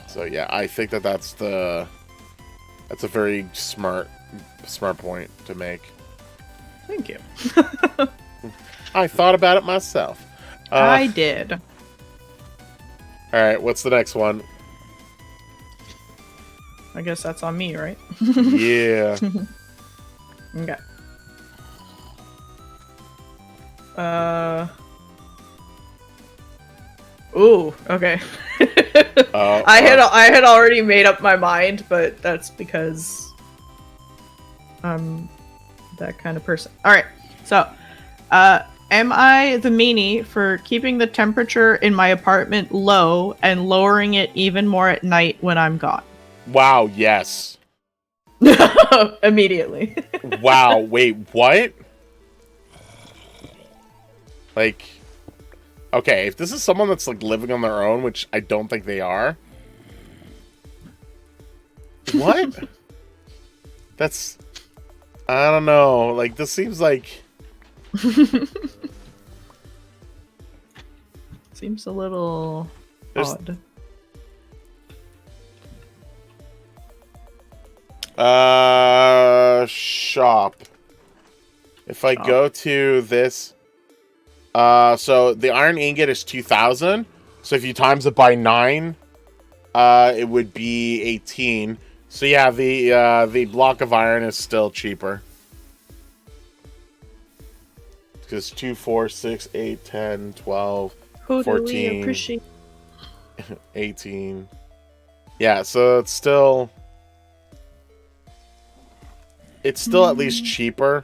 So yeah, I think that's a very smart point to make. Thank you. I thought about it myself. I did. All right, what's the next one? I guess that's on me, right? Yeah. Okay. Ooh, okay. I had already made up my mind, but that's because I'm that kind of person. All right. So, am I the meanie for keeping the temperature in my apartment low and lowering it even more at night when I'm gone? Wow, yes. Immediately. Wow, wait, what? Like, okay, if this is someone that's like living on their own, which I don't think they are. What? That's, I don't know. Like, this seems like seems a little odd. Shop. If I go to this, So the iron ingot is 2,000. So if you times it by 9, it would be 18. So yeah, the block of iron is still cheaper. Because 2, 4, 6, 8, 10, 12, Who 14, do we appreciate? 18. Yeah, so it's still at least cheaper.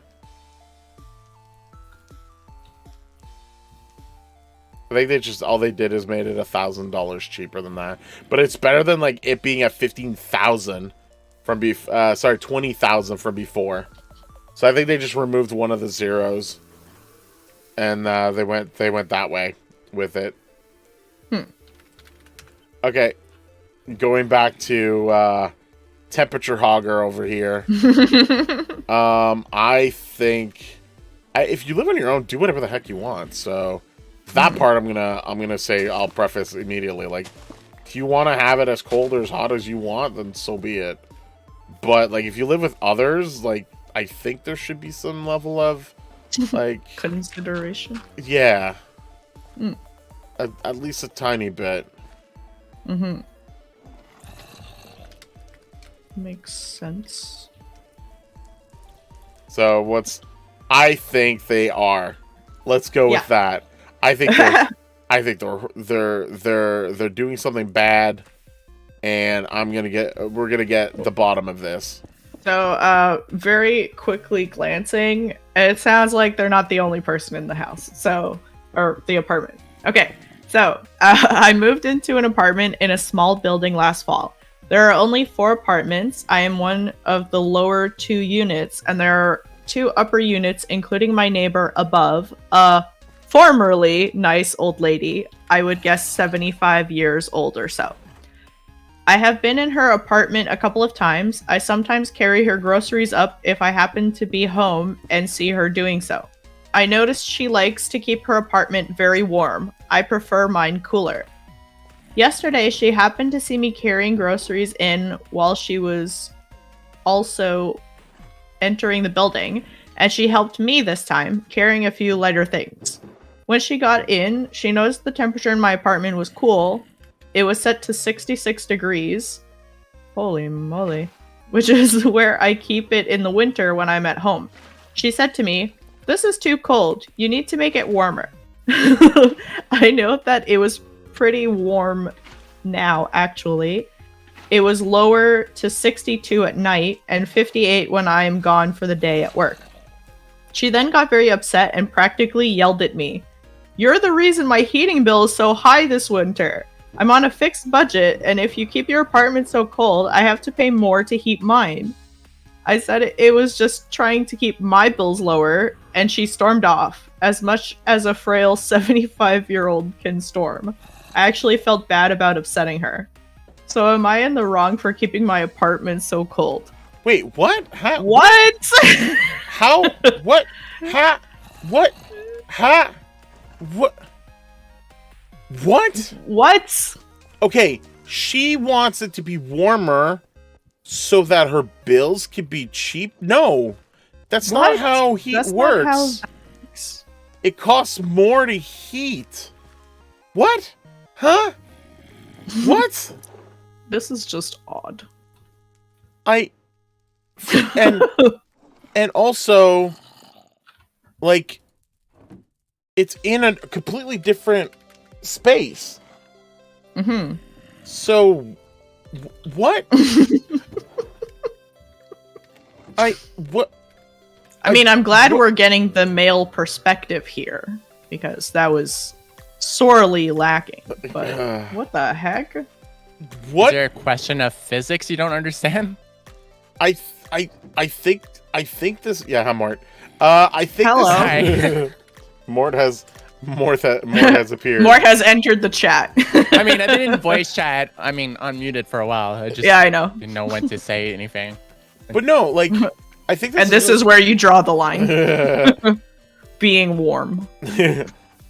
I think all they did is made it $1,000 cheaper than that. But it's better than like it being at 15,000 from 20,000 from before. So I think they just removed one of the zeros, and they went that way with it. Okay, going back to temperature hogger over here. I think if you live on your own, do whatever the heck you want. So that part I'm gonna say, I'll preface immediately, like, if you want to have it as cold or as hot as you want, then so be it. But like if you live with others, like, I think there should be some level of like consideration. Yeah. At least a tiny bit. Makes sense. So I think they are. Let's go with that. I think they're doing something bad, and we're gonna get the bottom of this. So, very quickly glancing, it sounds like they're not the only person in the house. Or the apartment. Okay, so I moved into an apartment in a small building last fall. There are only 4 apartments. I am one of the lower 2 units, and there are 2 upper units, including my neighbor above, a formerly nice old lady, I would guess 75 years old or so. I have been in her apartment a couple of times. I sometimes carry her groceries up if I happen to be home and see her doing so. I noticed she likes to keep her apartment very warm. I prefer mine cooler. Yesterday, she happened to see me carrying groceries in while she was also entering the building, and she helped me this time, carrying a few lighter things. When she got in, she noticed the temperature in my apartment was cool. It was set to 66 degrees. Holy moly. Which is where I keep it in the winter when I'm at home. She said to me, "This is too cold. You need to make it warmer." I know that it was pretty warm now, actually. It was lower to 62 at night and 58 when I am gone for the day at work. She then got very upset and practically yelled at me. "You're the reason my heating bill is so high this winter. I'm on a fixed budget, and if you keep your apartment so cold, I have to pay more to heat mine." I said it was just trying to keep my bills lower, and she stormed off, as much as a frail 75-year-old can storm. I actually felt bad about upsetting her. So am I in the wrong for keeping my apartment so cold? Wait, what? How? What? How? What? How? What? How? What? What? What? Okay, she wants it to be warmer so that her bills can be cheap? No, that's not how heat works. It costs more to heat. What? Huh? What? This is just odd. And also, like, it's in a completely different space. So, what? I mean, I'm glad we're getting the male perspective here, because that was sorely lacking. But what the heck? What? Is there a question of physics you don't understand? I think this. Yeah, hi, Mort. I think Hello. this. Mort has appeared. Mort has entered the chat. I mean, I didn't voice chat. I mean, unmuted for a while. I just I know. Didn't know when to say anything. But no, like, I think this and this is where you draw the line. Being warm.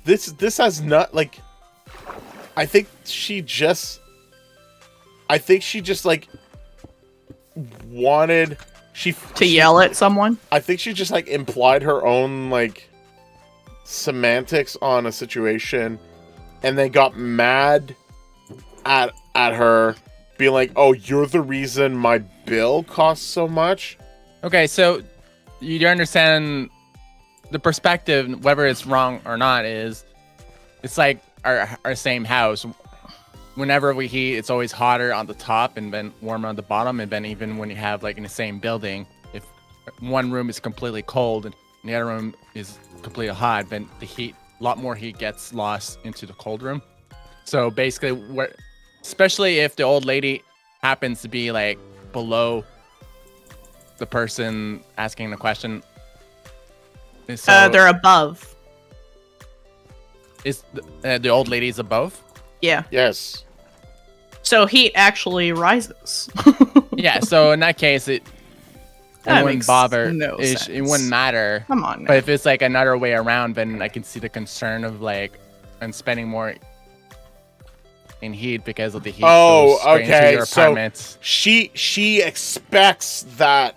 This has not, like, I think she just like wanted to yell at someone. I think she just like implied her own like semantics on a situation and they got mad at her, being like, "Oh, you're the reason my bill costs so much." Okay, so you understand the perspective, whether it's wrong or not, is it's like our same house. Whenever we heat, it's always hotter on the top and then warmer on the bottom. And then even when you have like in the same building, if one room is completely cold and the other room is completely hot, then the heat, a lot more heat gets lost into the cold room. So basically, especially if the old lady happens to be like below the person asking the question. So They're above. is the old lady's above? Yeah. Yes. So heat actually rises. Yeah. So in that case, it That wouldn't makes bother. no It sense. wouldn't matter. Come on. But Now. if it's like another way around, then I can see the concern of like and spending more in heat because of the heat. Oh, goes straight into okay. your So apartment. she expects that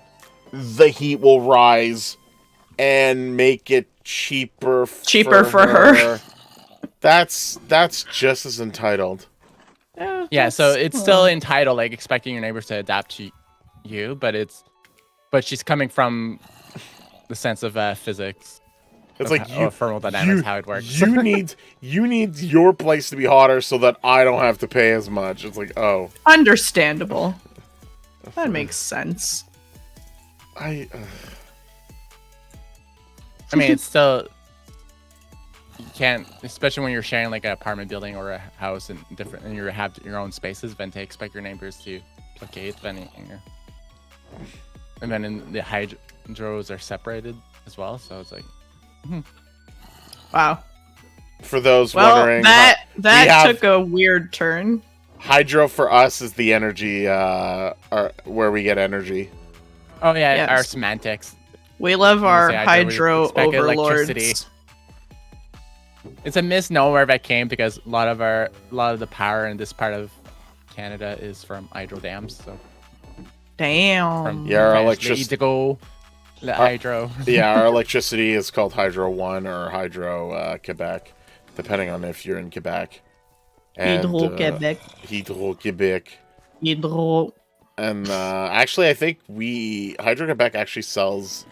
the heat will rise and make it cheaper For her. That's just as entitled. Yeah, so it's still entitled, like expecting your neighbors to adapt to you, but she's coming from the sense of physics. It's of like thermodynamics, how it works. You need your place to be hotter so that I don't have to pay as much. It's like, oh, Understandable. That makes sense. I mean, it's still you can't, especially when you're sharing like an apartment building or a house and different, and you have your own spaces. Then to expect your neighbors to placate, then and then in the hydros are separated as well. So it's like, Wow. For those Well, wondering, that took a weird turn. hydro for us is the energy, where we get energy. oh yeah, Yes. our semantics. We love our Say hydro, we hydro expect overlords. electricity. It's a misnomer that came because a lot of the power in this part of Canada is from hydro dams. So Damn. Yeah, our electricity go the hydro. Yeah, our electricity is called Hydro 1 or Hydro Quebec, depending on if you're in Quebec. And, Hydro-Québec. Hydro-Québec. Hydro. And actually, I think Hydro Quebec actually sells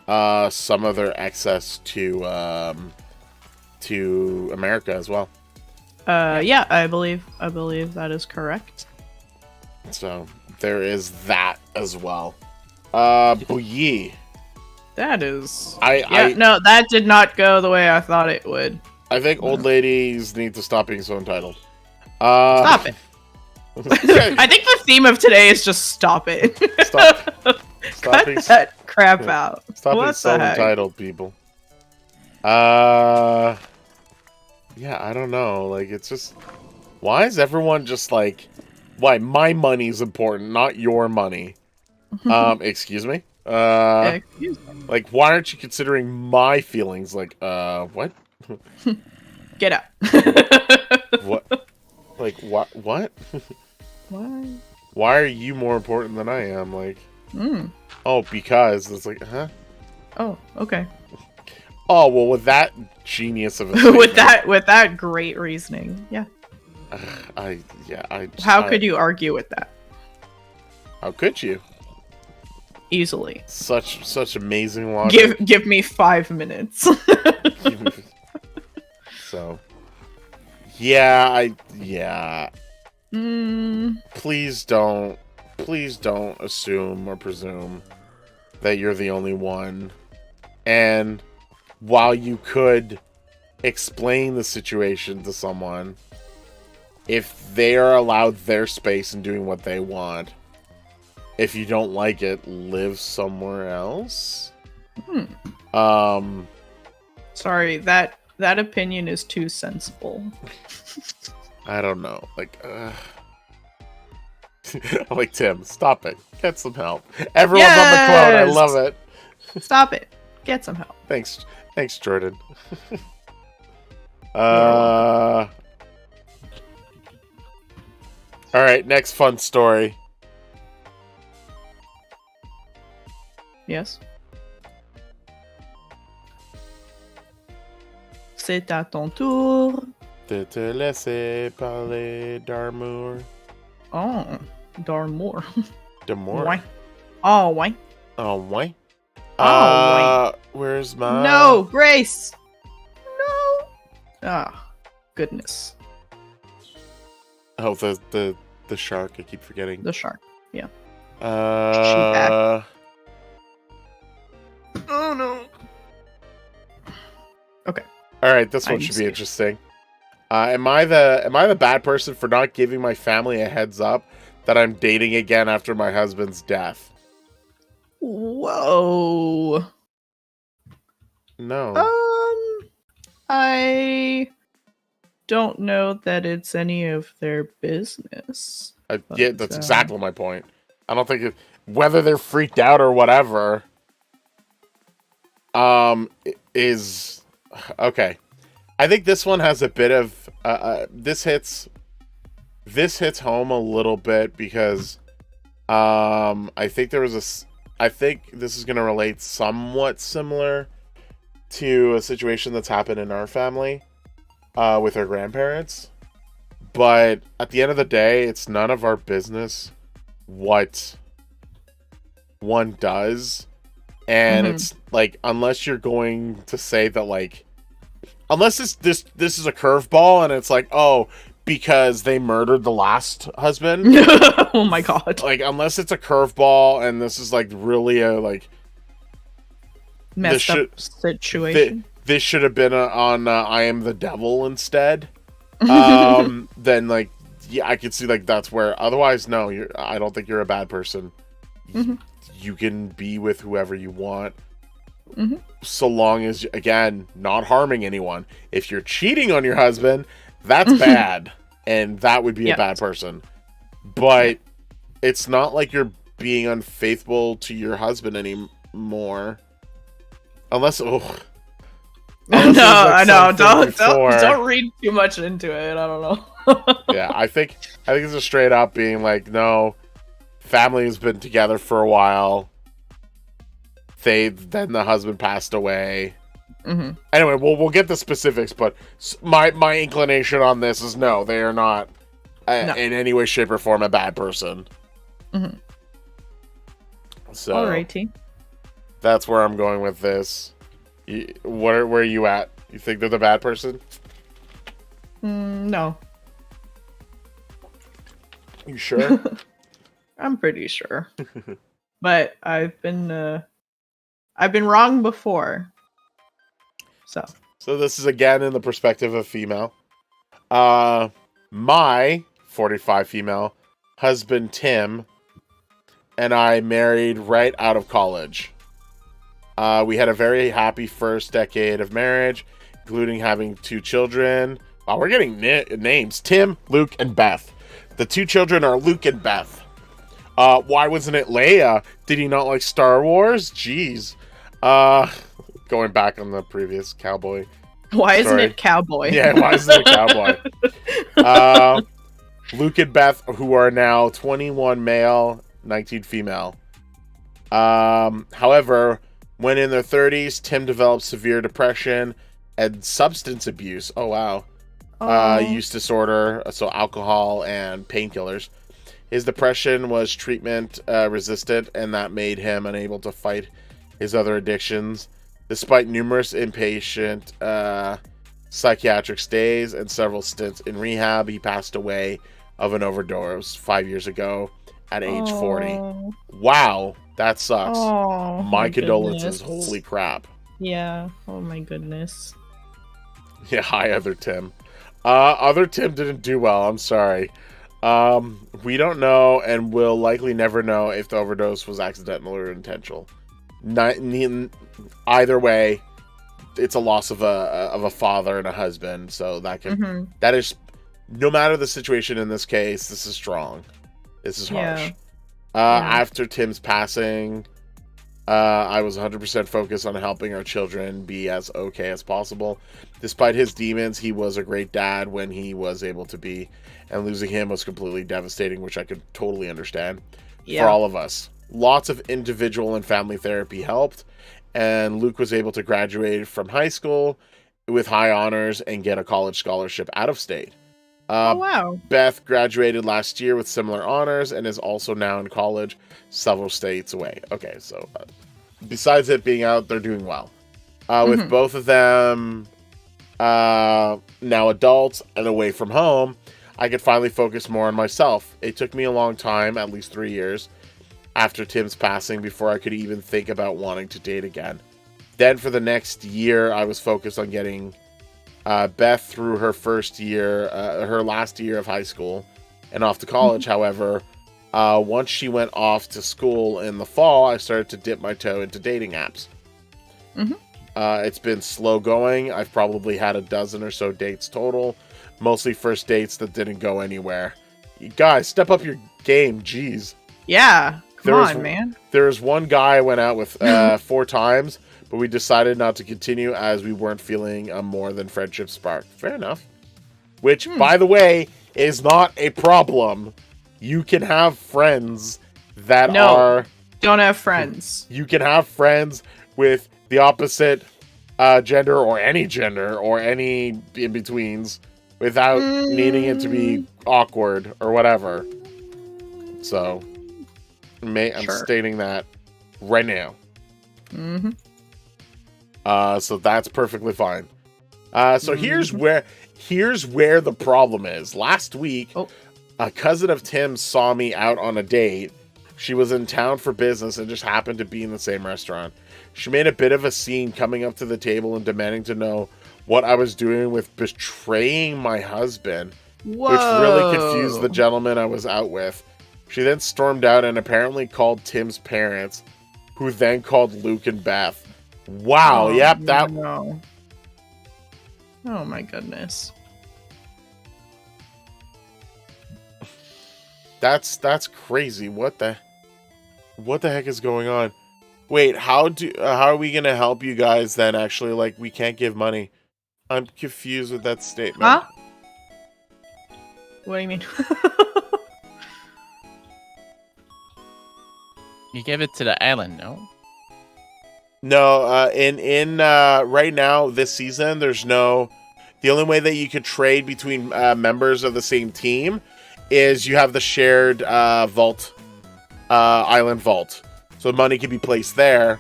some of their excess to America as well. Yeah, I believe that is correct. So there is that as well. Bouillie. That is. No, that did not go the way I thought it would. I think old ladies need to stop being so entitled. Stop it. I think the theme of today is just stop it. Stop Cut being, that crap out. stop being What so the heck? entitled, people. Yeah, I don't know. Like, it's just, why is everyone just like, why my money's important, not your money? Excuse me. Excuse me. Like, why aren't you considering my feelings? Like, what? Get out. What? Like, what? What? Why? Why are you more important than I am? Like, oh, because it's like, huh? Oh, okay. Oh, well, with that genius of a with that great reasoning, yeah. How could you argue with that? How could you? Easily. Such amazing logic. Give me 5 minutes. So, yeah. Please don't assume or presume that you're the only one. And while you could explain the situation to someone, if they are allowed their space and doing what they want, if you don't like it, live somewhere else. Sorry, that opinion is too sensible. I don't know. Like, like, Tim, stop it. Get some help. Everyone's on the quote. I love it. Stop it. Get some help. Thanks, Jordan. welcome. All right, next fun story. Yes. c'est à ton tour. De te laisser parler d'amour. Oh, d'amour. D'amour. Ouais. Oh, ouais. Oh, ouais. Oh, Where's my... No, Grace! No! Ah, goodness. Oh, the shark. I keep forgetting. The shark. Yeah. Oh, no. Okay. All right, this one I'm should be scared. interesting. Am I the bad person for not giving my family a heads up that I'm dating again after my husband's death? Whoa. No. I don't know that it's any of their business. Yeah, that's exactly my point. I don't think whether they're freaked out or whatever is okay. I think this one has a bit of this hits home a little bit because I think this is going to relate somewhat similar to a situation that's happened in our family with our grandparents. But at the end of the day, it's none of our business what one does. And it's like, unless you're going to say that, like, unless this is a curveball and it's like, oh, because they murdered the last husband. Oh my god. Like, unless it's a curveball and this is like really a like messed up situation. This should have been on I Am the Devil instead. Then like, yeah, I could see like that's where. Otherwise, no, I don't think you're a bad person. You can be with whoever you want, so long as, again, not harming anyone. If you're cheating on your husband, that's bad, and that would be a bad person. But it's not like you're being unfaithful to your husband anymore, unless No, I know. Don't read too much into it. I don't know. Yeah, I think it's a straight up being like, no, family has been together for a while. Then the husband passed away. Anyway, we'll get the specifics, but my inclination on this is no, they are not in any way, shape, or form a bad person. So, alrighty. That's where I'm going with this. Where are you at? You think they're the bad person? No. You sure? I'm pretty sure. But I've been wrong before. So this is again in the perspective of female. My 45 female husband Tim and I married right out of college. We had a very happy first decade of marriage, including having 2 children. Oh, we're getting names. Tim, Luke, and Beth. The 2 children are Luke and Beth. Why wasn't it Leia? Did he not like Star Wars? Jeez. Going back on the previous cowboy. Why isn't it cowboy? Yeah, why isn't it cowboy? Luke and Beth, who are now 21 male, 19 female. However, when in their 30s, Tim developed severe depression and substance abuse. Oh, wow. Use disorder, so alcohol and painkillers. His depression was treatment resistant, and that made him unable to fight his other addictions. Despite numerous inpatient psychiatric stays and several stints in rehab, he passed away of an overdose 5 years ago at age 40. Wow, that sucks. My condolences. Goodness. Holy crap. Yeah. Oh my goodness. Yeah, hi, other Tim. Other Tim didn't do well. I'm sorry. We don't know, and will likely never know if the overdose was accidental or intentional. Either way, it's a loss of a father and a husband. So that is, no matter the situation in this case, this is strong. This is harsh. After Tim's passing, I was 100% focused on helping our children be as okay as possible. Despite his demons, he was a great dad when he was able to be, and losing him was completely devastating, which I could totally understand for all of us. Lots of individual and family therapy helped, and Luke was able to graduate from high school with high honors and get a college scholarship out of state. Oh, wow. Beth graduated last year with similar honors and is also now in college several states away. Okay, so besides it being out, they're doing well. With both of them now adults and away from home, I could finally focus more on myself. It took me a long time, at least 3 years, after Tim's passing before I could even think about wanting to date again. Then for the next year, I was focused on getting Beth through her her last year of high school and off to college. However, once she went off to school in the fall, I started to dip my toe into dating apps. It's been slow going. I've probably had a dozen or so dates total, mostly first dates that didn't go anywhere. You guys, step up your game, jeez. Yeah, come on, man. There was one guy I went out with 4 times, but we decided not to continue as we weren't feeling a more than friendship spark. Fair enough. Which, by the way, is not a problem. You can have friends that don't have friends. You can have friends with the opposite gender or any in-betweens without needing it to be awkward or whatever. So, I'm stating that right now. So that's perfectly fine. So here's where the problem is. Last week, a cousin of Tim saw me out on a date. She was in town for business and just happened to be in the same restaurant. She made a bit of a scene coming up to the table and demanding to know what I was doing with betraying my husband, which really confused the gentleman I was out with. She then stormed out and apparently called Tim's parents, who then called Luke and Beth. Wow, No. Oh my goodness. That's crazy. What the heck is going on? Wait, how are we gonna help you guys then? Actually, like, we can't give money. I'm confused with that statement. Huh? What do you mean? You give it to the island, no? No, in right now this season, there's no. The only way that you could trade between members of the same team is you have the shared vault, island vault, so money can be placed there.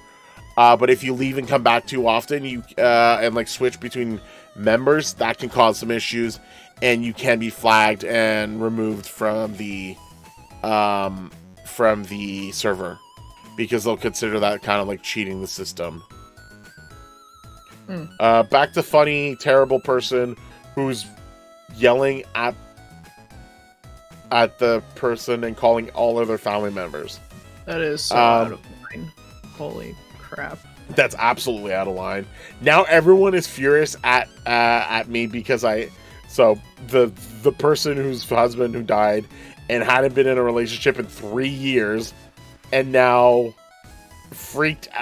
But if you leave and come back too often, you and like switch between members, that can cause some issues, and you can be flagged and removed from the server, because they'll consider that kind of like cheating the system. Back to funny, terrible person who's yelling at the person and calling all other family members. That is so out of line. Holy crap. That's absolutely out of line. Now everyone is furious at me because the person whose husband who died and hadn't been in a relationship in 3 years, and now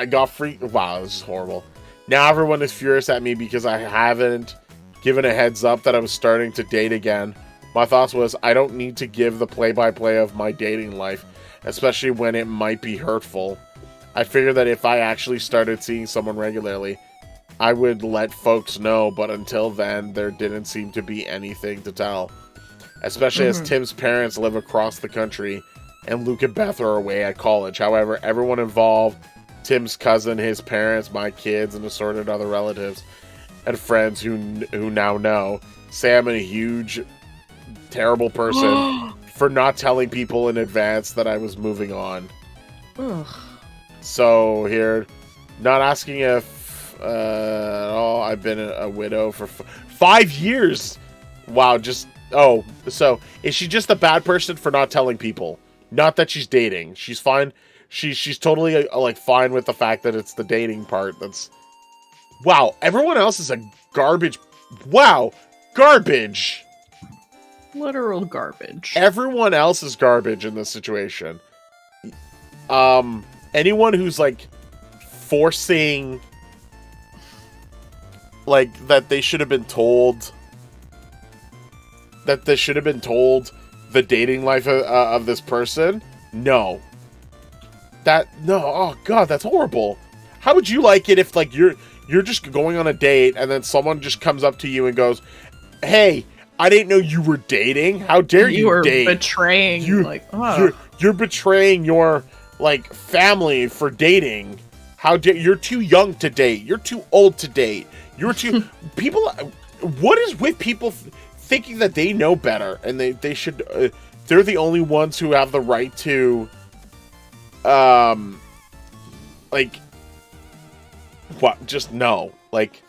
got freaked. Wow, this is horrible. Now everyone is furious at me because I haven't given a heads up that I was starting to date again. My thoughts was, I don't need to give the play-by-play of my dating life, especially when it might be hurtful. I figured that if I actually started seeing someone regularly, I would let folks know, but until then, there didn't seem to be anything to tell. Especially as Tim's parents live across the country, and Luke and Beth are away at college. However, everyone involved, Tim's cousin, his parents, my kids, and assorted other relatives and friends who now know, say I'm a huge, terrible person for not telling people in advance that I was moving on. Ugh. So here, not asking if I've been a widow for 5 years. Wow, so is she just a bad person for not telling people? Not that she's dating. She's fine. She's totally like fine with the fact that it's the dating part. That's wow. Everyone else is a garbage. Wow, garbage. Literal garbage. Everyone else is garbage in this situation. Anyone who's like forcing, like, that they should have been told the dating life of this person. No. Oh god, that's horrible. How would you like it if like your you're just going on a date, and then someone just comes up to you and goes, "Hey, I didn't know you were dating. How dare you were date? betraying, You're betraying your like family for dating. How dare you're too young to date. You're too old to date. You're too people. What is with people thinking that they know better and they should? They're the only ones who have the right to, like, what? Just no, like,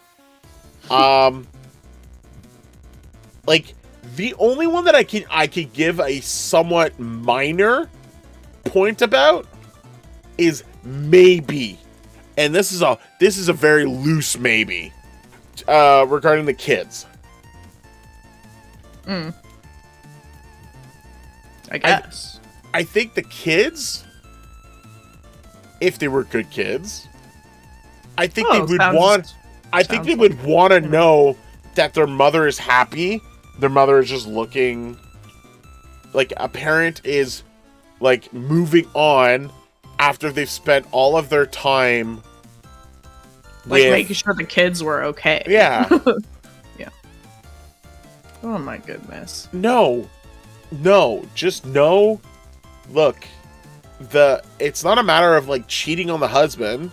like the only one that I could give a somewhat minor point about is maybe, and this is a very loose maybe, regarding the kids. I guess. I think the kids, if they were good kids, I think they would want. I think they would want to know that their mother is happy. Their mother is just looking like a parent is like moving on after they've spent all of their time like making sure the kids were okay. Yeah. Yeah. Oh my goodness. No, just no. Look, it's not a matter of like cheating on the husband.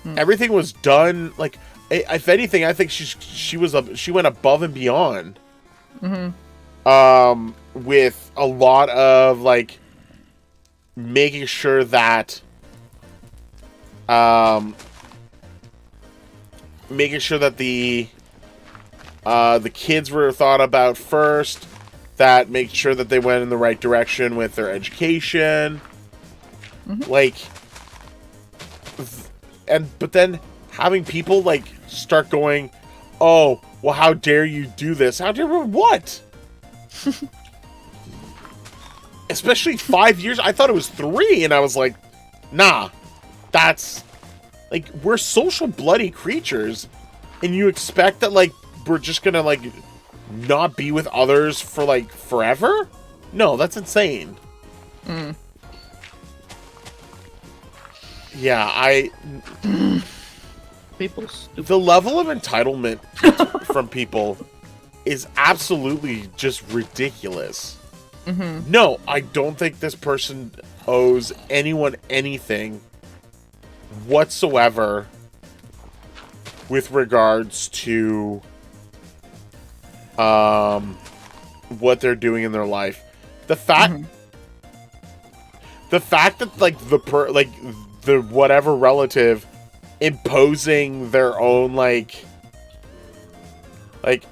Everything was done like. If anything, I think she went above and beyond. With a lot of like making sure that the kids were thought about first, that making sure that they went in the right direction with their education, like, but then having people like start going, "Oh, well, how dare you do this? How dare what?" Especially 5 years. I thought it was 3, and I was like, "Nah, that's like we're social bloody creatures, and you expect that like we're just gonna like not be with others for like forever? No, that's insane." Yeah, People stupid. the level of entitlement from people is absolutely just ridiculous. No, I don't think this person owes anyone anything whatsoever with regards to what they're doing in their life. The fact that like the whatever relative imposing their own like,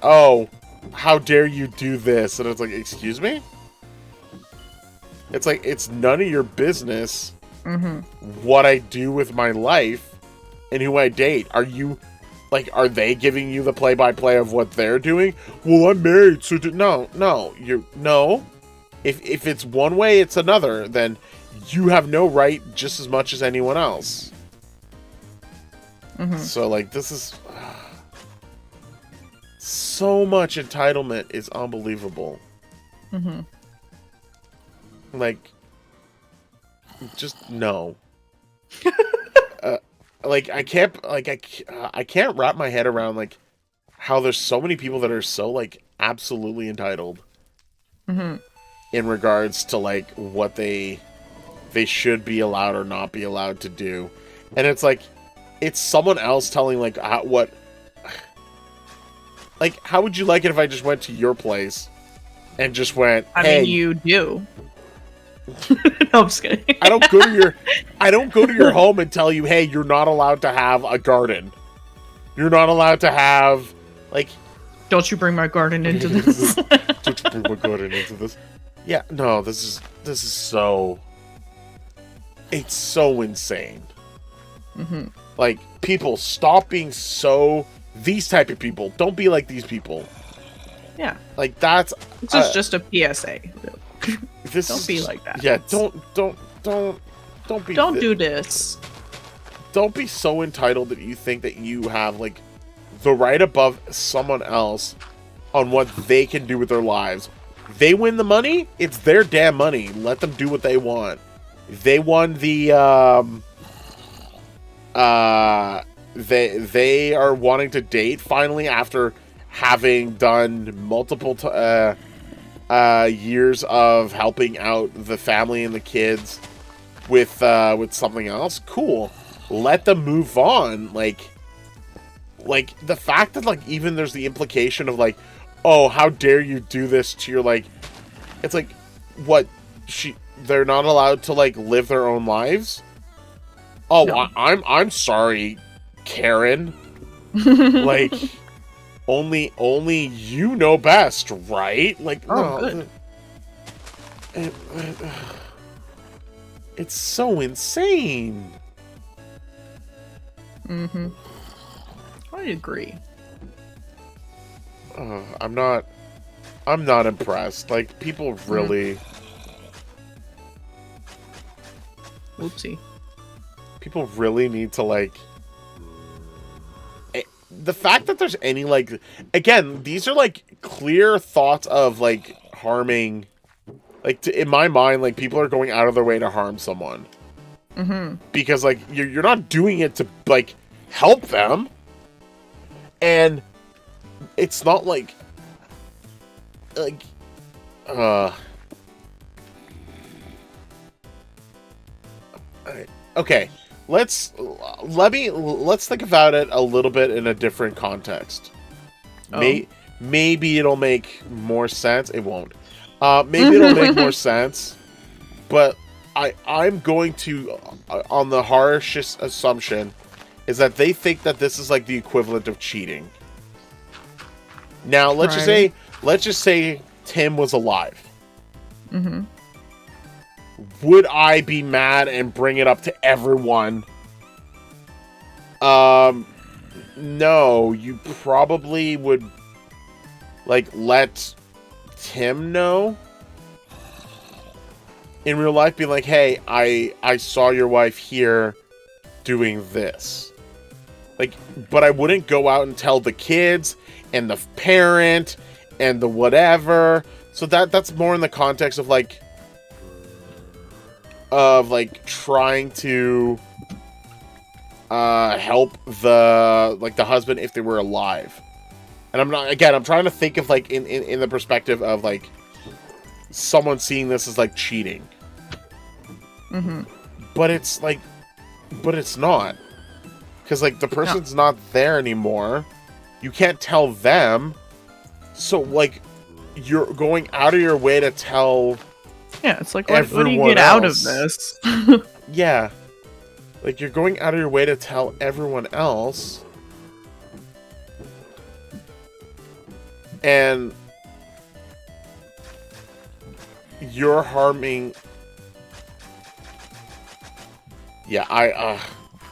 "Oh, how dare you do this?" And it's like, excuse me? It's like, it's none of your business what I do with my life and who I date. Are they giving you the play-by-play of what they're doing? Well, I'm married, so no. If it's one way, it's another, then you have no right just as much as anyone else. So, like, this is... so much entitlement is unbelievable. Like, just no. I can't wrap my head around, like, how there's so many people that are so, like, absolutely entitled. In regards to, like, what they should be allowed or not be allowed to do. And it's like, it's someone else telling, like, what... Like, how would you like it if I just went to your place and just went, "Hey..." I mean, you do. No, I'm just kidding. I don't go to your home and tell you, "Hey, you're not allowed to have a garden. You're not allowed to have, like..." Don't you bring my garden into this. Don't you bring my garden into this. Yeah, no, this is so... It's so insane. Like, people, stop being so... These type of people. Don't be like these people. Yeah. Like, that's... This is just a PSA. Don't be like that. Yeah, don't be... Don't do this. Don't be so entitled that you think that you have, like, the right above someone else on what they can do with their lives. They win the money, it's their damn money. Let them do what they want. They won the they are wanting to date finally after having done multiple years of helping out the family and the kids with something else. Cool, let them move on. Like the fact that like even there's the implication of like, oh, how dare you do this to your like, it's like, what, they're not allowed to like live their own lives. Oh, no. I'm sorry, Karen. Like, only you know best, right? Like, oh, no, good. It's so insane. Mm-hmm. I agree. I'm not impressed. Like, people really... Oopsie. People really need to, like... The fact that there's any, like... Again, these are, like, clear thoughts of, like, harming... Like, in my mind, like, people are going out of their way to harm someone. Mm-hmm. Because, like, you're not doing it to, like, help them. And it's not, like... Okay, let's think about it a little bit in a different context. Maybe it'll make more sense. It won't. Maybe it'll make more sense. But I'm going to, on the harshest assumption, is that they think that this is like the equivalent of cheating. Now, let's just say Tim was alive. Mm-hmm. Would I be mad and bring it up to everyone? No, you probably would, like, let Tim know in real life, be like, hey, I saw your wife here doing this. Like, but I wouldn't go out and tell the kids and the parent and the whatever. So that's more in the context of like trying to help the husband if they were alive. And I'm trying to think of like in the perspective of like someone seeing this as like cheating. Mm-hmm. But it's not. Because like the person's not there anymore. You can't tell them. So like you're going out of your way to tell. Yeah, it's like what do you get out of this? Yeah. Like you're going out of your way to tell everyone else. And you're harming. Yeah,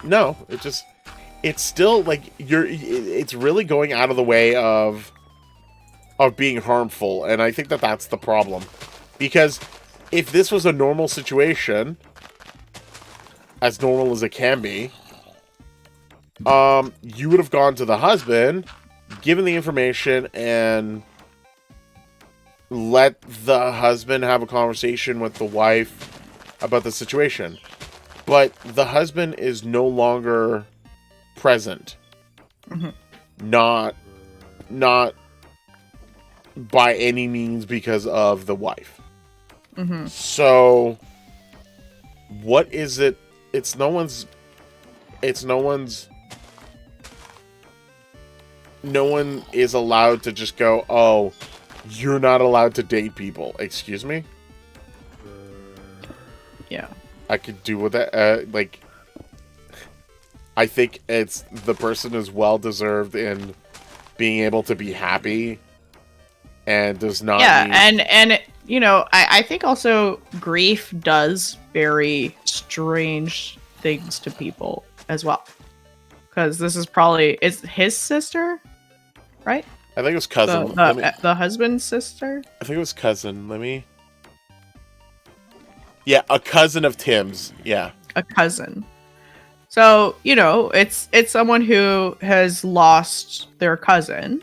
no, it's still like it's really going out of the way of being harmful. And I think that that's the problem, because if this was a normal situation, as normal as it can be, you would have gone to the husband, given the information, and let the husband have a conversation with the wife about the situation. But the husband is no longer present. Mm-hmm. Not by any means because of the wife. Mm-hmm. So what is it? No one is allowed to just go, oh, you're not allowed to date people. Excuse me? Yeah. I could do with that. Like, I think it's the person is well deserved in being able to be happy and does not. Yeah, and you know, I think also grief does very strange things to people as well. Because this is probably his sister, right? I think it was cousin. The husband's sister. I think it was cousin. Yeah, a cousin of Tim's. Yeah, a cousin. So you know, it's someone who has lost their cousin,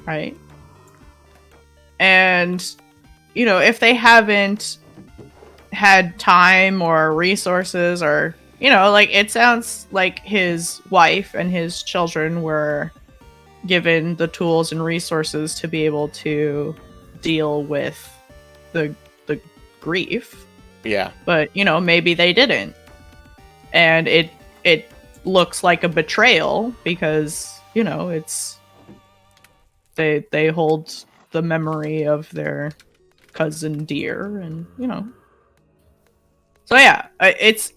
right? And you know, if they haven't had time or resources or you know, like, it sounds like his wife and his children were given the tools and resources to be able to deal with the grief. Yeah. But, you know, maybe they didn't. And it looks like a betrayal because, you know, it's they hold the memory of their cousin dear, and, you know. So yeah, it's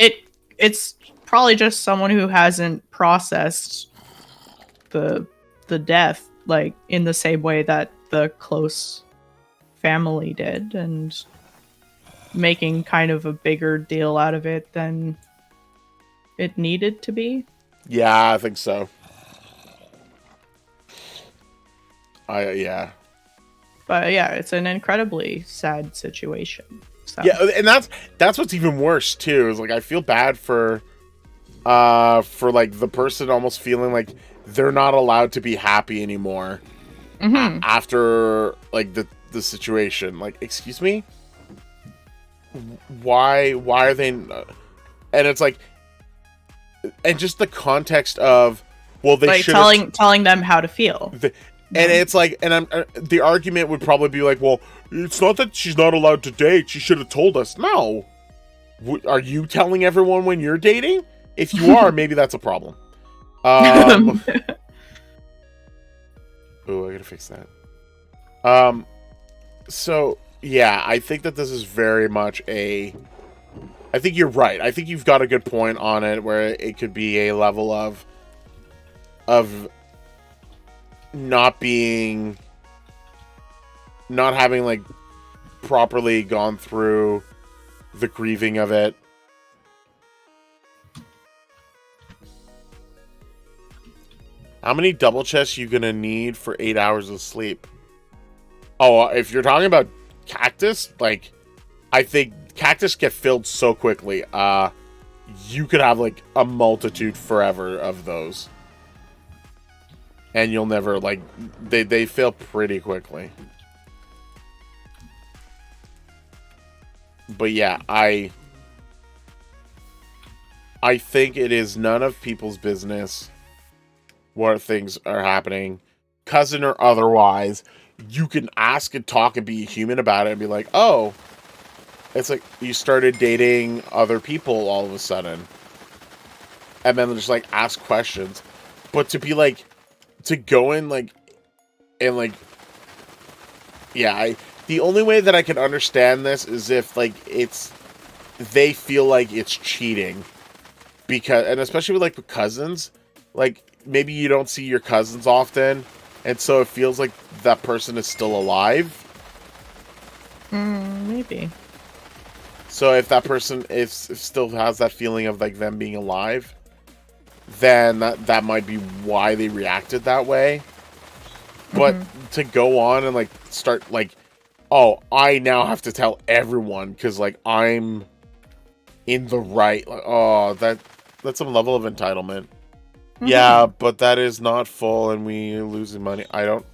probably just someone who hasn't processed the death, like, in the same way that the close family did, and making kind of a bigger deal out of it than it needed to be. Yeah, I think so. Yeah. But yeah, it's an incredibly sad situation. So. Yeah, and that's what's even worse too, is like I feel bad for like the person almost feeling like they're not allowed to be happy anymore after like the situation. Like, excuse me? Why are they and it's like, and just the context of, well, they like should telling them how to feel. And it's like, and the argument would probably be like, well, it's not that she's not allowed to date. She should have told us. No. Are you telling everyone when you're dating? If you are, maybe that's a problem. Oh, I gotta fix that. So, yeah, I think that this is very much I think you're right. I think you've got a good point on it, where it could be a level of not having like properly gone through the grieving of it. How many double chests you gonna need for 8 hours of sleep? Oh, if you're talking about cactus, like, I think cactus get filled so quickly. You could have like a multitude forever of those. And you'll never, like, they fill pretty quickly. But yeah, I think it is none of people's business what things are happening, cousin or otherwise. You can ask and talk and be human about it and be like, oh, it's like you started dating other people all of a sudden. And then just like ask questions. But to be like, to go in like, and like, yeah, the only way that I can understand this is if like they feel like it's cheating, because, and especially with like cousins, like maybe you don't see your cousins often, and so it feels like that person is still alive. Maybe. So if that person if still has that feeling of like them being alive, then that might be why they reacted that way. But to go on and like start like, oh, I now have to tell everyone because like I'm in the right. Like, oh, that's some level of entitlement. Yeah, but that is not full, and we losing money. I don't.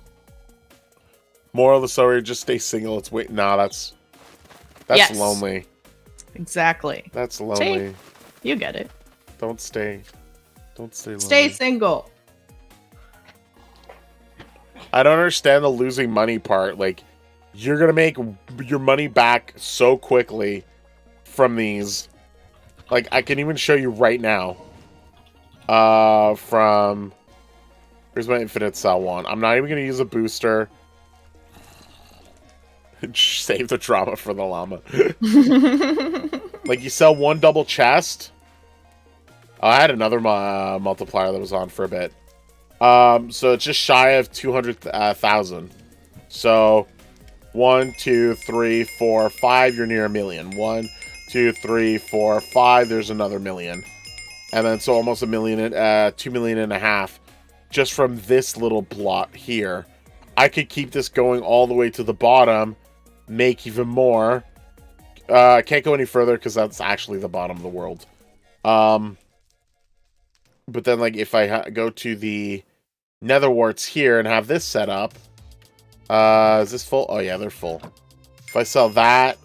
Moral of the story: just stay single. It's wait. Nah, that's yes. lonely. Exactly. That's lonely. See? You get it. Don't stay. Don't stay lonely. Stay single. I don't understand the losing money part. Like, you're gonna make your money back so quickly from these. Like, I can even show you right now. From here's my infinite cell one. I'm not even gonna use a booster. Save the drama for the llama. Like, you sell one double chest. Oh, I had another multiplier that was on for a bit. So it's just shy of 200,000. So 1, 2, 3, 4, 5. You're near 1 million. 1, 2, 3, 4, 5. There's another million. And then so almost 1 million, 2.5 million just from this little blot here. I could keep this going all the way to the bottom, make even more. I can't go any further because that's actually the bottom of the world. But then, like, if I go to the nether warts here and have this set up, is this full? Oh yeah, they're full. If I sell that,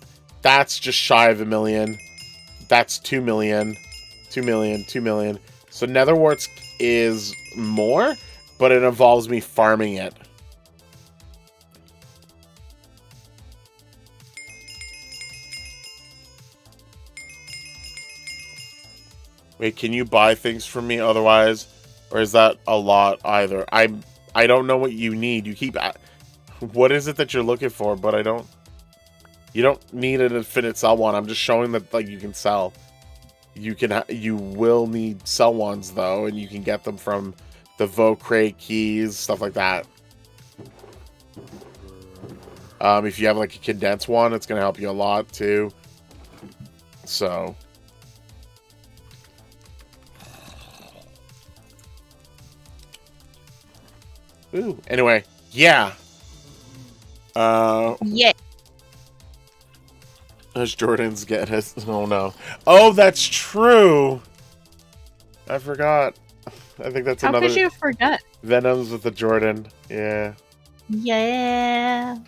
that's just shy of 1 million. That's 2 million. 2 million, 2 million. So nether warts is more, but it involves me farming it. Wait, can you buy things from me otherwise? Or is that a lot either? I don't know what you need. You keep... What is it that you're looking for? But I don't... You don't need an infinite sell one. I'm just showing that like you can sell. You will need sell ones though, and you can get them from the Vocrate keys, stuff like that. If you have like a condensed one, it's gonna help you a lot too. So... Ooh. Anyway, yeah. Yeah. As Jordan's get his... Oh, no. Oh, that's true! I forgot. I think that's another... How could you forget? Venoms with the Jordan. Yeah. Yeah.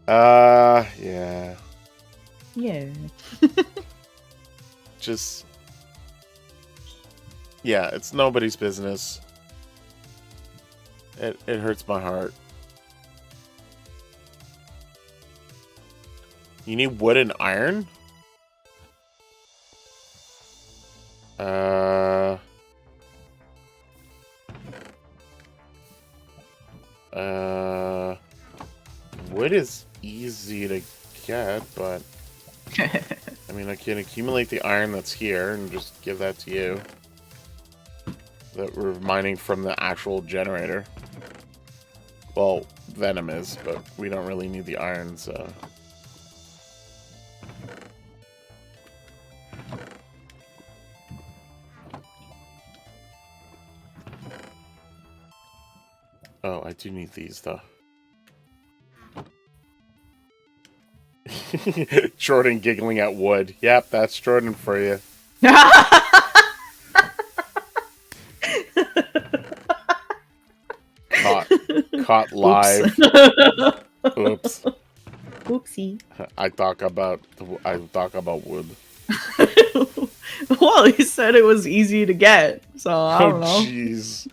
Yeah. Yeah. Just... Yeah, it's nobody's business. It hurts my heart. You need wood and iron? Wood is easy to get, but... I mean, I can accumulate the iron that's here and just give that to you. That we're mining from the actual generator. Well, Venom is, but we don't really need the iron, so... Oh, I do need these, though. Jordan giggling at wood. Yep, that's Jordan for you. Caught live. Oops. Oopsie. I talk about wood. Well, he said it was easy to get, so I don't know. Jeez.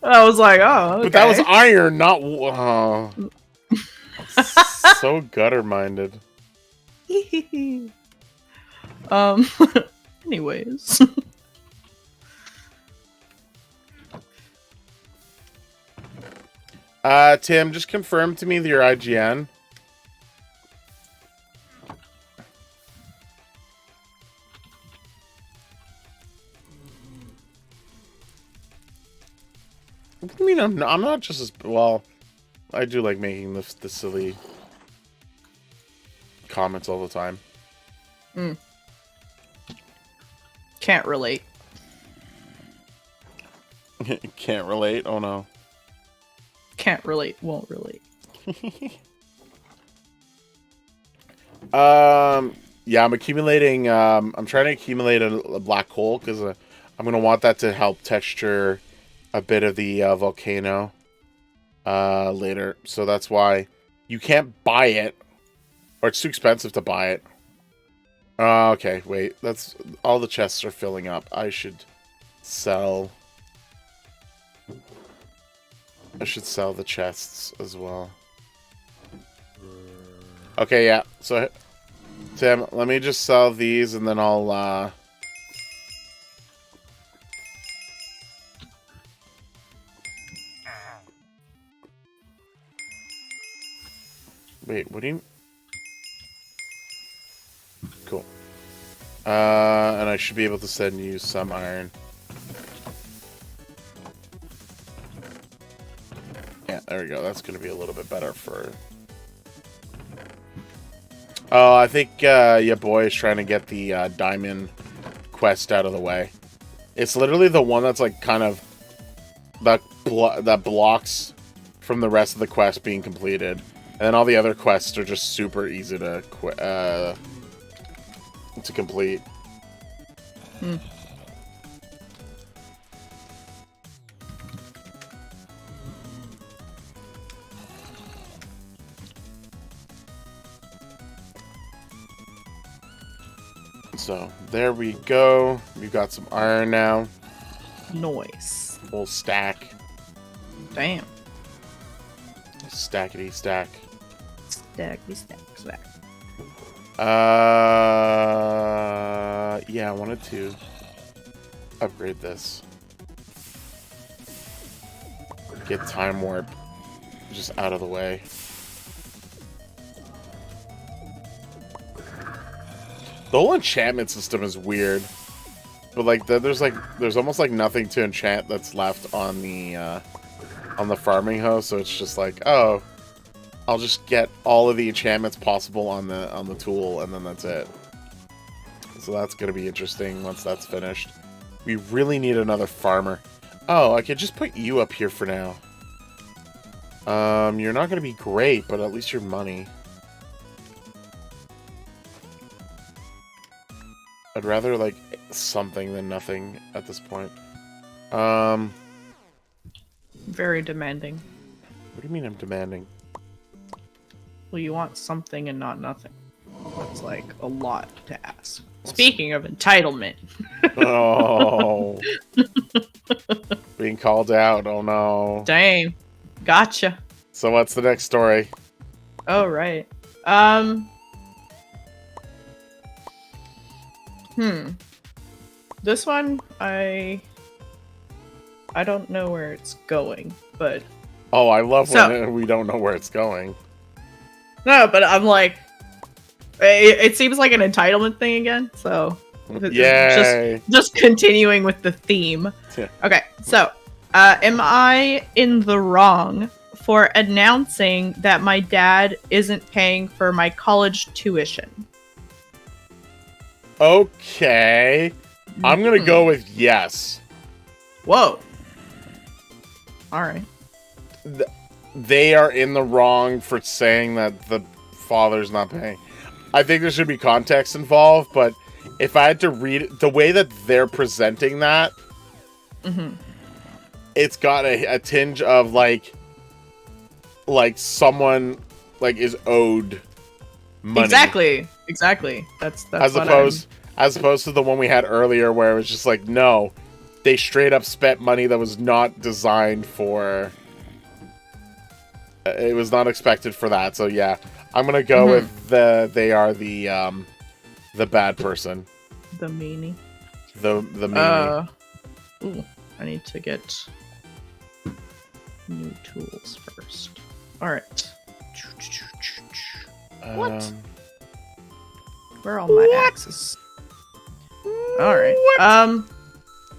I was like, oh, okay. But that was iron, not so gutter-minded. Anyways. Tim, just confirm to me your IGN. What do you mean I'm not just as... Well, I do like making the silly comments all the time. Can't relate. Can't relate? Oh, no. Can't relate, won't relate. Yeah, I'm accumulating... I'm trying to accumulate a black hole, because I'm going to want that to help texture a bit of the volcano later. So that's why you can't buy it, or it's too expensive to buy it. Okay, wait. That's all the chests are filling up. I should sell the chests as well. Okay, yeah. So Tim, let me just sell these and then I'll Wait, what do you... Cool. And I should be able to send you some iron. Yeah, there we go. That's going to be a little bit better for... Oh, I think your boy is trying to get the diamond quest out of the way. It's literally the one that's like kind of... that blocks from the rest of the quest being completed. And then all the other quests are just super easy to complete. So there we go. We've got some iron now. Noise. Full stack. Damn. Stackety stack. Stackety stack. Yeah, I wanted to upgrade this. Get time warp just out of the way. The whole enchantment system is weird, but like there's almost like nothing to enchant that's left on the farming hoe, so it's just like, oh, I'll just get all of the enchantments possible on the tool, and then that's it. So that's gonna be interesting once that's finished. We really need another farmer. Oh, I could just put you up here for now. You're not gonna be great, but at least you're money. I'd rather like something than nothing at this point. Very demanding. What do you mean I'm demanding? Well, you want something and not nothing. That's like a lot to ask. Speaking of entitlement. Oh. Being called out. Oh no. Dang. Gotcha. So what's the next story? Oh, right. This one, I don't know where it's going, but... Oh, I love when we don't know where it's going. No, but I'm like... It seems like an entitlement thing again, so... Yay! Just continuing with the theme. Yeah. Okay, so... am I in the wrong for announcing that my dad isn't paying for my college tuition? Okay. I'm gonna go with yes. Whoa. Alright. They are in the wrong for saying that the father's not paying. I think there should be context involved, but if I had to read it, the way that they're presenting that, it's got a tinge of like someone like is owed money. Exactly. That's as opposed to the one we had earlier where it was just like, no, they straight up spent money that was not designed for. It was not expected for that. So yeah, I'm gonna go with they are the bad person. The meanie. The meanie. Ooh, I need to get new tools first. All right. What? Where are all my axes? All right.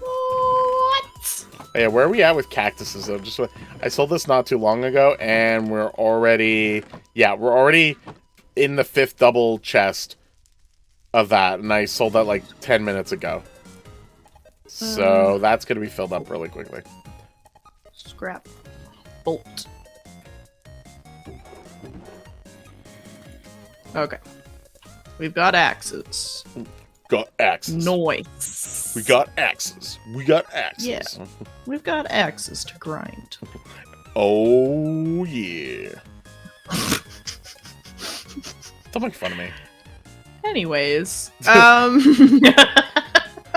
What? Yeah, where are we at with cactuses? I sold this not too long ago, and we're already in the 5th double chest of that, and I sold that like 10 minutes ago. So that's gonna be filled up really quickly. Scrap. Bolt. Okay. We've got axes. Got axes. Noise. We got axes. Yeah. We've got axes to grind. Oh, yeah. Don't make fun of me. Anyways.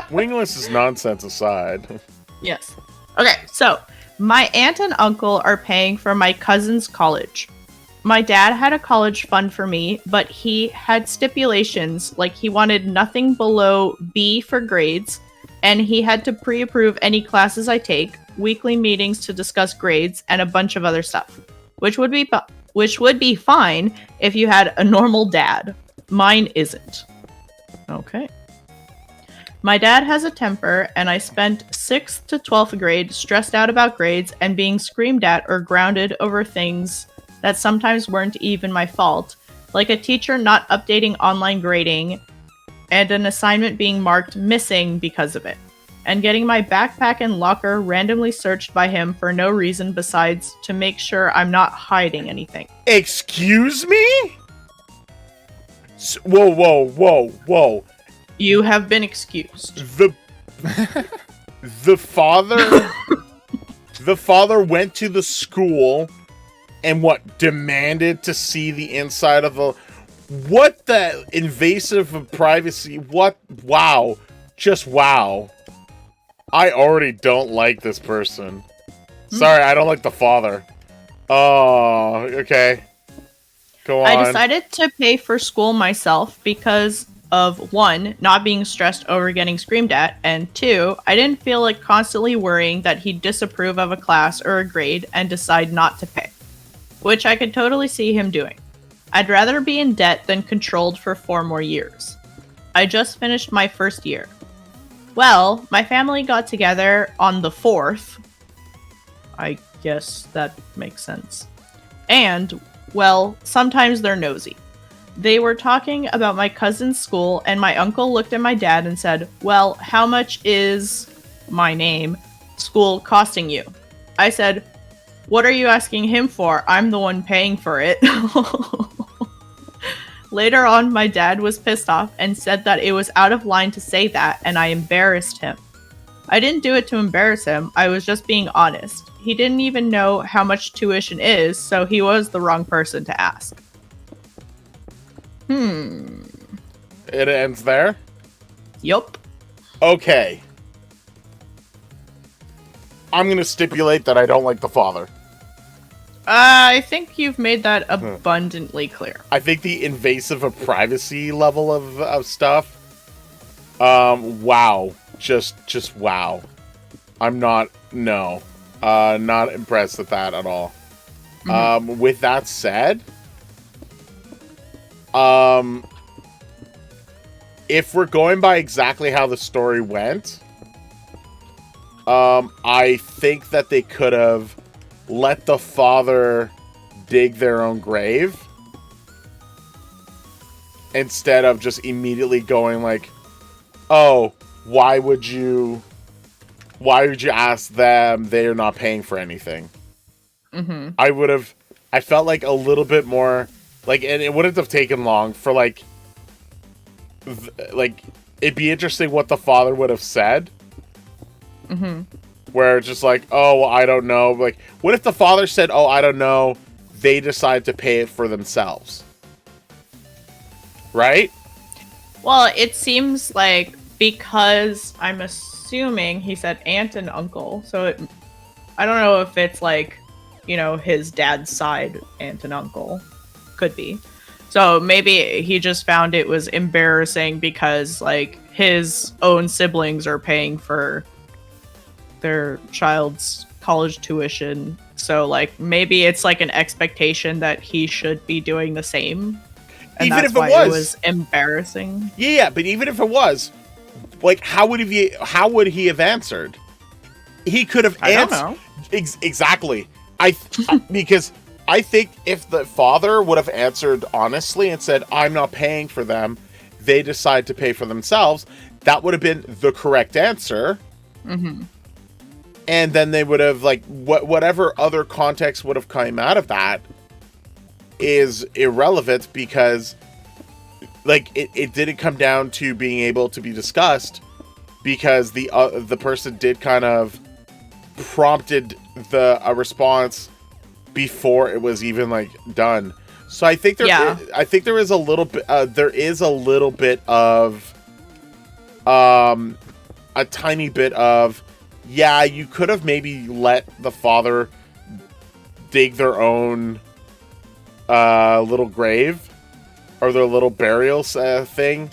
Wingless' nonsense aside. Yes. Okay, so my aunt and uncle are paying for my cousin's college. My dad had a college fund for me, but he had stipulations, like he wanted nothing below B for grades, and he had to pre-approve any classes I take, weekly meetings to discuss grades, and a bunch of other stuff, which would be fine if you had a normal dad. Mine isn't. Okay. My dad has a temper, and I spent 6th to 12th grade stressed out about grades and being screamed at or grounded over things that sometimes weren't even my fault, like a teacher not updating online grading and an assignment being marked missing because of it, and getting my backpack and locker randomly searched by him for no reason besides to make sure I'm not hiding anything. Excuse me? Whoa. You have been excused. The father went to the school and demanded to see the inside of What the invasive of privacy? What? Wow. Just wow. I already don't like this person. Sorry, I don't like the father. Oh, okay. Go on. I decided to pay for school myself because of 1, not being stressed over getting screamed at, and 2, I didn't feel like constantly worrying that he'd disapprove of a class or a grade and decide not to pay, which I could totally see him doing. I'd rather be in debt than controlled for 4 more years. I just finished my first year. Well, my family got together on the 4th. I guess that makes sense. And, well, sometimes they're nosy. They were talking about my cousin's school, and my uncle looked at my dad and said, well, how much is my name school costing you? I said, what are you asking him for? I'm the one paying for it. Later on, my dad was pissed off and said that it was out of line to say that, and I embarrassed him. I didn't do it to embarrass him, I was just being honest. He didn't even know how much tuition is, so he was the wrong person to ask. It ends there? Yup. Okay. I'm gonna stipulate that I don't like the father. I think you've made that abundantly clear. I think the invasive of privacy level of stuff. Wow. Just wow. I'm not impressed with that at all. With that said, if we're going by exactly how the story went, I think that they could have let the father dig their own grave instead of just immediately going like, oh, why would you ask them? They're not paying for anything. I felt like a little bit more like, and it wouldn't have taken long for like it'd be interesting what the father would have said. Where it's just like, oh, well, I don't know. Like, what if the father said, oh, I don't know, they decide to pay it for themselves? Right? Well, it seems like, because I'm assuming he said aunt and uncle, so I don't know if it's like, you know, his dad's side aunt and uncle. Could be. So maybe he just found it was embarrassing because, like, his own siblings are paying for their child's college tuition. So, like, maybe it's like an expectation that he should be doing the same. And even that's if it why was. it was embarrassing. Yeah, but even if it was, like, how would he have answered? He could have answered. I don't know. Exactly. Because I think if the father would have answered honestly and said, I'm not paying for them, they decide to pay for themselves, that would have been the correct answer. And then they would have, like, whatever other context would have come out of that is irrelevant because, like, it didn't come down to being able to be discussed because the person did kind of prompted a response before it was even, like, done. So I think there is a little bit of a tiny bit of, yeah, you could have maybe let the father dig their own little grave or their little burial thing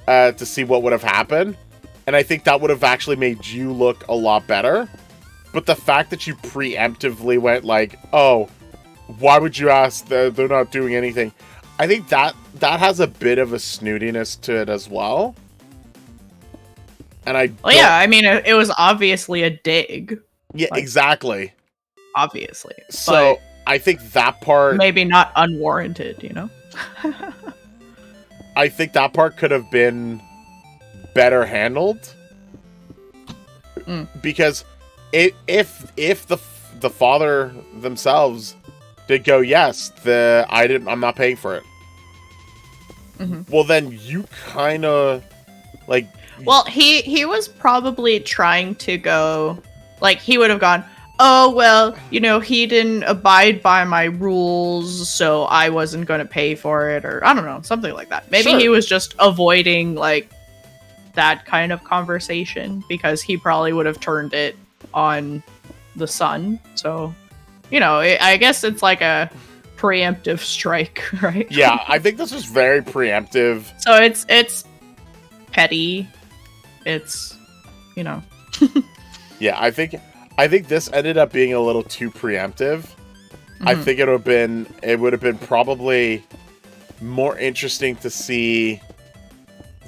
to see what would have happened. And I think that would have actually made you look a lot better. But the fact that you preemptively went like, oh, why would you ask? They're not doing anything. I think that has a bit of a snootiness to it as well. And yeah, I mean, it was obviously a dig. Yeah, like, exactly. Obviously. So I think that part, maybe not unwarranted, you know? I think that part could have been better handled. Because if the father themselves did go, yes, I'm not paying for it. Well, then you kind of like. Well, he was probably trying to go, like, he would have gone, oh, well, he didn't abide by my rules, so I wasn't going to pay for it, or I don't know, something like that. Maybe Sure. he was just avoiding, like, that kind of conversation because he probably would have turned it on the son. So, I guess it's like a preemptive strike, right? Yeah, I think this was very preemptive. So it's petty. It's, Yeah, I think this ended up being a little too preemptive. I think it would have been probably more interesting to see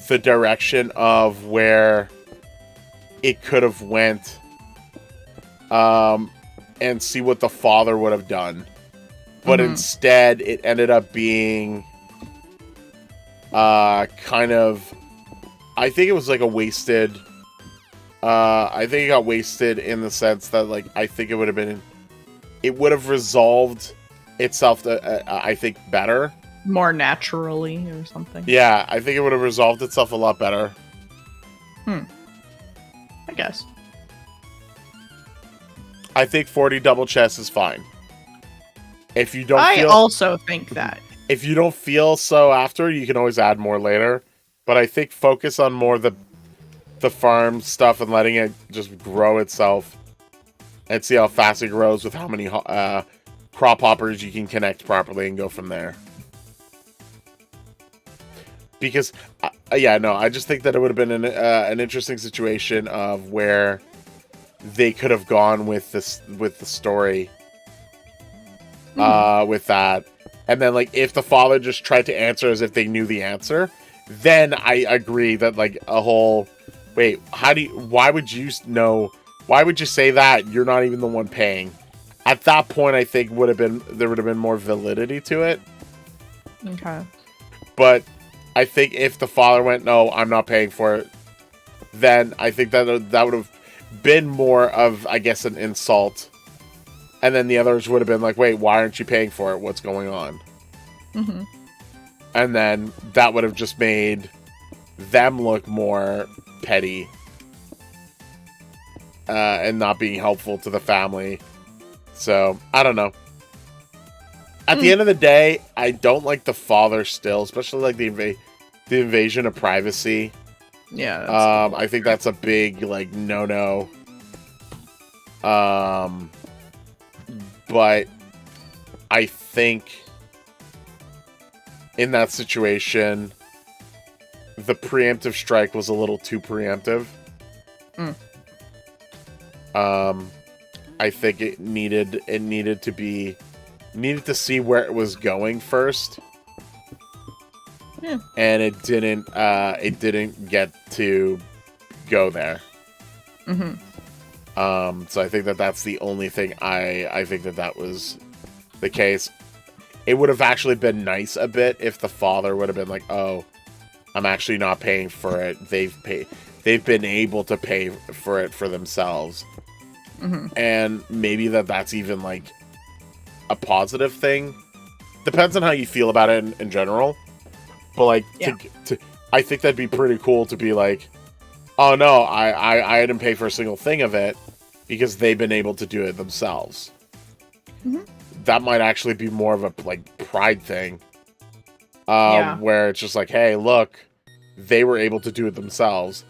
the direction of where it could have went, and see what the father would have done. But instead, it ended up being kind of, I think it was like a wasted. I think it got wasted in the sense that, like, I think it would have resolved itself, I think, better. More naturally or something. Yeah, I think it would have resolved itself a lot better. I guess. I think 40 double chess is fine. If you don't I also think that. If you don't feel so after, you can always add more later. But I think focus on more the farm stuff and letting it just grow itself. And see how fast it grows with how many crop hoppers you can connect properly and go from there. Because, I just think that it would have been an interesting situation of where they could have gone with the story, with that, and then, like, if the father just tried to answer as if they knew the answer, then I agree that, like, a whole, wait, why would you know? Why would you say that? You're not even the one paying. At that point, I think there would have been more validity to it. Okay. But I think if the father went, no, I'm not paying for it, then I think that would have been more of, I guess, an insult. And then the others would have been like, wait, why aren't you paying for it? What's going on? And then that would have just made them look more petty. And not being helpful to the family. So, I don't know. At the end of the day, I don't like the father still, especially like the invasion of privacy. Yeah. I think that's a big, like, no. But I think in that situation, the preemptive strike was a little too preemptive. I think it needed to see where it was going first. Yeah. And it didn't get to go there. So I think that's the only thing I think that was the case. It would have actually been nice a bit if the father would have been like, oh, I'm actually not paying for it. They've been able to pay for it for themselves. And maybe that's even, like, a positive thing. Depends on how you feel about it in general. But, like, I think that'd be pretty cool to be like, oh no, I didn't pay for a single thing of it because they've been able to do it themselves. That might actually be more of a, like, pride thing. Where it's just like, hey, look, they were able to do it themselves.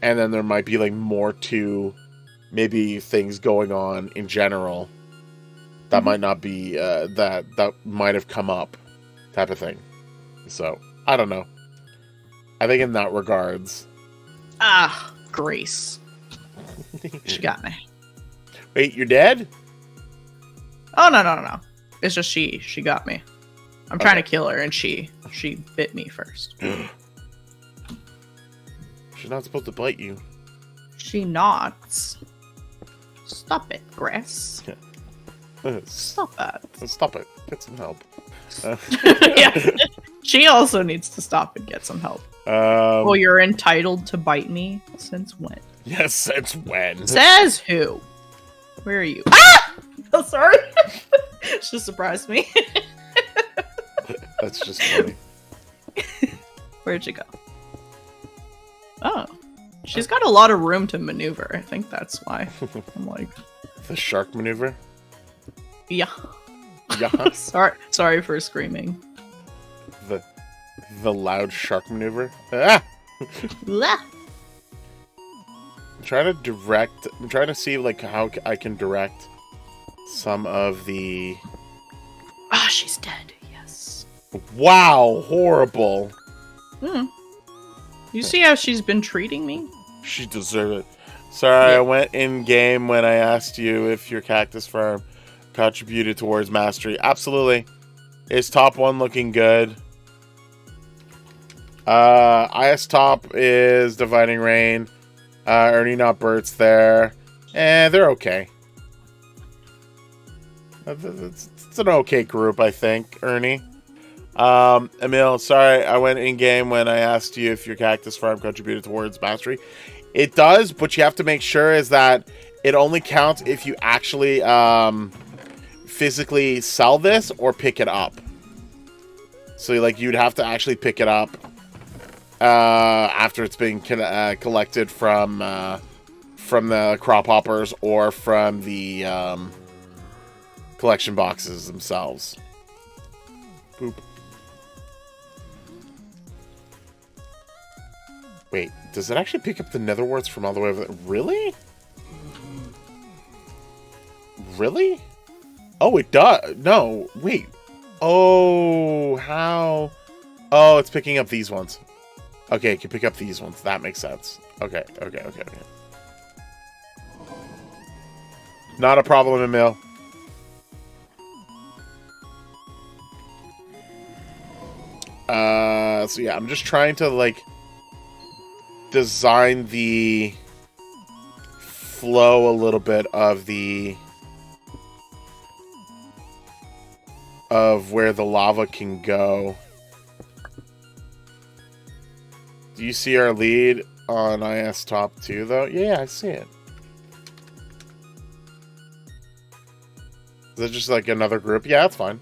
And then there might be, like, more to maybe things going on in general that might not be, that might have come up type of thing. So, I don't know. I think in that regards. Grace. She got me. Wait, you're dead? Oh, no. It's just she got me. I'm trying to kill her, and she bit me first. She's not supposed to bite you. She nods. Stop it, Grace. Stop that. Stop it. Get some help. Yeah. She also needs to stop and get some help. Well, you're entitled to bite me. Since when? Yes, since when? Says who? Where are you? Ah! Oh, sorry. She surprised me. That's just funny. Where'd you go? Oh. She's got a lot of room to maneuver. I think that's why. I'm like, The shark maneuver. Yeah. Yeah. Sorry for screaming. The loud shark maneuver. Ah! Blah. I'm trying to see like how I can direct some of the. Ah, she's dead. Yes. Wow, horrible. You see how she's been treating me? She deserved it. Sorry, Yeah. I went in game when I asked you if your cactus farm contributed towards mastery. Absolutely. Is top 1 looking good? IS top is Dividing Rain. Ernie Not Bert's there. They're okay. It's an okay group, I think, Ernie. Emil, sorry, I went in game when I asked you if your cactus farm contributed towards mastery. It does, but you have to make sure is that it only counts if you actually physically sell this or pick it up. So like you'd have to actually pick it up after it's been collected from the crop hoppers or from the collection boxes themselves. Boop. Wait, does it actually pick up the nether warts from all the way over there? Really? Really? Oh, it does. No, wait. Oh, how? Oh, it's picking up these ones. Okay, it can pick up these ones. That makes sense. Okay. Not a problem, Emil. So yeah, I'm just trying to, like, design the flow a little bit of where the lava can go. Do you see our lead on IS top 2 though? Yeah, I see it. Is that just like another group? Yeah, that's fine.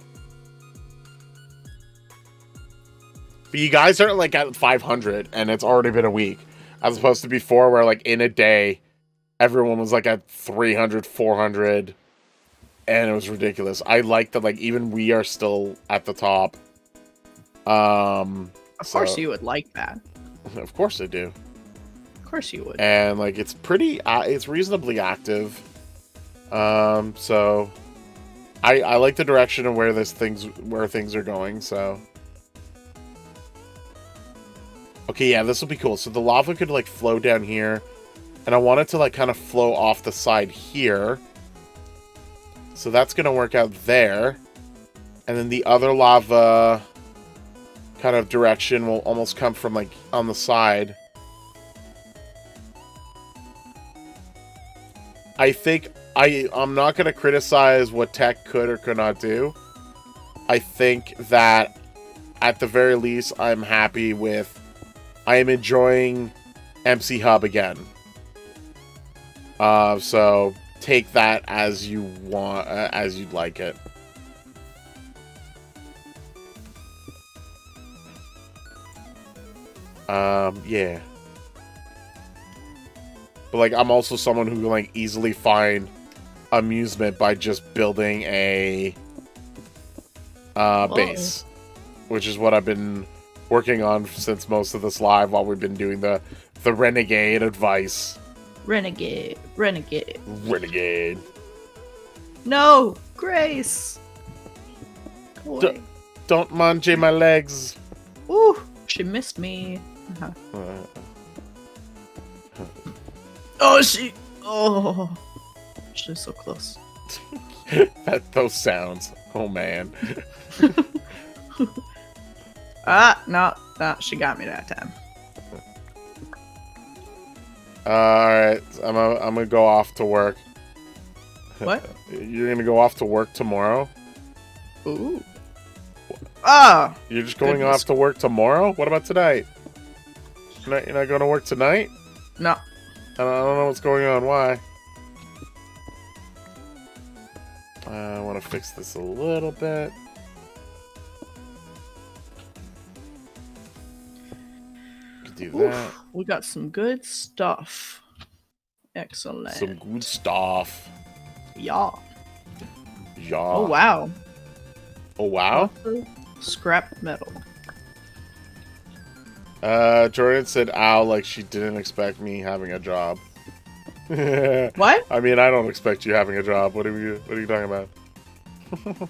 But you guys are like at 500 and it's already been a week. As opposed to before where like in a day, everyone was like at 300, 400. And it was ridiculous. I like that like even we are still at the top. Of course you would like that. Of course I do. Of course you would. And like it's pretty, it's reasonably active. So I like the direction of where things are going. So okay, yeah, this will be cool. So the lava could like flow down here, and I want it to like kind of flow off the side here. So that's gonna work out there, and then the other lava kind of direction will almost come from like on the side. I think I'm not going to criticize what tech could or could not do. I think that at the very least I'm happy with, I am enjoying MC Hub again. So take that as you want, as you'd like it. Yeah. But, like, I'm also someone who can, like, easily find amusement by just building a base. Which is what I've been working on since most of this live while we've been doing the Renegade advice. Renegade. No! Grace! Go away. Don't manche my legs. Ooh! She missed me. Oh, she's so close. Those sounds. Oh, man. No, she got me that time. Alright, I'm gonna go off to work. What? You're gonna go off to work tomorrow? Ooh. Ah! You're just going off to work tomorrow? What about tonight? You're not going to work tonight? No. I don't know what's going on. Why? I want to fix this a little bit. Do that. We got some good stuff. Excellent. Some good stuff. Yeah. Yeah. Oh, wow. Oh, wow. Also, scrap metal. Jordan said, ow, like she didn't expect me having a job. What? I mean, I don't expect you having a job. What are you talking about?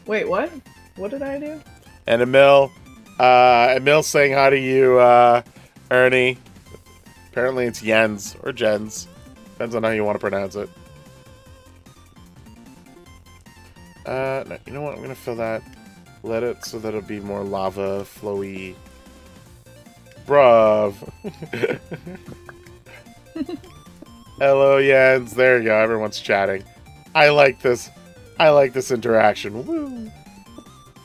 Wait, what? What did I do? And Emil's saying hi to you, Ernie. Apparently it's Jens or Jens. Depends on how you want to pronounce it. No, you know what? I'm gonna fill that. Let it so that it'll be more lava flowy. Bruv. Hello, Jens. There you go. Everyone's chatting. I like this. I like this interaction. Woo.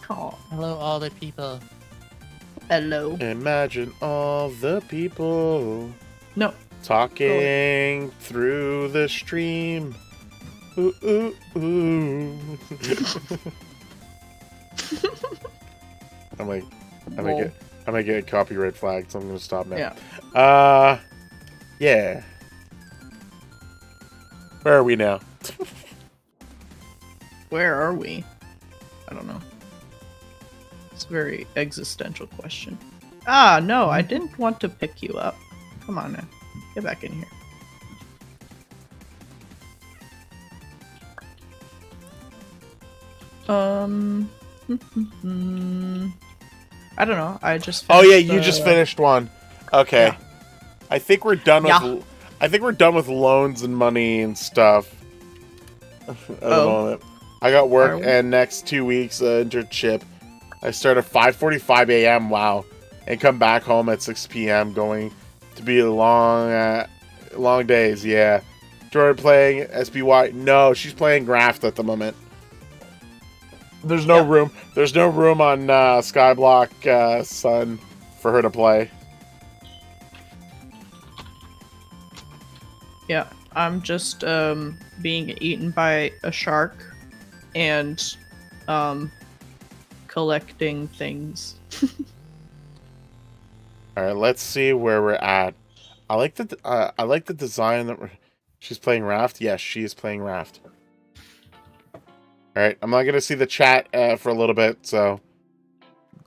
Oh, Hello, all the people. hello. Imagine all the people No. talking through the stream. Ooh, ooh, ooh. I might get copyright flagged, so I'm gonna stop now. Yeah. Yeah. Where are we now? Where are we? I don't know. It's a very existential question. Ah, no, I didn't want to pick you up. Come on now. Get back in here. I don't know. I just Oh yeah, finished, you just finished one. Okay. Yeah. I think we're done with Yeah. I think we're done with loans and money and stuff. At the moment. I got Are work we? and next 2 weeks internship. I start at 5:45 a.m. Wow, and come back home at 6 p.m. Going to be long days. Yeah. Jordan playing SBY. No, she's playing Graft at the moment. There's no room. There's no room on Skyblock Sun for her to play. Yeah, I'm just being eaten by a shark and collecting things. All right, let's see where we're at. I like the design that she's playing Raft. Yes, she is playing Raft. All right, I'm not gonna see the chat for a little bit, so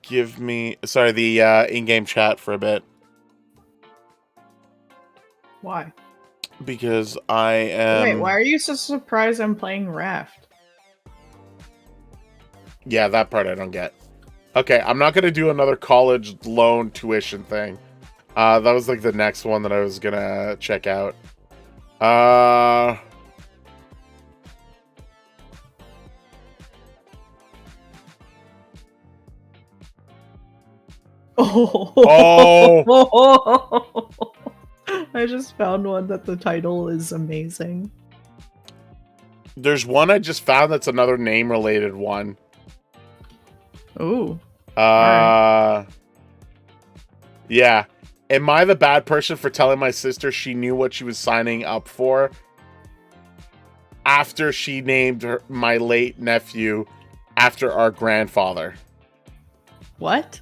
give me the in-game chat for a bit Why? because I am. Wait, why are you so surprised I'm playing Raft? Yeah, that part I don't get. Okay, I'm not gonna do another college loan tuition thing. That was like the next one that I was gonna check out. Oh! I just found one that the title is amazing. There's one I just found that's another name related one. Ooh. Yeah. Am I the bad person for telling my sister she knew what she was signing up for after she named my late nephew after our grandfather? What?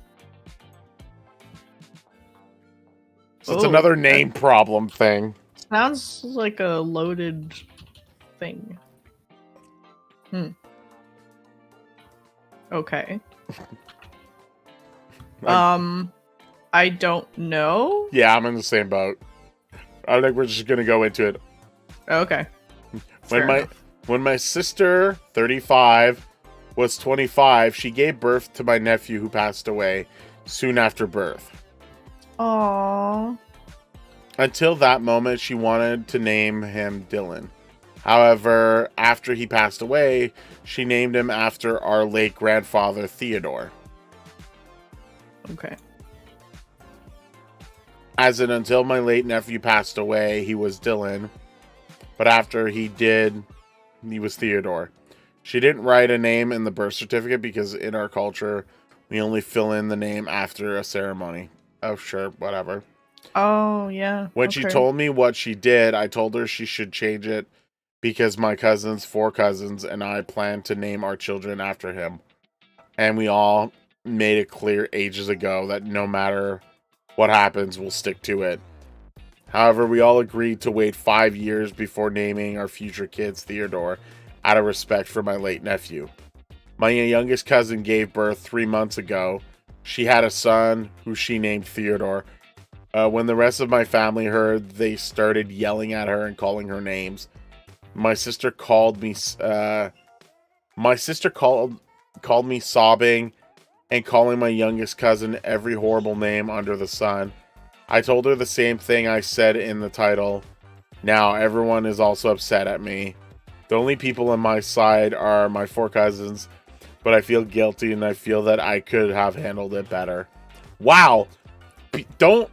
So it's another name problem thing. Sounds like a loaded thing. Okay. I don't know. Yeah, I'm in the same boat. I think we're just gonna go into it. Okay. When my sister, 35, was 25, she gave birth to my nephew who passed away soon after birth. Aww. Until that moment, she wanted to name him Dylan. However, after he passed away, she named him after our late grandfather, Theodore. Okay. As in, until my late nephew passed away, he was Dylan. But after he did, he was Theodore. She didn't write a name in the birth certificate because in our culture, we only fill in the name after a ceremony. Oh, sure, whatever. Oh, yeah. When she told me what she did, I told her she should change it because my cousins, 4 cousins, and I plan to name our children after him. And we all made it clear ages ago that no matter what happens, we'll stick to it. However, we all agreed to wait 5 years before naming our future kids Theodore, out of respect for my late nephew. My youngest cousin gave birth 3 months ago. She had a son who she named Theodore. When the rest of my family heard, they started yelling at her and calling her names. My sister called me. Called me sobbing and calling my youngest cousin every horrible name under the sun. I told her the same thing I said in the title. Now everyone is also upset at me. The only people on my side are my 4 cousins, but I feel guilty and I feel that I could have handled it better. Wow. Don't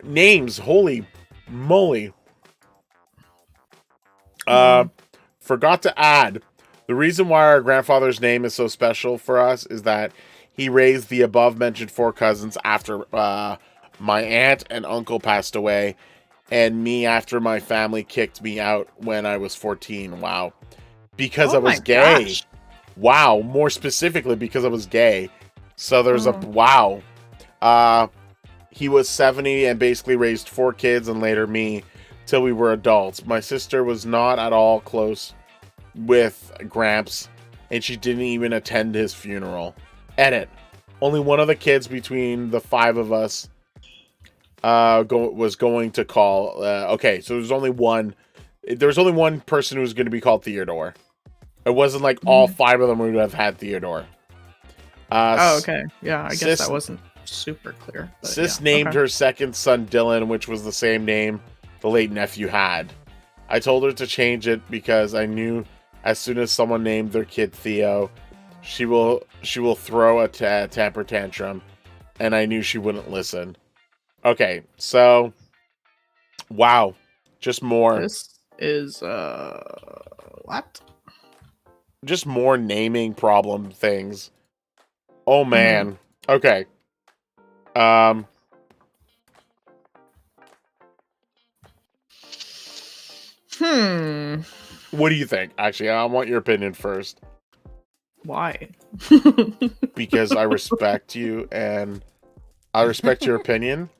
names, holy moly. Forgot to add, the reason why our grandfather's name is so special for us is that he raised the above mentioned 4 cousins after my aunt and uncle passed away, and me after my family kicked me out when I was 14. Wow. Because I was gay. Gosh. Wow. More specifically, because I was gay. So there's a wow. He was 70 and basically raised 4 kids and later me till we were adults. My sister was not at all close with Gramps, and she didn't even attend his funeral. Edit. Only one of the kids between the 5 of us was going to call. Okay, so there's only one. There was only one person who was going to be called Theodore. It wasn't like all 5 of them would have had Theodore. Okay. Yeah, I guess that wasn't super clear. Sis named her second son Dylan, which was the same name the late nephew had. I told her to change it because I knew as soon as someone named their kid Theo, she will throw a temper tantrum, and I knew she wouldn't listen. Okay, so wow, just more. This is what? Just more naming problem things. Oh man. Okay. What do you think? Actually, I want your opinion first. Why? Because I respect you and I respect your opinion.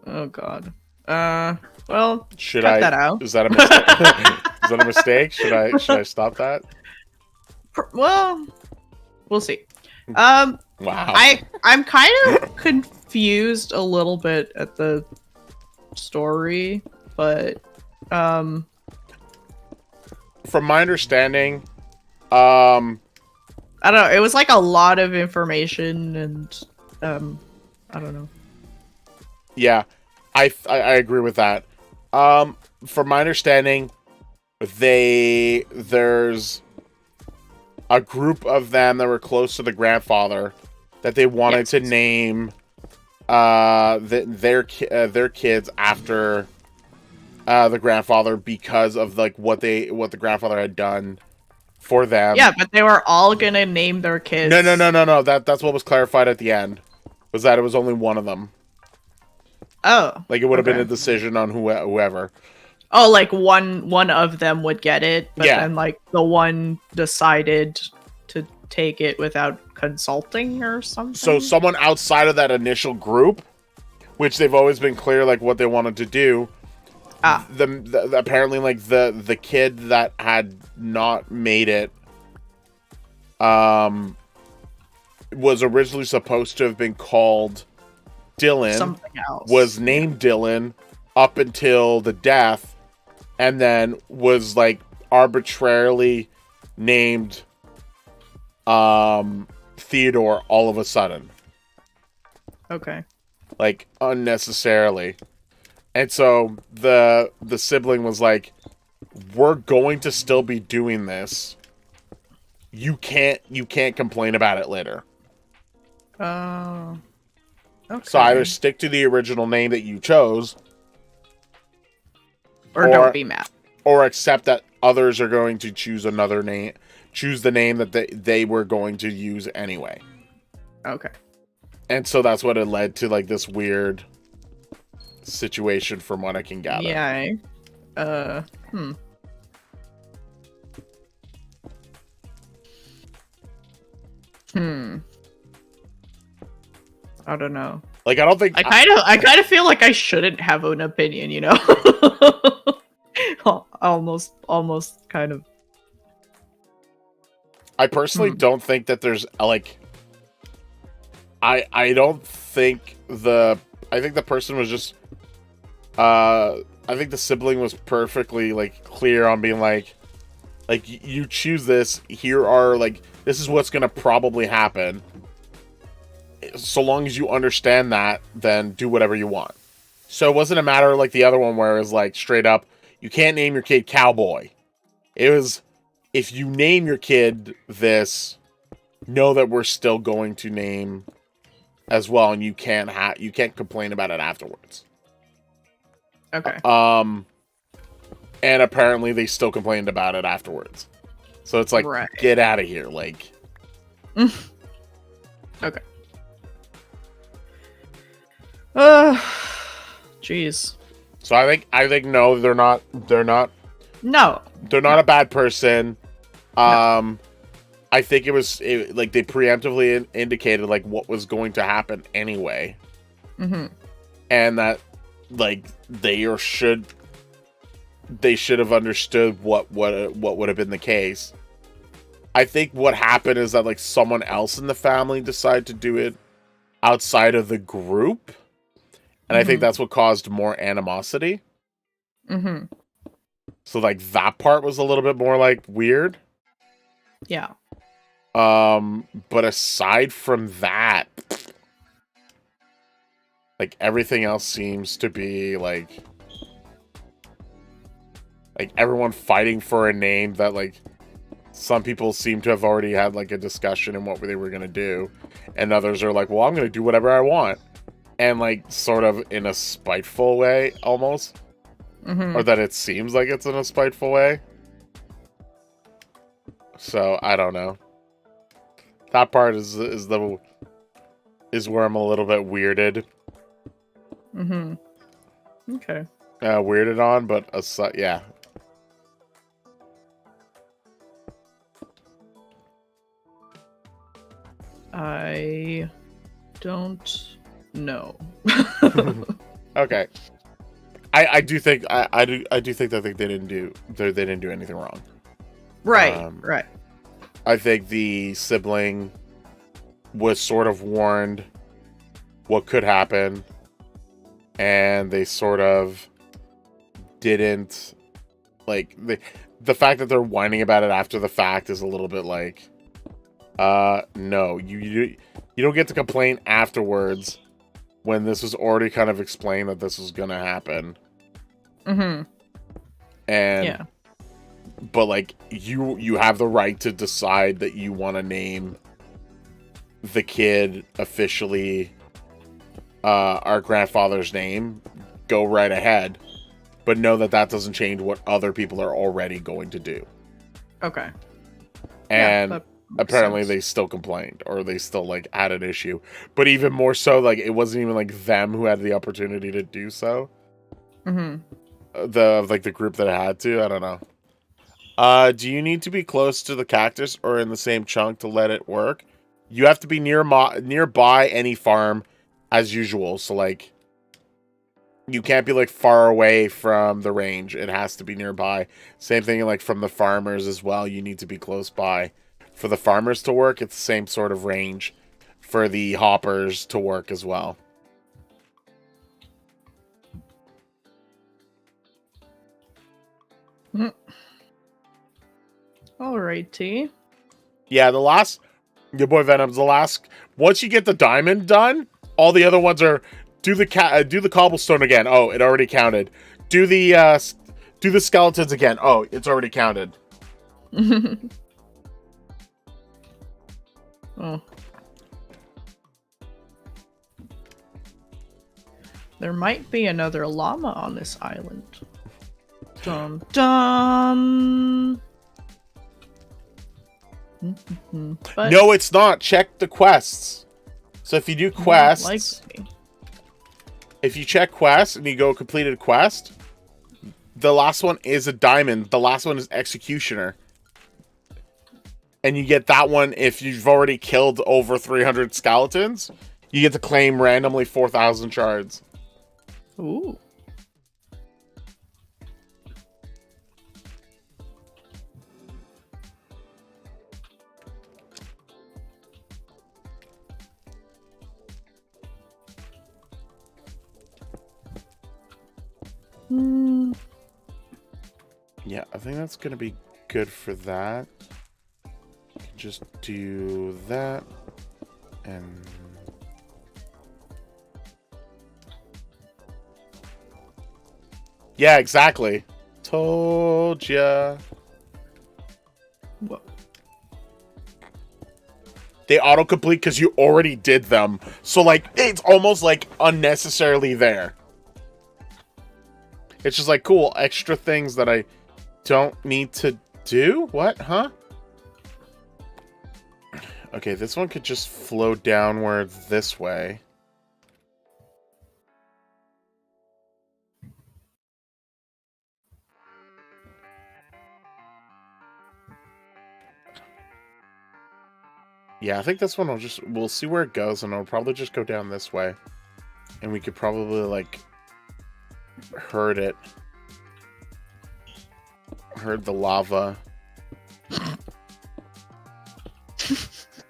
Oh god. Well, should cut I that out. Is that a mistake? Is that a mistake? Should I stop that? Well, we'll see. Wow. I'm kind of confused a little bit at the story, but from my understanding, I don't know. It was like a lot of information, and I don't know. Yeah, I agree with that. From my understanding, there's a group of them that were close to the grandfather that they wanted to name their kids after the grandfather because of like what the grandfather had done for them. Yeah, but they were all gonna name their kids. No. That's what was clarified at the end. Was that it was only one of them. Oh. Like it would have been a decision on whoever. Oh, like one of them would get it, but then like the one decided to take it without consulting or something. So someone outside of that initial group, which they've always been clear like what they wanted to do. Apparently like the kid that had not made it was originally supposed to have been called Dylan. Something else. Was named Dylan up until the death, and then was like arbitrarily named Theodore all of a sudden. Okay. Like unnecessarily. And so the sibling was like, we're going to still be doing this. You can't complain about it later. Okay. So either stick to the original name that you chose, or don't be mad, or accept that others are going to choose another name, choose the name that they were going to use anyway. Okay. And so that's what it led to, like this weird situation, from what I can gather. Yeah. I don't know. Like I don't think I kind of feel like I shouldn't have an opinion, you know? almost kind of. I personally don't think that there's like. I don't think I think the person was just. I think the sibling was perfectly like clear on being like you choose this. Here are like this is what's gonna probably happen. So long as you understand that, then do whatever you want. So it wasn't a matter like the other one where it was like straight up, you can't name your kid Cowboy. It was, if you name your kid this, know that we're still going to name as well, and you can't complain about it afterwards. Okay. And apparently they still complained about it afterwards. So it's like, Right. get out of here, like. Okay. Jeez. So I think no, they're not No. a bad person. I think like they preemptively indicated like what was going to happen anyway. And that like they should have understood what would have been the case. I think what happened is that like someone else in the family decided to do it outside of the group. And I think that's what caused more animosity. So like that part was a little bit more like weird. Yeah. But aside from that, like everything else seems to be like everyone fighting for a name that like some people seem to have already had like a discussion in what they were going to do. And others are like, well, I'm going to do whatever I want. And like sort of in a spiteful way almost. Or that it seems like it's in a spiteful way. So I don't know. That part is where I'm a little bit weirded. Okay. Weirded on, but yeah. I don't know. Okay. I do think I do think that they didn't do anything wrong. Right. Right. I think the sibling was sort of warned what could happen, and they sort of didn't like the fact that they're whining about it after the fact is a little bit like, no, you don't get to complain afterwards when this was already kind of explained that this was gonna happen. And yeah. But like you have the right to decide that you want to name the kid officially our grandfather's name. Go right ahead, but know that doesn't change what other people are already going to do. Okay. And yeah, apparently they still complained, or they still like had an issue. But even more so, like it wasn't even like them who had the opportunity to do so. The group that had to. I don't know. Do you need to be close to the cactus or in the same chunk to let it work? You have to be nearby any farm as usual. So like, you can't be like far away from the range. It has to be nearby. Same thing like from the farmers as well. You need to be close by. For the farmers to work, it's the same sort of range for the hoppers to work as well. Alrighty. Yeah, your boy Venom's the last. Once you get the diamond done, all the other ones are do the cobblestone again. Oh, it already counted. Do the skeletons again. Oh, it's already counted. Oh. There might be another llama on this island. Dum dum. But No, it's not. Check the quests. So if you do quests, if you check quests and you go completed quest, the last one is a diamond. The last one is executioner. And you get that one if you've already killed over 300 skeletons. You get to claim randomly 4,000 shards. Ooh. Yeah, I think that's gonna be good for that. Just do that and yeah, exactly. Told ya. Whoa. They autocomplete because you already did them. So, like, it's almost, like, unnecessarily there. It's just, like, cool, extra things that I don't need to do? What? Huh? Okay, this one could just flow downward this way. Yeah, I think this one we'll see where it goes, and it'll probably just go down this way. And we could probably, like, herd it. Herd the lava.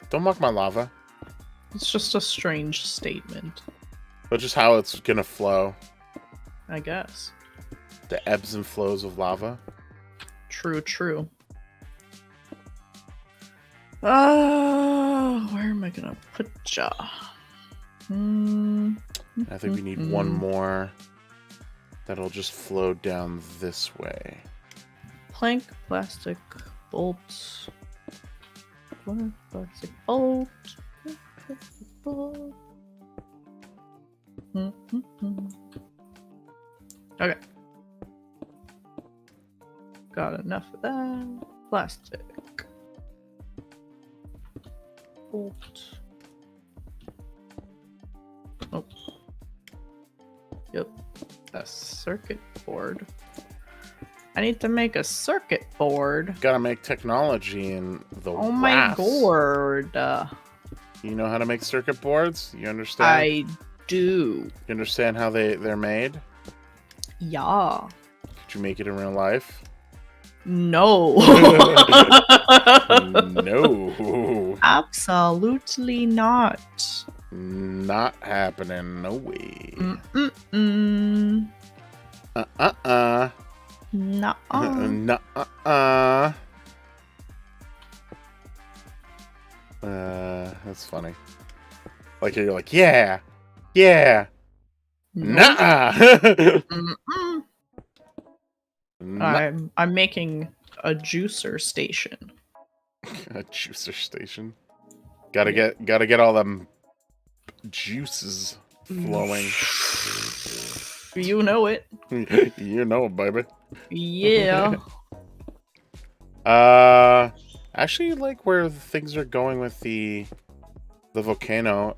Don't mock my lava. It's just a strange statement, But just how it's gonna flow. I guess. The ebbs and flows of lava. True. Where am I gonna put ya? I think we need one more that'll just flow down this way. Plank, plastic, bolts. Plastic, bolt. Okay. Got enough of that. Plastic. Bolt. Oh. Yep. A circuit board. I need to make a circuit board. Gotta make technology in the Oh my rafts. god. You know how to make circuit boards? You understand? I do. You understand how they're made? Yeah. Could you make it in real life? No. No. Absolutely not. Not happening. No way. Mm-mm-mm. Nuh-uh. That's funny. Like you're like, yeah. Nuh-uh. Mm-mm. Nuh- I'm making a juicer station. A juicer station. Gotta get all them juices flowing. You know it. You know, baby. Yeah. Actually, like where things are going with the volcano,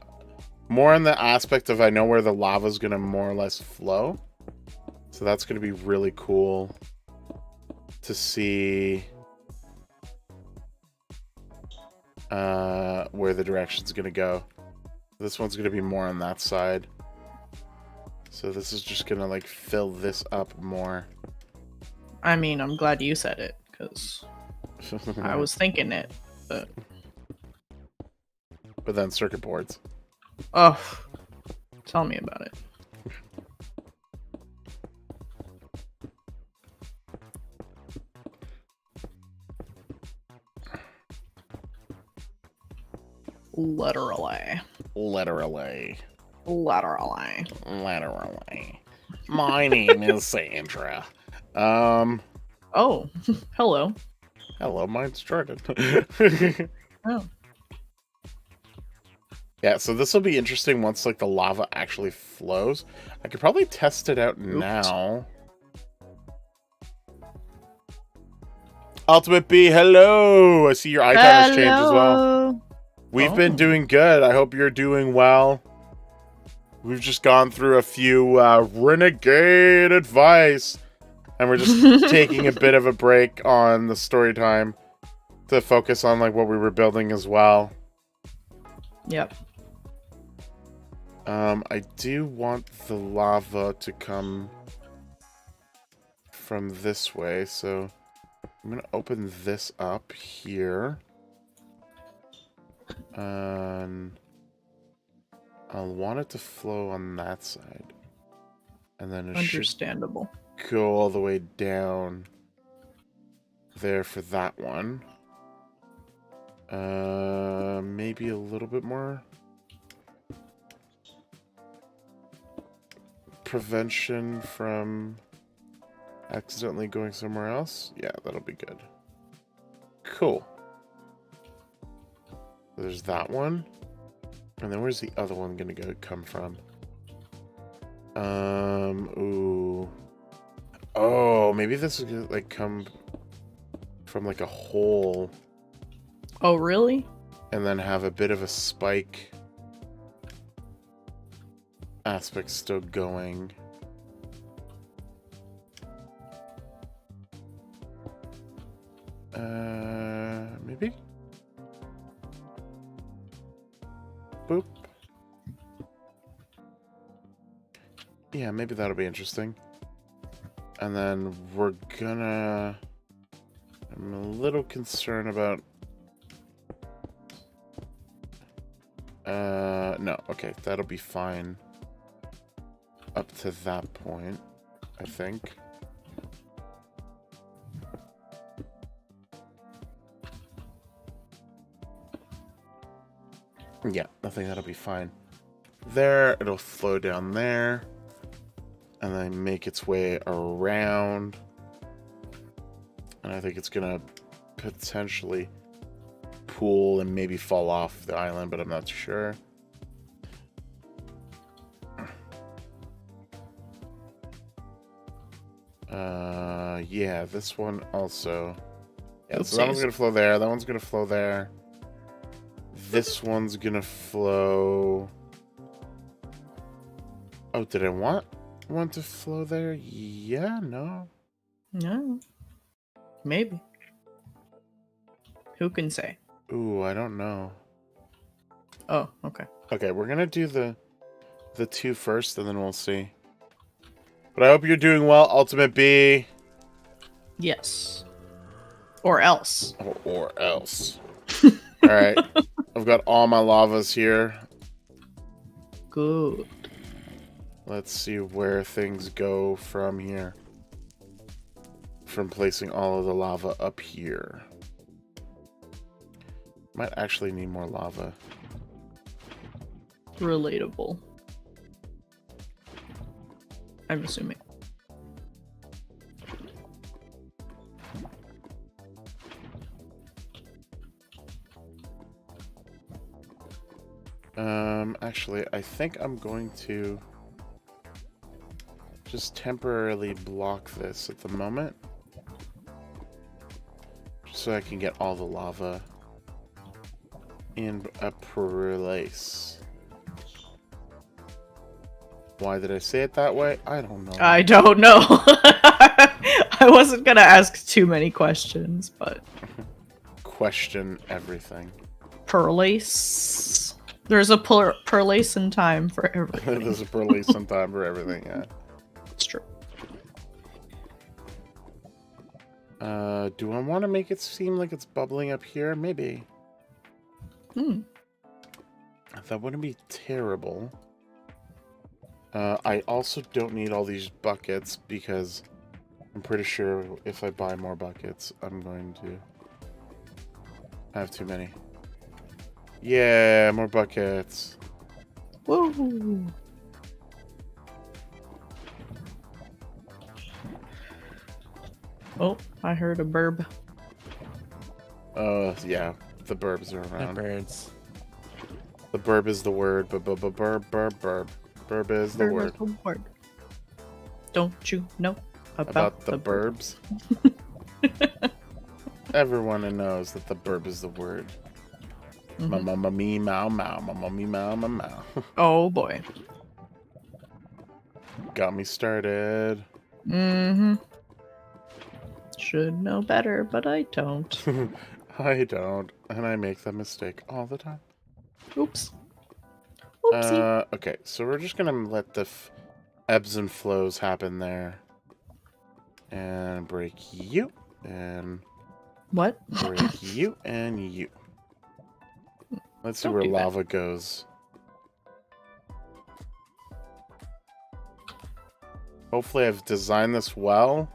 more in the aspect of I know where the lava's gonna more or less flow, so that's gonna be really cool to see where the direction's gonna go. This one's gonna be more on that side, so this is just gonna like fill this up more. I mean, I'm glad you said it, because I was thinking it, but then circuit boards. oh, tell me about it. Literally. My name is Sandra. Oh, hello. Hello, mine's Jordan. Oh. Yeah, so this will be interesting once like the lava actually flows. I could probably test it out now. Ultimate B, hello! I see your eye time has changed as well. We've been doing good. I hope you're doing well. We've just gone through a few renegade advice. And we're just taking a bit of a break on the story time to focus on like what we were building as well. Yep. I do want the lava to come from this way, so I'm gonna open this up here. I'll want it to flow on that side. And then it Understandable. go all the way down there for that one. Maybe a little bit more prevention from accidentally going somewhere else. Yeah, that'll be good. Cool. There's that one. And then where's the other one gonna come from? Ooh. Oh, maybe this is gonna like come from like a hole. Oh, really? And then have a bit of a spike aspect still going. Maybe? Boop. Yeah, maybe that'll be interesting. And then we're gonna... I'm a little concerned about... No, okay, that'll be fine. Up to that point, I think. Yeah, I think that'll be fine. There, it'll flow down there. And then make its way around. And I think it's gonna potentially pool and maybe fall off the island, but I'm not sure. Yeah, this one also. Yeah, so that one's gonna flow there. That one's gonna flow there. This one's gonna flow. Oh, did I want one to flow there? Yeah, no. No. Maybe. Who can say? Ooh, I don't know. Oh, okay. Okay, we're gonna do the two first, and then we'll see. But I hope you're doing well, Ultimate B. Yes. Or else. Or else. Alright. I've got all my lavas here. Good. Let's see where things go from here. From placing all of the lava up here. Might actually need more lava. Relatable. I'm assuming. Actually, I think I'm going to just temporarily block this at the moment. Just so I can get all the lava in a place. Why did I say it that way? I don't know. I don't know. I wasn't gonna ask too many questions, but... Question everything. Perlace. There's a perlace in time for everything. There's a perlace in time for everything, yeah. It's true. Do I want to make it seem like it's bubbling up here? Maybe. That wouldn't be terrible. I also don't need all these buckets because I'm pretty sure if I buy more buckets, I'm going to have too many. Yeah, more buckets. Woo! Oh, I heard a burb. Yeah, the burbs are around. The birds. The burb is the word. Burb. Burb is the word. Don't you know about the burbs? Everyone knows that the burb is the word. Mama me mow mow, mama me mow mow mow. Oh boy. Got me started. Should know better, but I don't. I don't, and I make that mistake all the time. Oops. Oopsie. Okay, so we're just gonna let the ebbs and flows happen there. And break you, and... What? Break you, and you. Let's see Don't where do that. lava goes. Hopefully I've designed this well,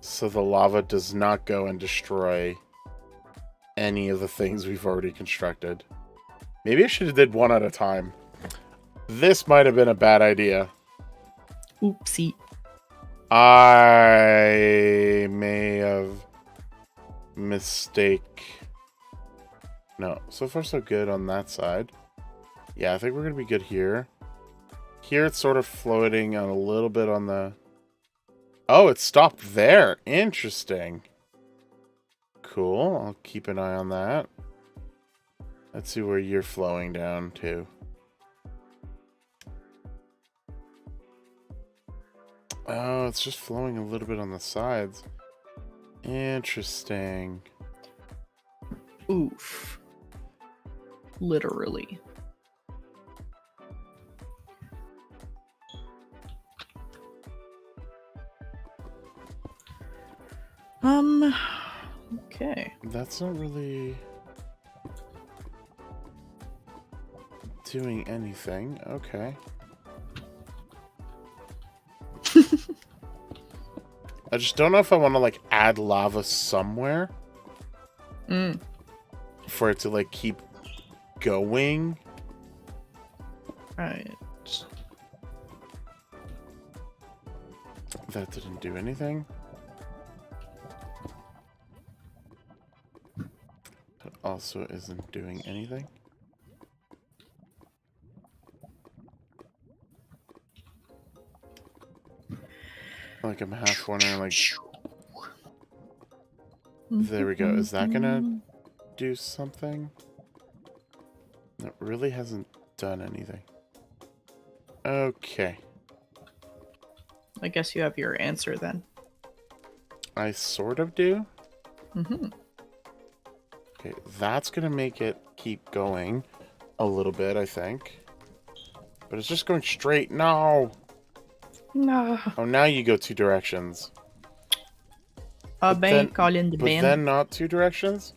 so the lava does not go and destroy any of the things we've already constructed. Maybe I should have did one at a time. This might have been a bad idea. Oopsie. I may have No, so far so good on that side. Yeah, I think we're gonna be good here. Here it's sort of floating on a little bit on the... Oh, it stopped there. Interesting. Cool. I'll keep an eye on that. Let's see where you're flowing down to. Oh, it's just flowing a little bit on the sides. Interesting. Oof. Literally. Okay. That's not really doing anything. Okay. I just don't know if I want to, like, add lava somewhere. For it to, like, keep going. Right. That didn't do anything. That also isn't doing anything. Like, I'm half wondering, like... There we go. Is that gonna do something? It really hasn't done anything. Okay. I guess you have your answer then. I sort of do. Mm-hmm. Okay, that's gonna make it keep going a little bit, I think. But it's just going straight. No! No. Oh, now you go two directions. But then not two directions?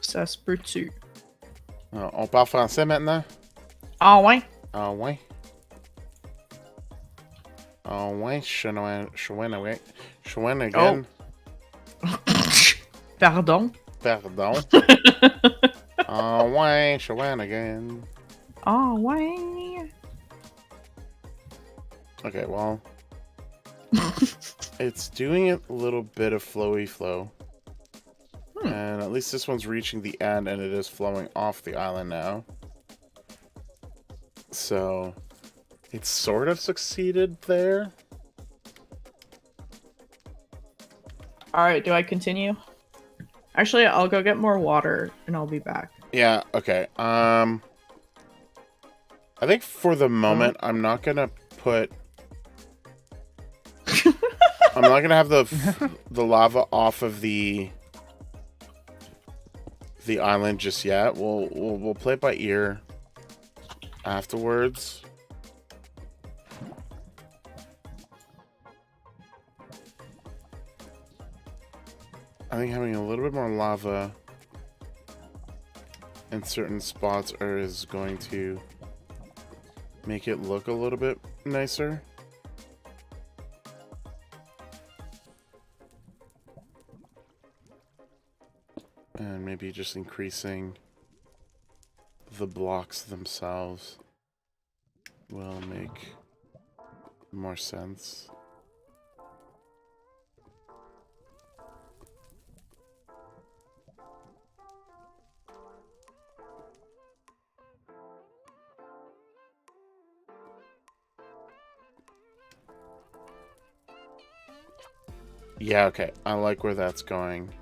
Ça se peut-tu? On parle français maintenant? Ah ouais? Ah ouais? Ah ouais, Shawanagan. Pardon? Pardon. Ah ouais, Shawanagan. Ah ouais? Okay, well... It's doing a little bit of flowy flow. And at least this one's reaching the end, and it is flowing off the island now. So, it sort of succeeded there. Alright, do I continue? Actually, I'll go get more water, and I'll be back. Yeah, okay. I think for the moment, I'm not gonna put... I'm not gonna have the lava off of the island just yet. We'll play it by ear afterwards. I think having a little bit more lava in certain spots is going to make it look a little bit nicer. And maybe just increasing the blocks themselves will make more sense. Yeah, okay. I like where that's going.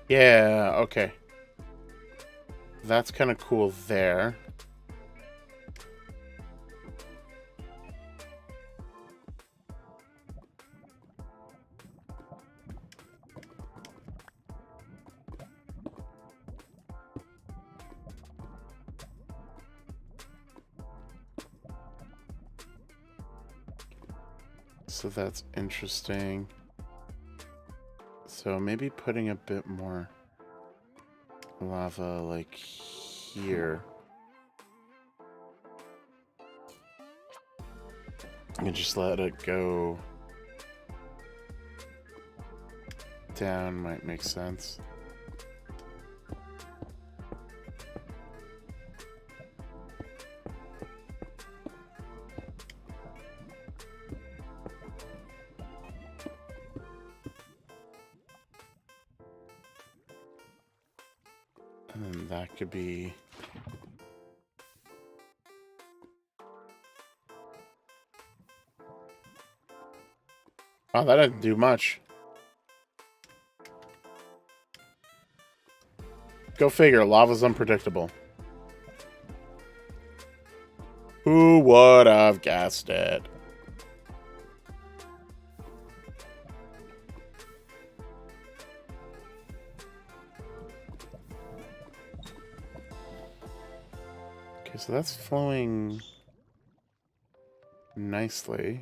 Yeah, okay. That's kind of cool there. So that's interesting. So maybe putting a bit more lava like here. And just let it go down might make sense. And that could be... Oh, that didn't do much. Go figure, lava's unpredictable. Who would have guessed it? Okay, so that's flowing nicely.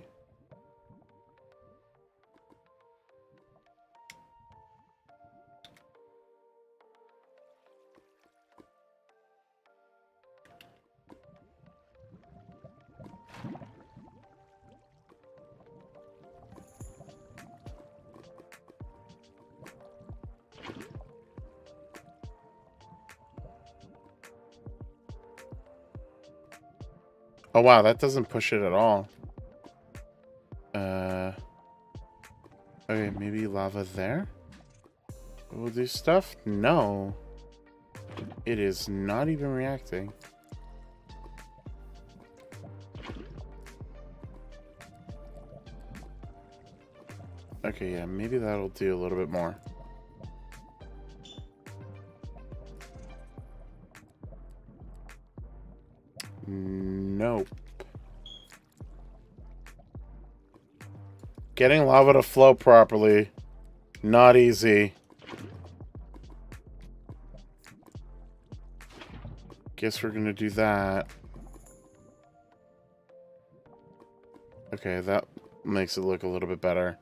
Oh wow, that doesn't push it at all. Okay, maybe lava there? Will do stuff? No. It is not even reacting. Okay, yeah, maybe that'll do a little bit more. Nope. Getting lava to flow properly, not easy. Guess we're gonna do that. Okay, that makes it look a little bit better.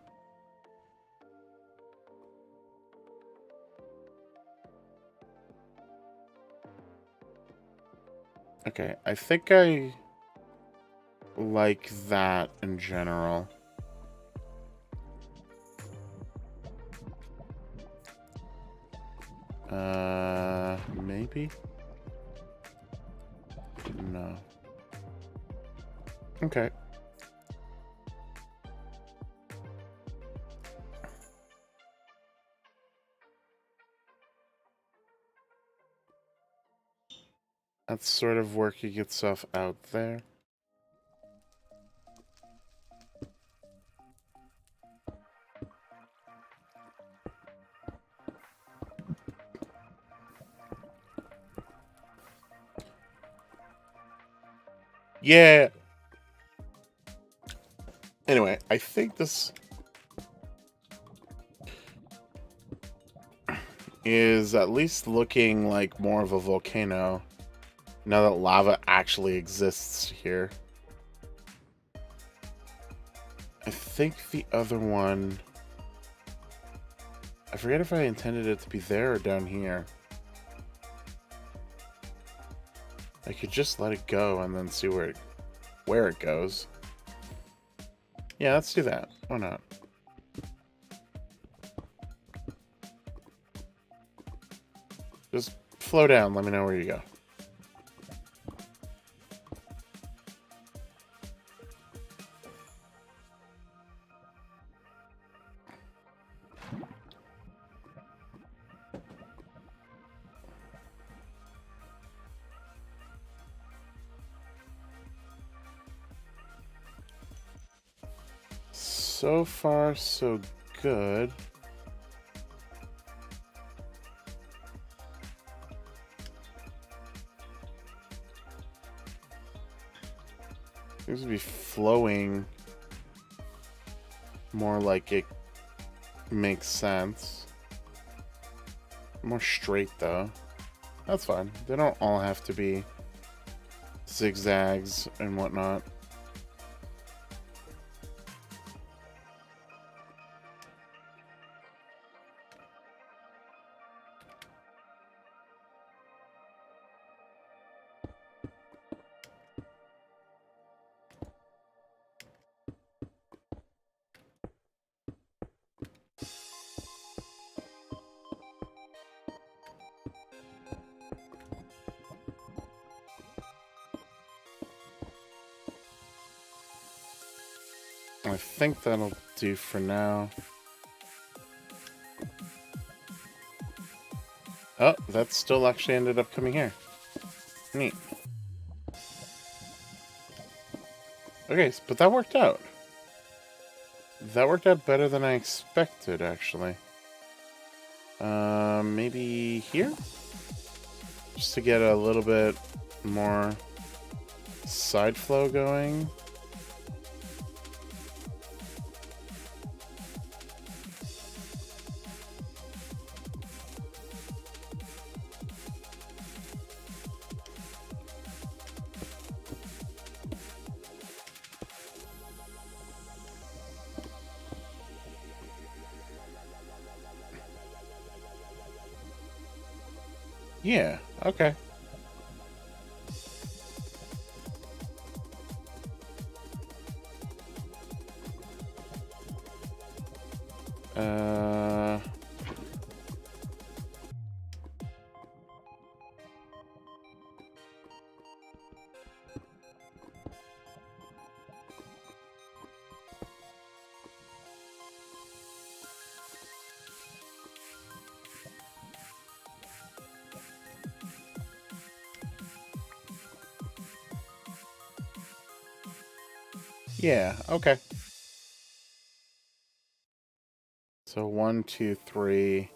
Okay, I think I like that in general. Maybe? No. Okay. That's sort of working itself out there. Yeah. Anyway, I think this is at least looking like more of a volcano now that lava actually exists here. I think the other one... I forget if I intended it to be there or down here. I could just let it go and then see where it goes. Yeah, let's do that. Why not? Just flow down. Let me know where you go. So far, so good. Seems to be flowing more like it makes sense. More straight, though. That's fine. They don't all have to be zigzags and whatnot. I think that'll do for now. Oh, that still actually ended up coming here. Neat. Okay, but that worked out. That worked out better than I expected, actually. Maybe here? Just to get a little bit more side flow going. Yeah, okay. Yeah, okay. So 1, 2, 3.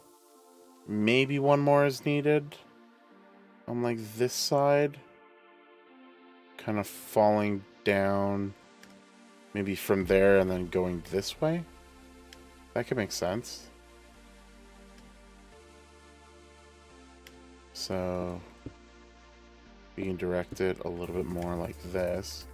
Maybe one more is needed on like this side. Kind of falling down maybe from there and then going this way. That could make sense. So we can direct it a little bit more like this.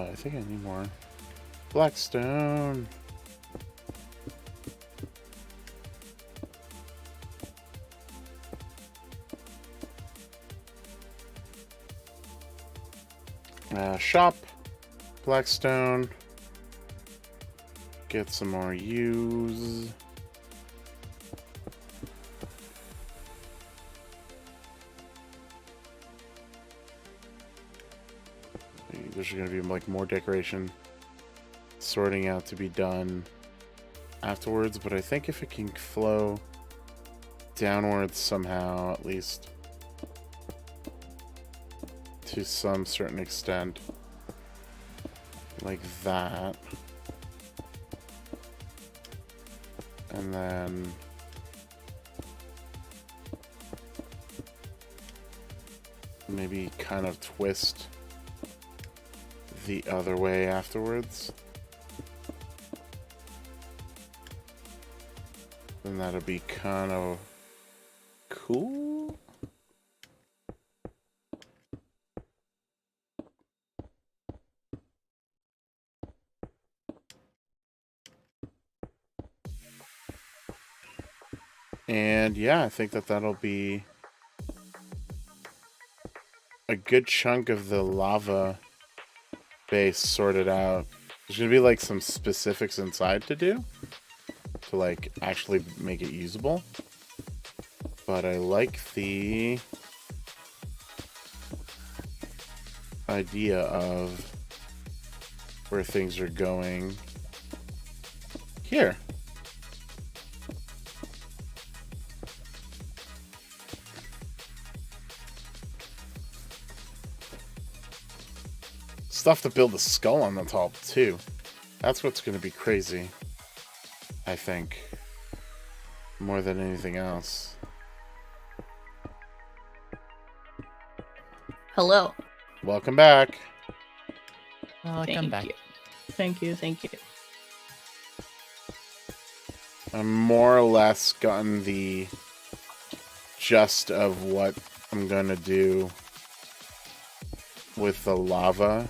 I think I need more blackstone. Shop, blackstone. Get some more use. There's going to be like more decoration sorting out to be done afterwards, but I think if it can flow downwards somehow, at least to some certain extent, like that, and then maybe kind of twist the other way afterwards, then that'll be kind of cool. And yeah, I think that that'll be a good chunk of the lava base sorted out. There's gonna be like some specifics inside to do to like actually make it usable, but I like the idea of where things are going here. Stuff to build a skull on the top too. That's what's going to be crazy, I think, more than anything else. Hello. Welcome back. Welcome back. Thank you. I'm more or less gotten the gist of what I'm going to do with the lava.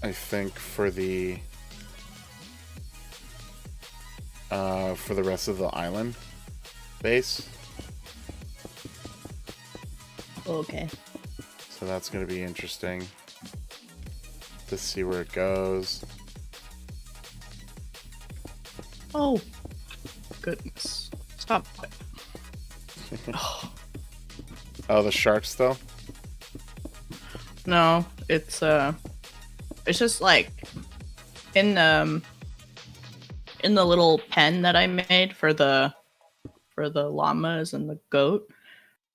I think for the rest of the island base. Okay. So that's going to be interesting to see where it goes. Oh, goodness. Stop it. Oh, the sharks though? No, it's just like in the little pen that I made for the llamas and the goat.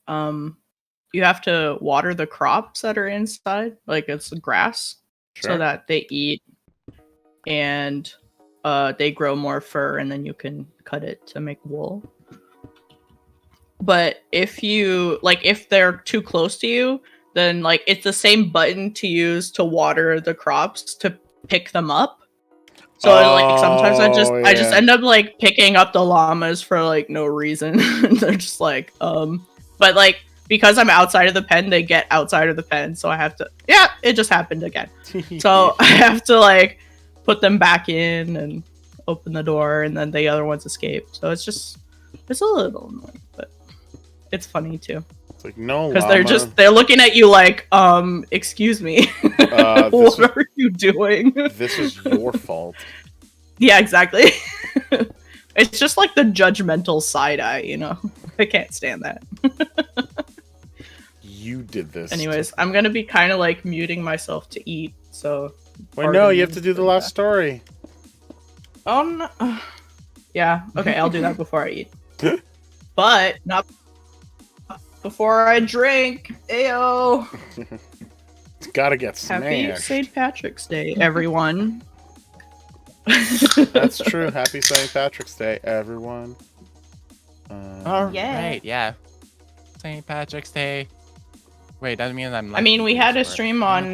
You have to water the crops that are inside, like it's grass, so that they eat and they grow more fur, and then you can cut it to make wool. But if they're too close to you, then like it's the same button to use to water the crops to pick them up. So like sometimes I just end up like picking up the llamas for like no reason. They're just like but like because I'm outside of the pen, they get outside of the pen, so I have to it just happened again. So I have to like put them back in and open the door, and then the other ones escape. So it's a little annoying, but it's funny too. It's like, no, because they're looking at you like, excuse me, what are you doing? This is your fault. Yeah, exactly. It's just like the judgmental side eye, you know. I can't stand that. You did this. Anyways, I'm gonna be kind of like muting myself to eat. So. Wait, no, you have to do the last story. Oh no. Yeah. Okay, I'll do that before I eat. But not before I drink. Ayo. It's gotta get smashed. Happy St. Patrick's Day, everyone. That's true. Happy St. Patrick's Day, everyone. Right, yeah. St. Patrick's Day. Wait, doesn't mean I'm. I mean, we had a stream on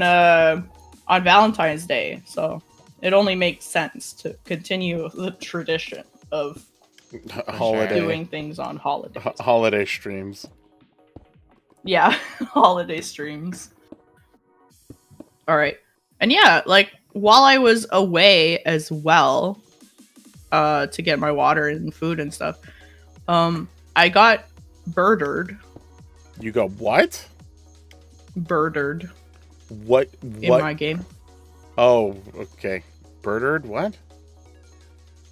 Valentine's Day, so it only makes sense to continue the tradition of doing things on holidays. Holiday streams. Yeah, holiday streams. All right, and yeah, like while I was away as well, to get my water and food and stuff, I got birdered. You got what? Birdered. What? In my game. Oh, okay. Birdered? What?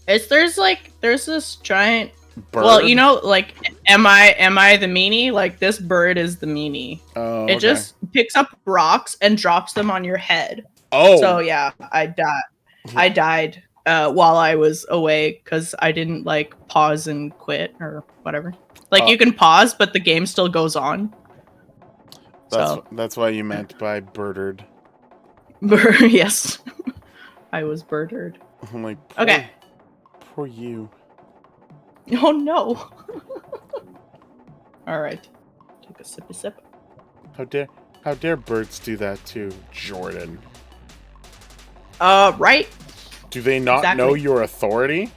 There's this giant bird? Well, you know, like am I the meanie? Like this bird is the meanie. Oh, it just picks up rocks and drops them on your head. Oh. So yeah, I died while I was away because I didn't like pause and quit or whatever. Like you can pause, but the game still goes on. That's why you meant by birdered. Yes. I was birdered. I'm like, okay. Poor you. Oh no. Alright. Take a sippy sip. How dare birds do that too, Jordan? Right? Do they not know your authority?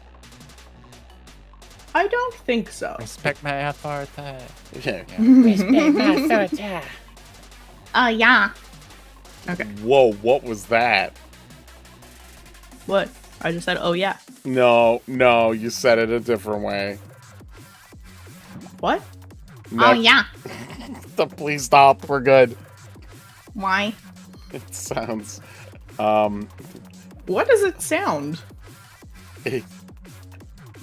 I don't think so. Respect my authority. Yeah. Respect my authority. Yeah. Okay. Whoa, what was that? What? I just said, oh yeah. No, you said it a different way. What? Oh yeah. Please stop, we're good. Why? It sounds, What does it sound?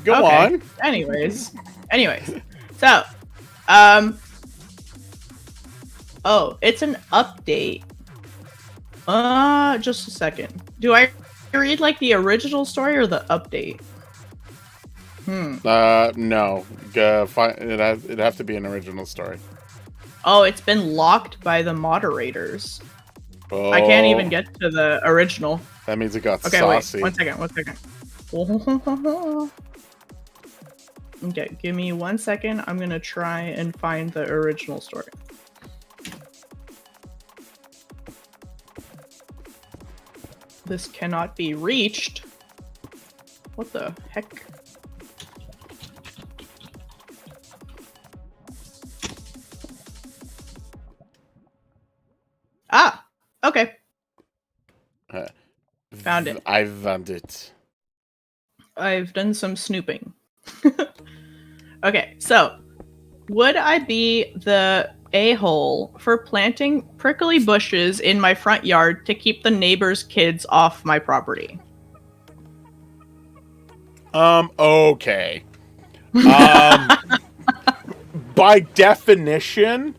Go on. Anyways. So, oh, it's an update. Just a second. Do I read like the original story or the update? No. It'd have to be an original story. Oh, it's been locked by the moderators. Oh. I can't even get to the original. That means it got Okay, saucy. wait. 1 second. Okay, give me 1 second. I'm gonna try and find the original story. This cannot be reached. What the heck? Ah! Okay. Found it. I found it. I've done some snooping. Okay, so would I be the a-hole for planting prickly bushes in my front yard to keep the neighbors' kids off my property? Okay. By definition,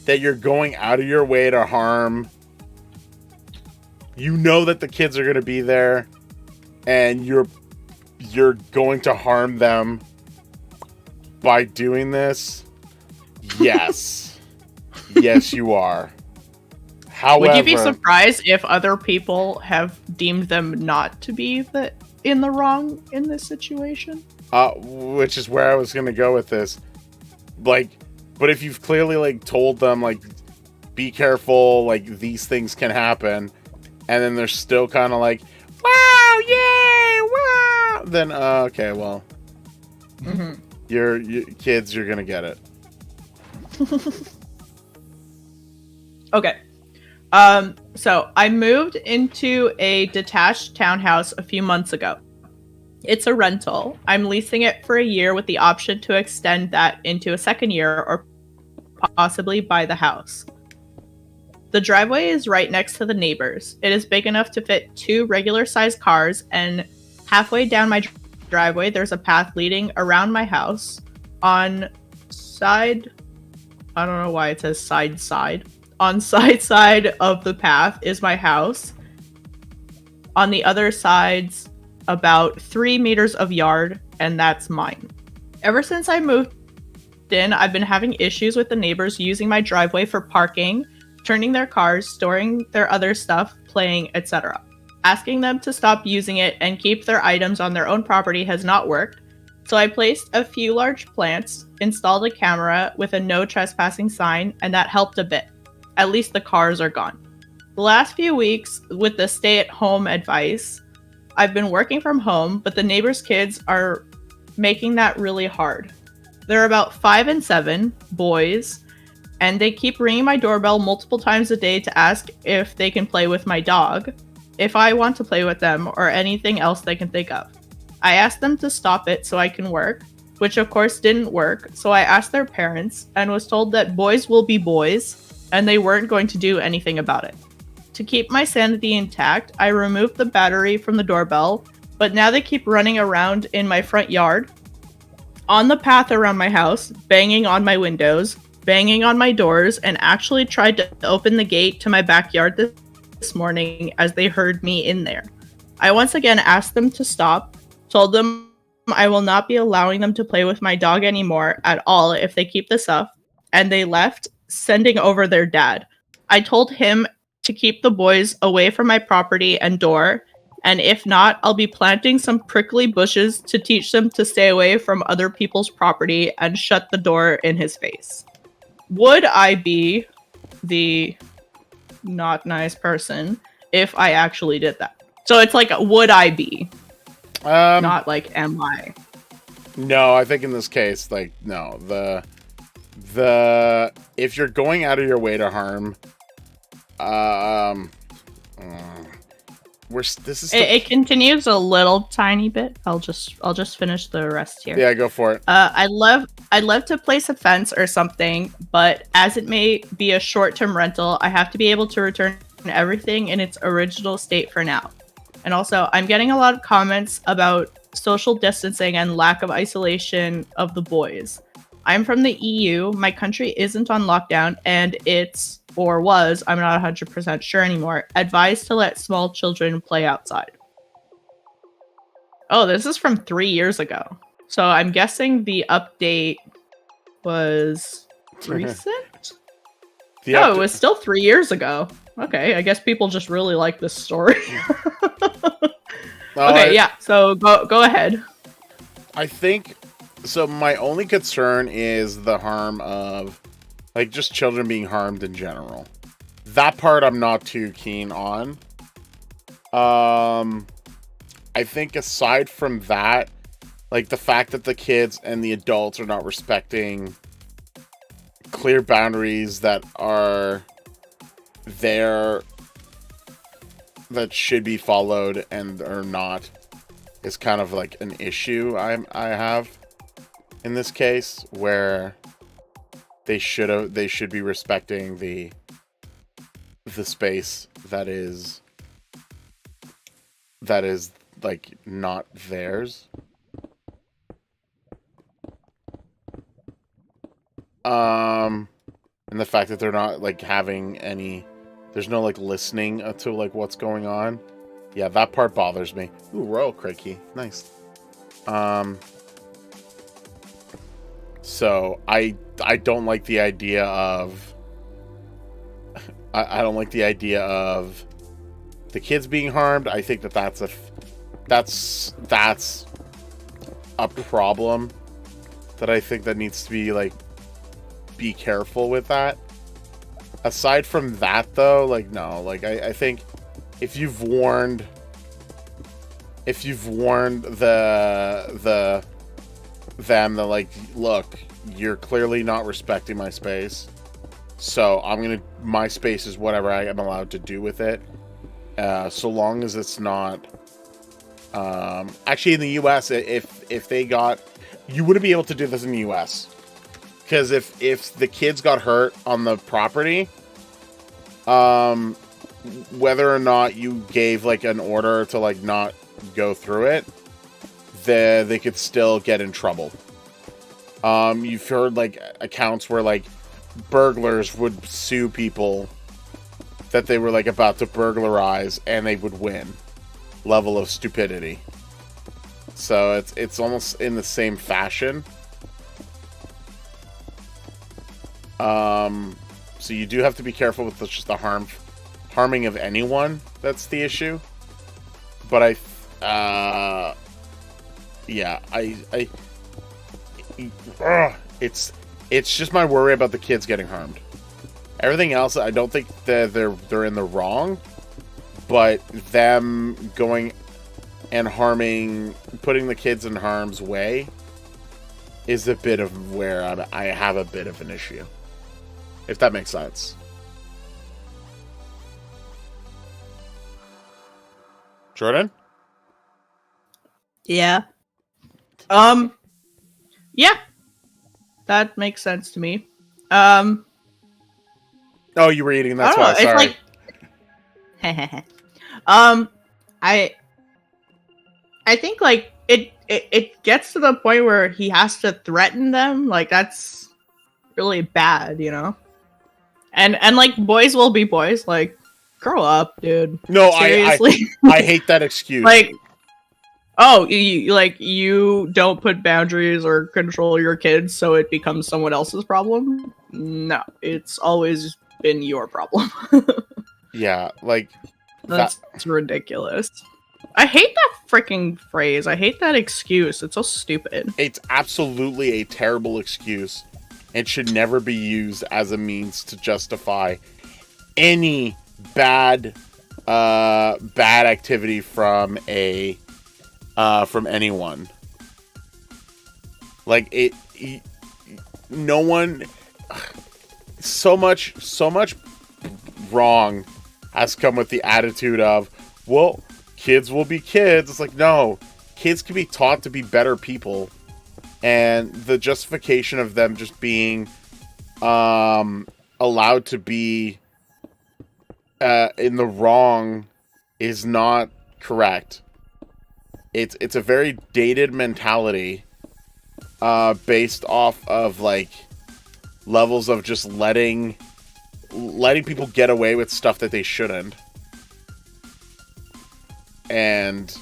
that you're going out of your way to harm, you know that the kids are going to be there, and you're going to harm them by doing this. Yes. Yes, you are. However, would you be surprised if other people have deemed them not to be in the wrong in this situation? Which is where I was gonna go with this. Like, but if you've clearly like told them like, be careful, like these things can happen, and then they're still kind of like, wow, yay, wow, then okay, well, your kids, you're gonna get it. Okay. So I moved into a detached townhouse a few months ago. It's a rental. I'm leasing it for a year with the option to extend that into a second year or possibly buy the house. The driveway is right next to the neighbors. It is big enough to fit 2 regular-sized cars, and halfway down my driveway, there's a path leading around my house. On side... I don't know why it says side. On side of the path is my house. On the other side's about 3 meters of yard, and that's mine. Ever since I moved in, I've been having issues with the neighbors using my driveway for parking, turning their cars, storing their other stuff, playing, etc. Asking them to stop using it and keep their items on their own property has not worked, so I placed a few large plants, installed a camera with a no trespassing sign, and that helped a bit. At least the cars are gone. The last few weeks, with the stay-at-home advice, I've been working from home, but the neighbors' kids are making that really hard. They're about 5 and 7, boys, and they keep ringing my doorbell multiple times a day to ask if they can play with my dog, if I want to play with them, or anything else they can think of. I asked them to stop it so I can work, which of course didn't work, so I asked their parents and was told that boys will be boys, and they weren't going to do anything about it. To keep my sanity intact, I removed the battery from the doorbell, but now they keep running around in my front yard, on the path around my house, banging on my windows, banging on my doors, and actually tried to open the gate to my backyard this morning as they heard me in there. I once again asked them to stop, told them I will not be allowing them to play with my dog anymore at all if they keep this up, and they left, sending over their dad. I told him to keep the boys away from my property and door, and if not, I'll be planting some prickly bushes to teach them to stay away from other people's property and shut the door in his face. Would I be the not nice person if I actually did that? So it's like, would I be? Not like, am I? No, I think in this case, like, no. The if you're going out of your way to harm, it continues a little tiny bit. I'll just finish the rest here. Yeah, go for it. I'd love to place a fence or something, but as it may be a short-term rental, I have to be able to return everything in its original state for now. And also, I'm getting a lot of comments about social distancing and lack of isolation of the boys. I'm from the EU, my country isn't on lockdown, and it's, or was, I'm not 100% sure anymore, advised to let small children play outside. Oh, this is from 3 years ago. So I'm guessing the update was recent? No, it was still 3 years ago. Okay, I guess people just really like this story. Okay, yeah, so go ahead. I think, so my only concern is the harm of, like, just children being harmed in general. That part I'm not too keen on. I think aside from that, like, the fact that the kids and the adults are not respecting clear boundaries that are there that should be followed and are not is kind of like an issue I have in this case, where they should be respecting the space that is that is like not theirs. And the fact that they're not like having any, there's no like listening to like what's going on. Yeah, that part bothers me. Ooh, Royal Crikey. Nice. So I don't like the idea of I don't like the idea of the kids being harmed. I think that that's a problem that I think that needs to be like, be careful with that. Aside from that though, like no, like I think if you've warned them that like, look, you're clearly not respecting my space, so my space is whatever I am allowed to do with it, so long as it's not actually in the US, if they got, you wouldn't be able to do this in the US, because if the kids got hurt on the property, whether or not you gave like an order to like not go through it, they could still get in trouble. You've heard like accounts where like burglars would sue people that they were like about to burglarize and they would win. Level of stupidity. So it's almost in the same fashion. So you do have to be careful with just the harming of anyone. That's the issue. But it's just my worry about the kids getting harmed. Everything else, I don't think that they're in the wrong, but them going and putting the kids in harm's way is a bit of where I have a bit of an issue. If that makes sense. Jordan? Yeah. Yeah. That makes sense to me. Oh, you were eating, that's why, sorry. Like... I think like it gets to the point where he has to threaten them. Like that's really bad, you know? And like boys will be boys, like grow up, dude. No, seriously. I hate that excuse. Like, oh, you don't put boundaries or control your kids, so it becomes someone else's problem. No, it's always been your problem. Yeah, like that's ridiculous. I hate that freaking phrase. I hate that excuse. It's so stupid. It's absolutely a terrible excuse. It should never be used as a means to justify any bad activity from anyone. Like no one. So much wrong has come with the attitude of, well, kids will be kids. It's like, no, kids can be taught to be better people, and the justification of them just being allowed to be in the wrong is not correct. It's a very dated mentality based off of like levels of just letting people get away with stuff that they shouldn't. And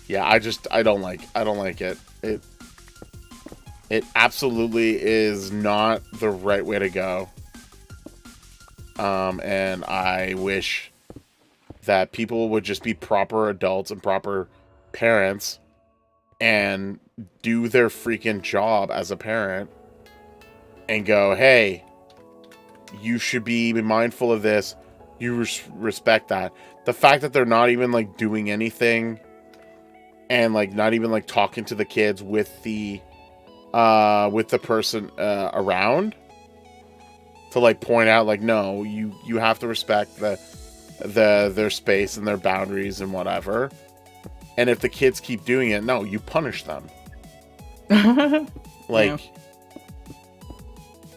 yeah, I don't like it. It absolutely is not the right way to go. And I wish that people would just be proper adults and proper parents and do their freaking job as a parent and go, hey, you should be mindful of this. You respect that. The fact that they're not even like doing anything and like not even like talking to the kids with the person around to like point out like, no, you have to respect their space and their boundaries and whatever. And if the kids keep doing it, no, you punish them. Like, yeah.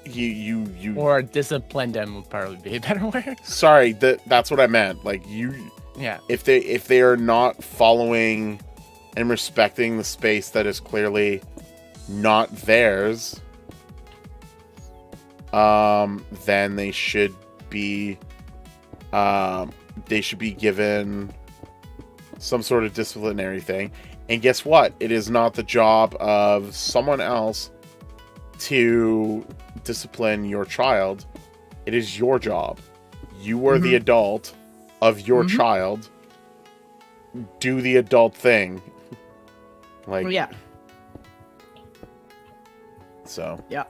you or discipline them would probably be a better word. Sorry, that's what I meant. Like, you Yeah. If they are not following and respecting the space that is clearly not theirs, then they should be given some sort of disciplinary thing. And guess what? It is not the job of someone else to discipline your child. It is your job. You are the adult of your child. Do the adult thing. Like, yeah. So. Yeah.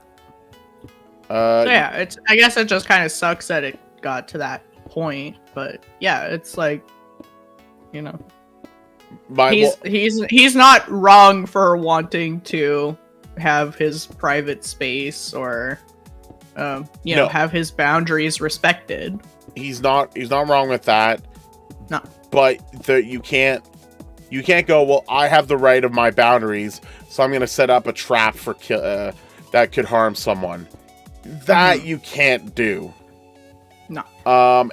So yeah, I guess it just kind of sucks that it got to that point, but yeah, it's like, you know, he's not wrong for wanting to have his private space or you know, have his boundaries respected. He's not wrong with that. No. But you can't go, well, I have the right of my boundaries, so I'm going to set up a trap for that could harm someone. That you can't do. No.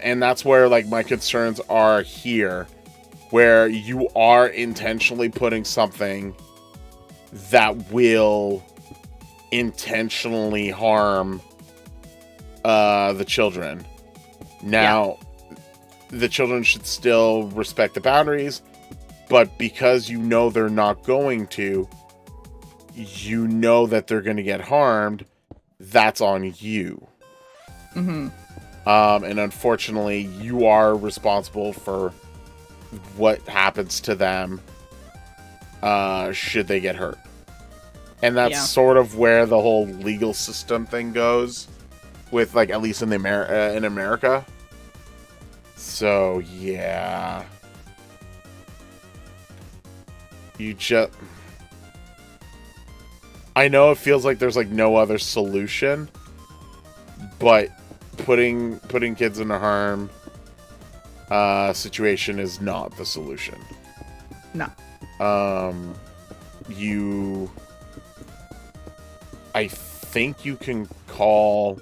And that's where, like, my concerns are here, where you are intentionally putting something that will intentionally harm the children. Now, the children should still respect the boundaries, but because you know they're not going to, you know that they're going to get harmed, that's on you. And unfortunately, you are responsible for what happens to them should they get hurt. And that's sort of where the whole legal system thing goes, with, like, at least in in America. So yeah, I know it feels like there's, like, no other solution, but putting kids in a harm situation is not the solution. No. I think you can call,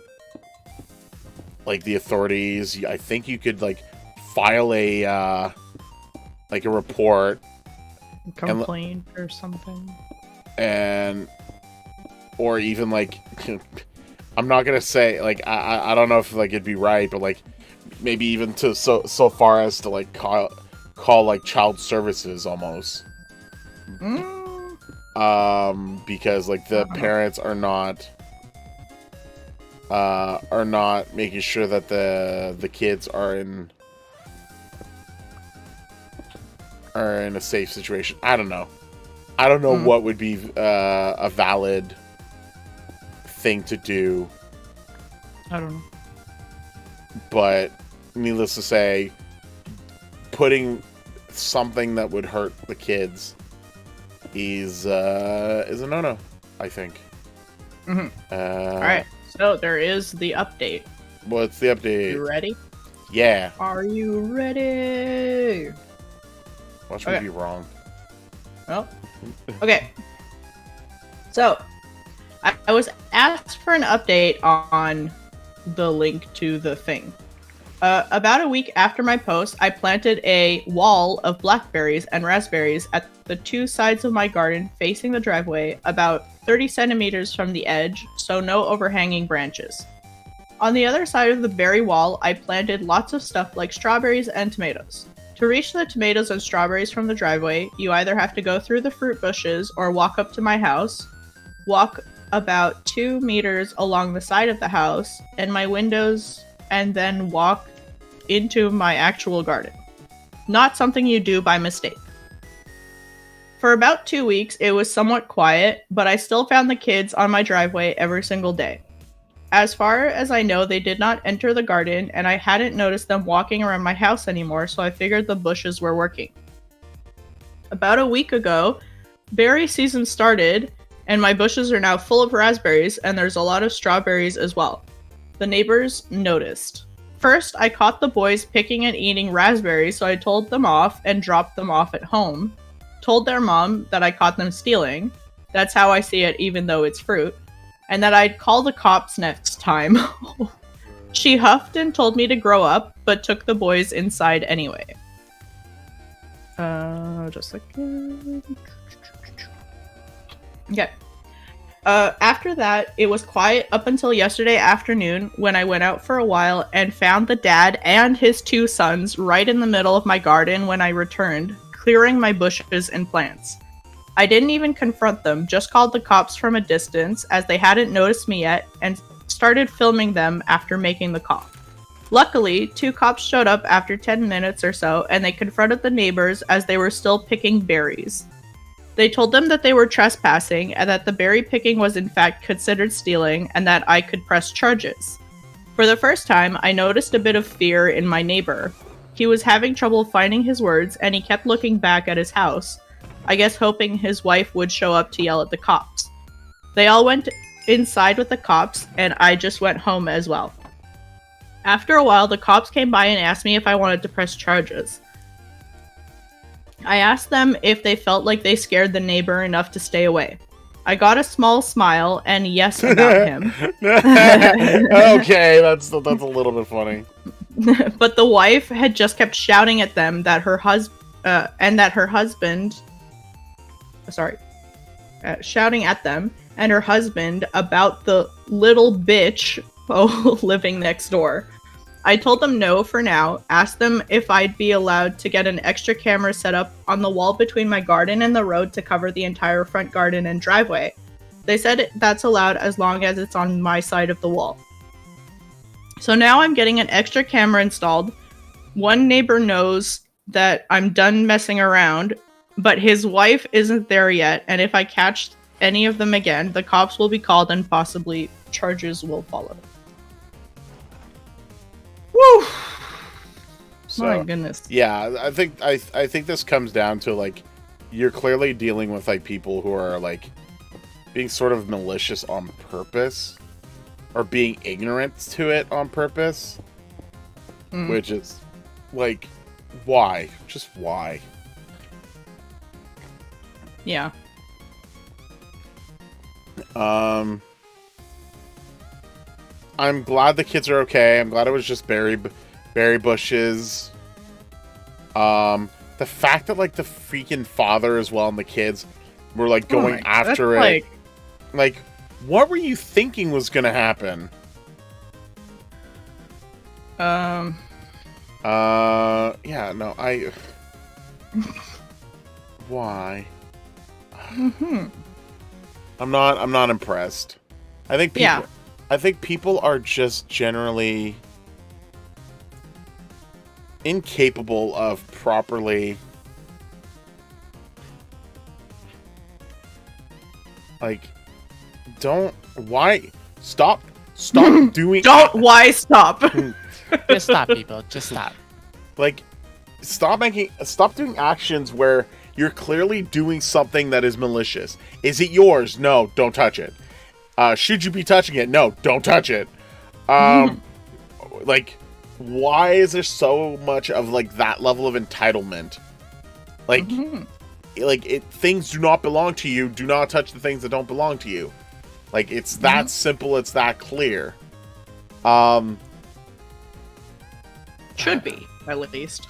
like, the authorities. I think you could, like, file a report, complaint or something, or even, like, I'm not gonna say, like, I don't know if, like, it'd be right, but, like, maybe even to so far as to, like, call like child services almost. Because, like, the parents are not making sure that the kids are in a safe situation. I don't know what would be a valid thing to do. I don't know. But needless to say, putting something that would hurt the kids is a no-no, I think. All right, so there is the update. What's the update? You ready? Yeah. Are you ready? Watch me be wrong. Well, okay. So, I was asked for an update on the link to the thing. About a week after my post, I planted a wall of blackberries and raspberries at the two sides of my garden facing the driveway, about 30 centimeters from the edge, so no overhanging branches. On the other side of the berry wall, I planted lots of stuff like strawberries and tomatoes. To reach the tomatoes and strawberries from the driveway, you either have to go through the fruit bushes or walk up to my house, walk about 2 meters along the side of the house and my windows, and then walk into my actual garden. Not something you do by mistake. For about 2 weeks, it was somewhat quiet, but I still found the kids on my driveway every single day. As far as I know, they did not enter the garden, and I hadn't noticed them walking around my house anymore, so I figured the bushes were working. About a week ago, berry season started, and my bushes are now full of raspberries, and there's a lot of strawberries as well. The neighbors noticed. First, I caught the boys picking and eating raspberries, so I told them off and dropped them off at home. Told their mom that I caught them stealing. That's how I see it, even though it's fruit. And that I'd call the cops next time. She huffed and told me to grow up, but took the boys inside anyway. Just a second. Okay. After that, it was quiet up until yesterday afternoon when I went out for a while and found the dad and his 2 sons right in the middle of my garden when I returned, clearing my bushes and plants. I didn't even confront them, just called the cops from a distance as they hadn't noticed me yet and started filming them after making the call. Luckily, 2 cops showed up after 10 minutes or so and they confronted the neighbors as they were still picking berries. They told them that they were trespassing and that the berry picking was in fact considered stealing and that I could press charges. For the first time, I noticed a bit of fear in my neighbor. He was having trouble finding his words and he kept looking back at his house, I guess hoping his wife would show up to yell at the cops. They all went inside with the cops and I just went home as well. After a while, the cops came by and asked me if I wanted to press charges. I asked them if they felt like they scared the neighbor enough to stay away. I got a small smile and yes about him. Okay, that's a little bit funny. But the wife had just kept shouting at them that her husband, shouting at them and her husband about the little bitch living next door. I told them no for now, asked them if I'd be allowed to get an extra camera set up on the wall between my garden and the road to cover the entire front garden and driveway. They said that's allowed as long as it's on my side of the wall. So now I'm getting an extra camera installed. One neighbor knows that I'm done messing around, but his wife isn't there yet, and if I catch any of them again, the cops will be called and possibly charges will follow. Woo! So, my goodness. Yeah, I think this comes down to like you're clearly dealing with like people who are like being sort of malicious on purpose or being ignorant to it on purpose, which is like why? Just why? Yeah. I'm glad the kids are okay. I'm glad it was just berry bushes. The fact that like the freaking father as well and the kids were like going after it. Like, what were you thinking was gonna happen? Yeah, no, why? I'm not impressed. I think people are just generally incapable of properly like stop doing stop. Just stop, people. Just stop. Like stop doing actions where you're clearly doing something that is malicious. Is it yours? No, don't touch it. Should you be touching it? No, don't touch it. Like, why is there so much of like that level of entitlement? Like, things do not belong to you. Do not touch the things that don't belong to you. Like, it's that simple. It's that clear. Should be, at least.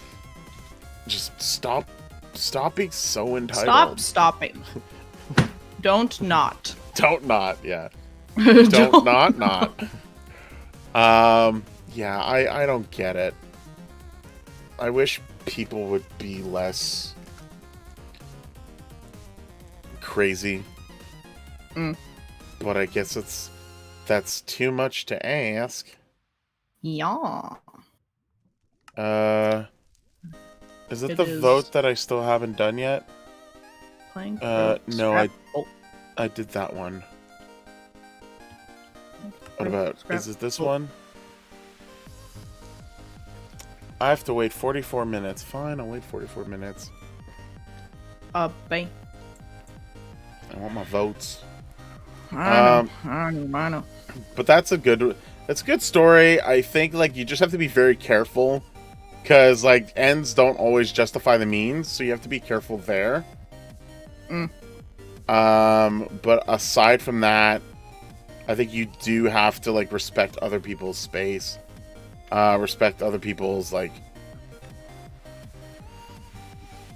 Just stop being so entitled. Stop stopping. Don't not. Don't not, yeah. Don't not. Yeah, I don't get it. I wish people would be less crazy. But I guess that's too much to ask. Yeah. Is it the vote that I still haven't done yet? No, I did that one. What about, is it this one? I have to wait 44 minutes. Fine, I'll wait 44 minutes. Bang. I want my votes. I know. But that's a good story. I think, like, you just have to be very careful. Because, like, ends don't always justify the means. So you have to be careful there. But aside from that, I think you do have to like respect other people's space, respect other people's like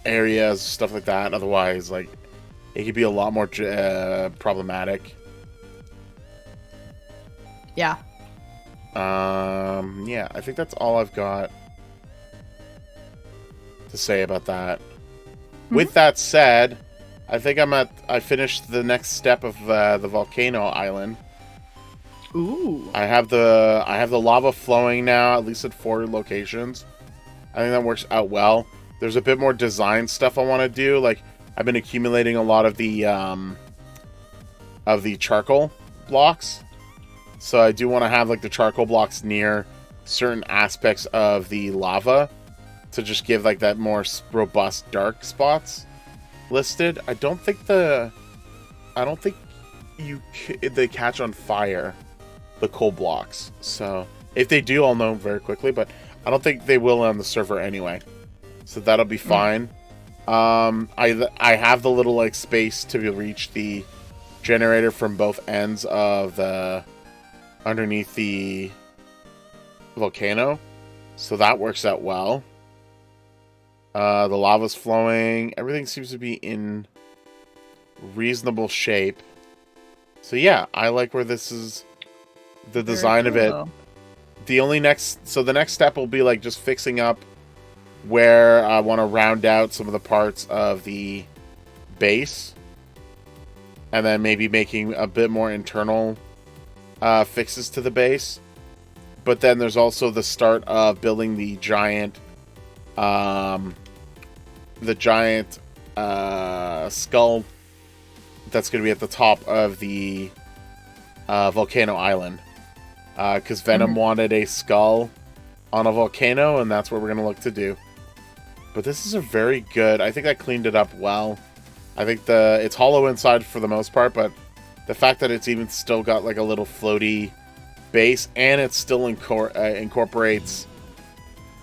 areas, stuff like that. Otherwise, like, it could be a lot more problematic. Yeah. Yeah, I think that's all I've got to say about that. With that said, I think I finished the next step of the volcano island. Ooh. I have the lava flowing now, at least at 4 locations. I think that works out well. There's a bit more design stuff I want to do. Like, I've been accumulating a lot of the charcoal blocks. So I do want to have like the charcoal blocks near certain aspects of the lava to just give like that more robust dark spots listed. I don't think they catch on fire, the coal blocks. So if they do, I'll know very quickly, but I don't think they will on the server anyway. So that'll be fine. I have the little like space to reach the generator from both ends of the underneath the volcano, so that works out well. The lava's flowing. Everything seems to be in reasonable shape. So yeah, I like where this is. The design of it. The next step will be like just fixing up where I want to round out some of the parts of the base, and then maybe making a bit more internal fixes to the base. But then there's also the start of building the giant skull that's going to be at the top of the volcano island, because Venom wanted a skull on a volcano, and that's what we're going to look to do. But this is a very good... I think I cleaned it up well. I think it's hollow inside for the most part, but the fact that it's even still got like a little floaty base, and it still incorporates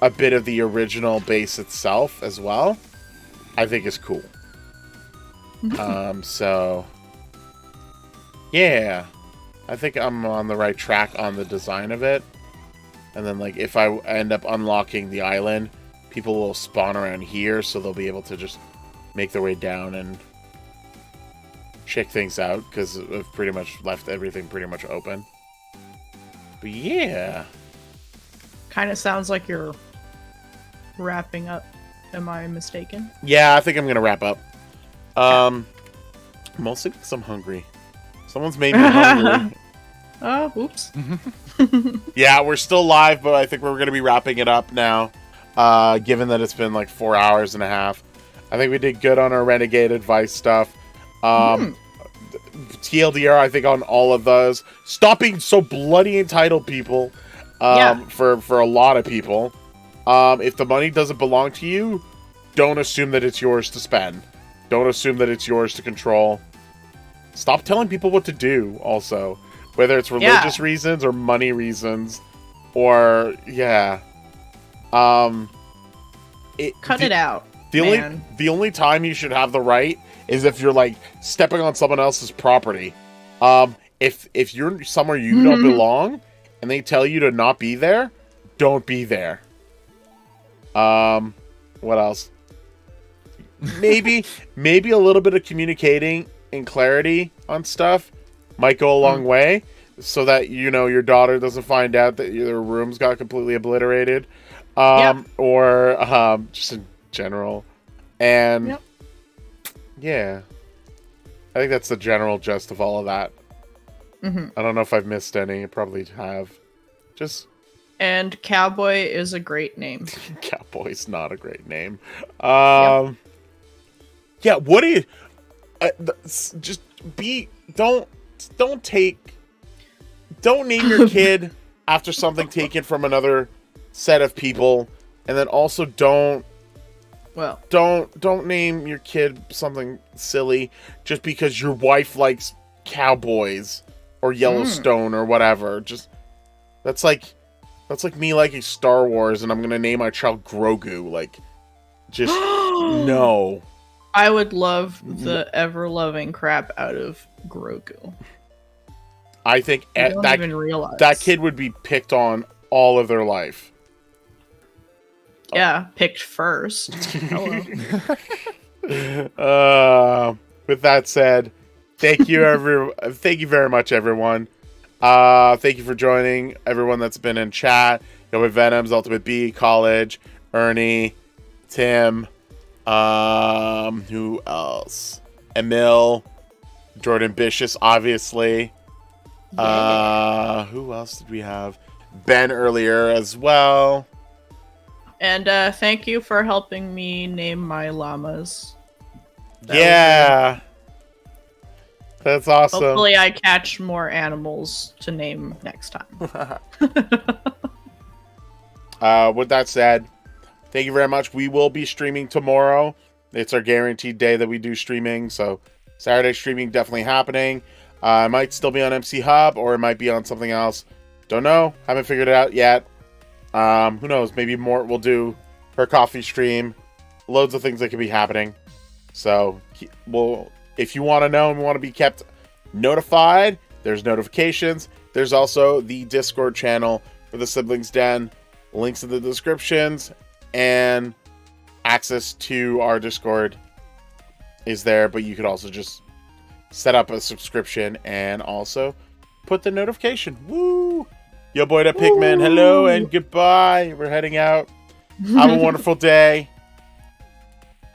a bit of the original base itself as well, I think is cool. So yeah, I think I'm on the right track on the design of it. And then like if I end up unlocking the island, people will spawn around here, so they'll be able to just make their way down and check things out, because I've pretty much left everything pretty much open. But yeah, Kind of sounds like you're wrapping up. Am I mistaken? yeah, I think I'm gonna wrap up. Mostly because I'm hungry. Someone's made me hungry. Oh, oops. Yeah, we're still live, but I think we're gonna be wrapping it up now. Given that it's been like 4 hours and a half, I think we did good on our Renegade advice stuff. TLDR, I think on all of those. Stop being so bloody entitled, people. For a lot of people. If the money doesn't belong to you, don't assume that it's yours to spend. Don't assume that it's yours to control. Stop telling people what to do, also. Whether it's religious reasons or money reasons. Or, yeah. Cut it out. The only time you should have the right is if you're like stepping on someone else's property. If you're somewhere you don't belong and they tell you to not be there, don't be there. What else? Maybe a little bit of communicating and clarity on stuff might go a long way, so that your daughter doesn't find out that your rooms got completely obliterated. Or just in general. And yeah, I think that's the general gist of all of that. I don't know if I've missed any. I probably have. And Cowboy is a great name. Cowboy's not a great name. Yeah, what do you... just be... Don't name your kid after something taken from another set of people, and then also don't name your kid something silly just because your wife likes cowboys or Yellowstone or whatever. That's like me liking Star Wars and I'm gonna name my child Grogu. No. I would love the ever-loving crap out of Grogu. I think even realize that kid would be picked on all of their life. Yeah, picked first. Hello. With that said, thank you very much, everyone. Thank you for joining, everyone that's been in chat. With Venoms, Ultimate B, College, Ernie, Tim, who else? Emil, Jordanbitious, obviously. Yeah. Who else did we have? Ben earlier as well. And thank you for helping me name my llamas. Yeah. That's awesome. Hopefully I catch more animals to name next time. With that said, thank you very much. We will be streaming tomorrow. It's our guaranteed day that we do streaming. So Saturday streaming definitely happening. It might still be on MC Hub or it might be on something else. Don't know. Haven't figured it out yet. Who knows? Maybe more. We'll do her coffee stream. Loads of things that could be happening. So if you want to know and want to be kept notified, there's notifications. There's also the Discord channel for the Siblings Den. Links in the descriptions, and access to our Discord is there, but you could also just set up a subscription and also put the notification. Woo! Yo, boy, da Pigman, hello and goodbye. We're heading out. Have a wonderful day.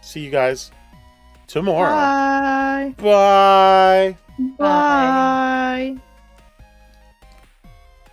See you guys tomorrow. Bye. Bye. Bye.